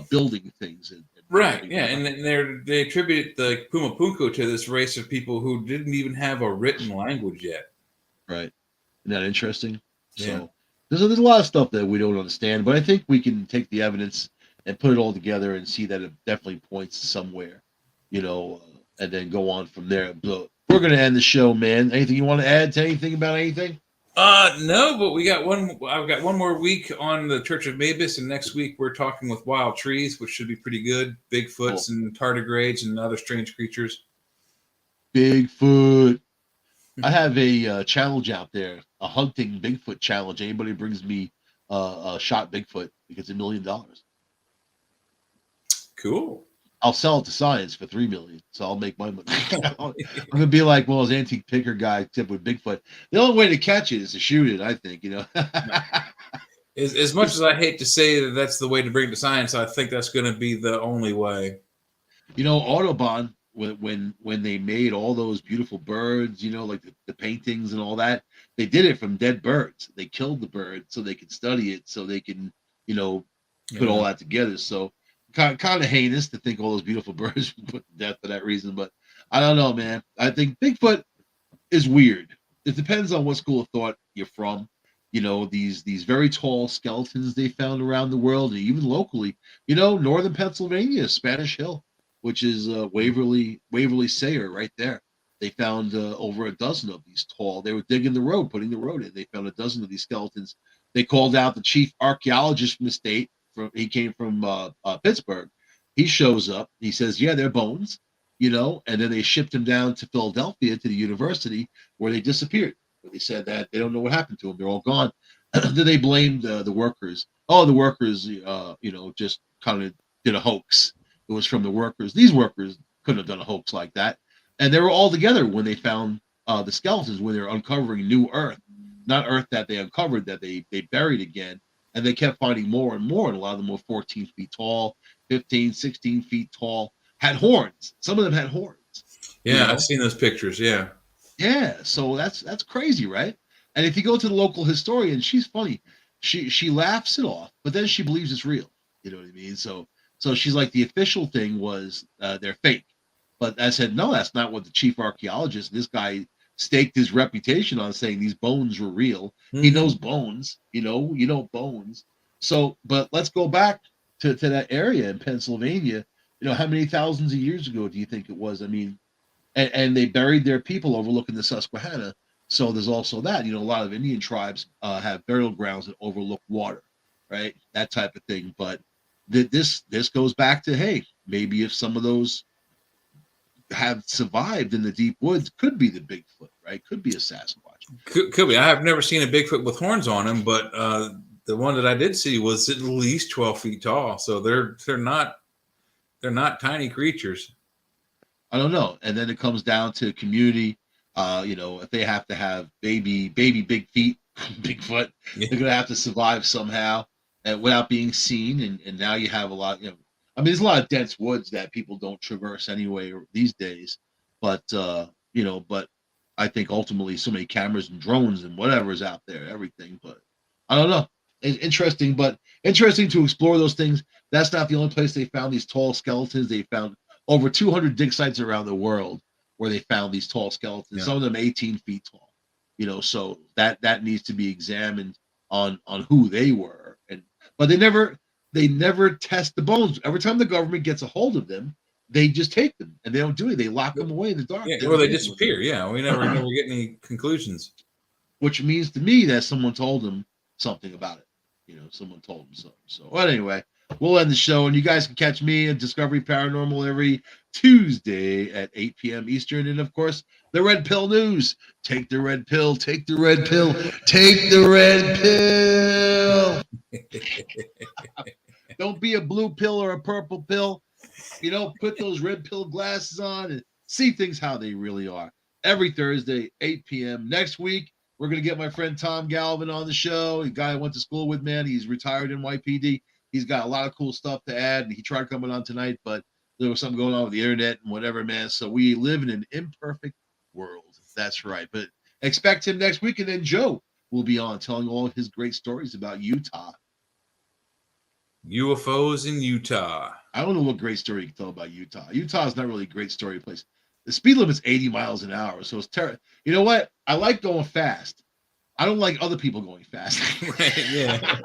building things and Right. building Yeah, and weapons. then they attribute the Puma Punku to this race of people who didn't even have a written language yet. Right. Isn't that interesting? Yeah. So there's a lot of stuff that we don't understand, but I think we can take the evidence and put it all together and see that it definitely points to somewhere, and then go on from there. So we're gonna end the show, man. Anything you want to add to anything about anything? No, but we got one. I've got one more week on the Church of Mavis, and next week we're talking with wild trees, which should be pretty good. Cool. Bigfoots and tardigrades and other strange creatures. Bigfoot. I have a challenge out there, a hunting Bigfoot challenge. Anybody brings me a shot Bigfoot, it gets $1 million. Cool. I'll sell it to science for 3 million, so I'll make my money. I'm gonna be like one of those antique picker guy, except with Bigfoot. The only way to catch it is to shoot it. I think. As much as I hate to say that that's the way to bring it to science, I think that's going to be the only way. Audubon, when they made all those beautiful birds, like the paintings and all that, they did it from dead birds. They killed the bird so they could study it, so they can, put all Yeah. that together. So kind of heinous to think all those beautiful birds were put to death for that reason. But I don't know, man. I think Bigfoot is weird. It depends on what school of thought you're from. These very tall skeletons they found around the world, and even locally. Northern Pennsylvania, Spanish Hill, which is Waverly Sayer right there. They found over a dozen of these tall. They were digging the road, putting the road in. They found a dozen of these skeletons. They called out the chief archaeologist from the state. He came from Pittsburgh. He shows up. He says, "Yeah, they're bones." And then they shipped him down to Philadelphia to the university where they disappeared. Where they said that they don't know what happened to them. They're all gone. Then they blamed the workers. Oh, the workers, just kind of did a hoax. It was from the workers. These workers couldn't have done a hoax like that. And they were all together when they found the skeletons, when they were uncovering new earth, not earth that they uncovered, that they buried again. And they kept finding more and more. And a lot of them were 14 feet tall, 15, 16 feet tall, had horns. Some of them had horns, you Yeah, I've know? seen those pictures. Yeah. Yeah. So that's crazy, right? And if you go to the local historian, she's funny. She laughs it off, but then she believes it's real. You know what I mean? So she's like, the official thing was they're fake. But I said, no, that's not what the chief archaeologist, this guy staked his reputation on saying these bones were real. He Mm-hmm. knows bones, bones. So, but let's go back to that area in Pennsylvania. How many thousands of years ago do you think it was? I mean, and they buried their people overlooking the Susquehanna. So there's also that. A lot of Indian tribes have burial grounds that overlook water, right? That type of thing. But this goes back to, hey, maybe if some of those have survived in the deep woods, could be the Bigfoot, right? Could be a Sasquatch. Could be. I have never seen a Bigfoot with horns on him, but the one that I did see was at least 12 feet tall. So they're not tiny creatures. I don't know. And then it comes down to community. If they have to have baby big feet, Bigfoot, Yeah. they're gonna have to survive somehow and without being seen. And now you have a lot. I mean, there's a lot of dense woods that people don't traverse anyway these days. But I think ultimately so many cameras and drones and whatever is out there, everything. But I don't know. It's interesting, but interesting to explore those things. That's not the only place they found these tall skeletons. They found over 200 dig sites around the world where they found these tall skeletons. Yeah. Some of them 18 feet tall. So that needs to be examined on who they were. But they never test the bones. Every time the government gets a hold of them, they just take them and they don't do it. They lock them away in the dark. Yeah, They or don't they do anything with them. disappear. Yeah, we never get any conclusions. Which means to me that someone told them something about it. Someone told them something. So, well, anyway, we'll end the show, and you guys can catch me at Discovery Paranormal every Tuesday at 8 p.m. Eastern, and of course, the Red Pill News. Take the red pill. Take the red pill. Take the red pill. Don't be a blue pill or a purple pill. Put those red pill glasses on and see things how they really are. Every Thursday, 8 p.m. Next week, we're going to get my friend Tom Galvin on the show. A guy I went to school with, man. He's retired in NYPD. He's got a lot of cool stuff to add. And he tried coming on tonight, but there was something going on with the internet and whatever, man. So we live in an imperfect world. That's right. But expect him next week. And then Joe will be on telling all his great stories about Utah. UFOs in Utah. I don't know what great story you can tell about Utah. Utah is not really a great story place. The speed limit's 80 miles an hour, so it's terrible. You know what? I like going fast. I don't like other people going fast. Right, yeah.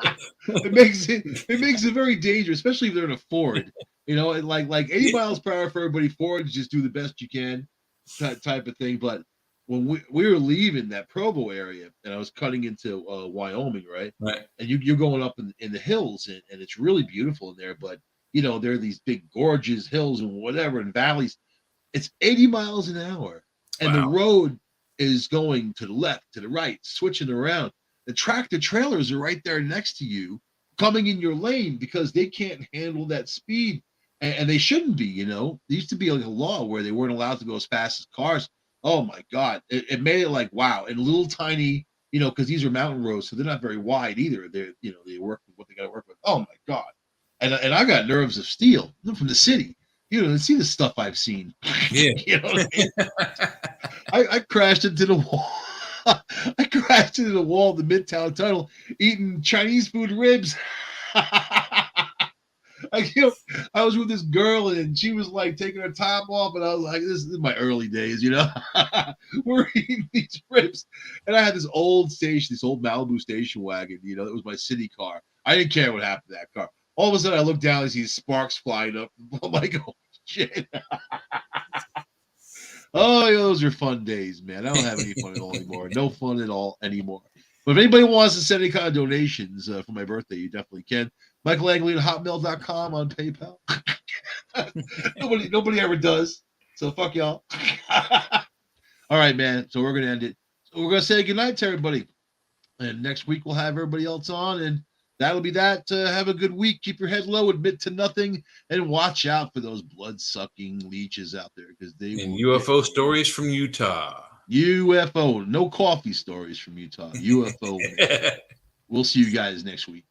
it makes it very dangerous, especially if they're in a Ford. Like 80 miles per hour for everybody. Fords just do the best you can, type of thing. But when we were leaving that Provo area, and I was cutting into Wyoming, right? Right. And you're going up in the hills, and it's really beautiful in there. But there are these big gorges, hills, and whatever, and valleys. It's 80 miles an hour, and the road is going to the left, to the right, switching around. The tractor trailers are right there next to you, coming in your lane because they can't handle that speed, and they shouldn't be. There used to be like a law where they weren't allowed to go as fast as cars. Oh my God, it made it like wow, and little tiny, because these are mountain roads, so they're not very wide either. They're they work with what they got to work with. Oh my God, and I got nerves of steel. I'm from the city. See the stuff I've seen. Yeah. You know what I mean? I crashed into the wall. I crashed into the wall of the Midtown Tunnel eating Chinese food ribs. I was with this girl and she was like taking her top off, and I was like, this is my early days, We're eating these ribs. And I had this old Malibu station wagon, it was my city car. I didn't care what happened to that car. All of a sudden I look down and see sparks flying up. I'm like, oh shit. Oh, those are fun days, man. I don't have any fun at all anymore. No fun at all anymore. But if anybody wants to send any kind of donations for my birthday, you definitely can. MichaelAngley@hotmail.com on PayPal. Nobody ever does. So fuck y'all. All right, man. So we're going to end it. So we're going to say goodnight to everybody. And next week we'll have everybody else on, and that'll be that. Have a good week. Keep your head low, admit to nothing, and watch out for those blood-sucking leeches out there, because they and UFO stories from Utah. UFO. No coffee stories from Utah. UFO. We'll see you guys next week.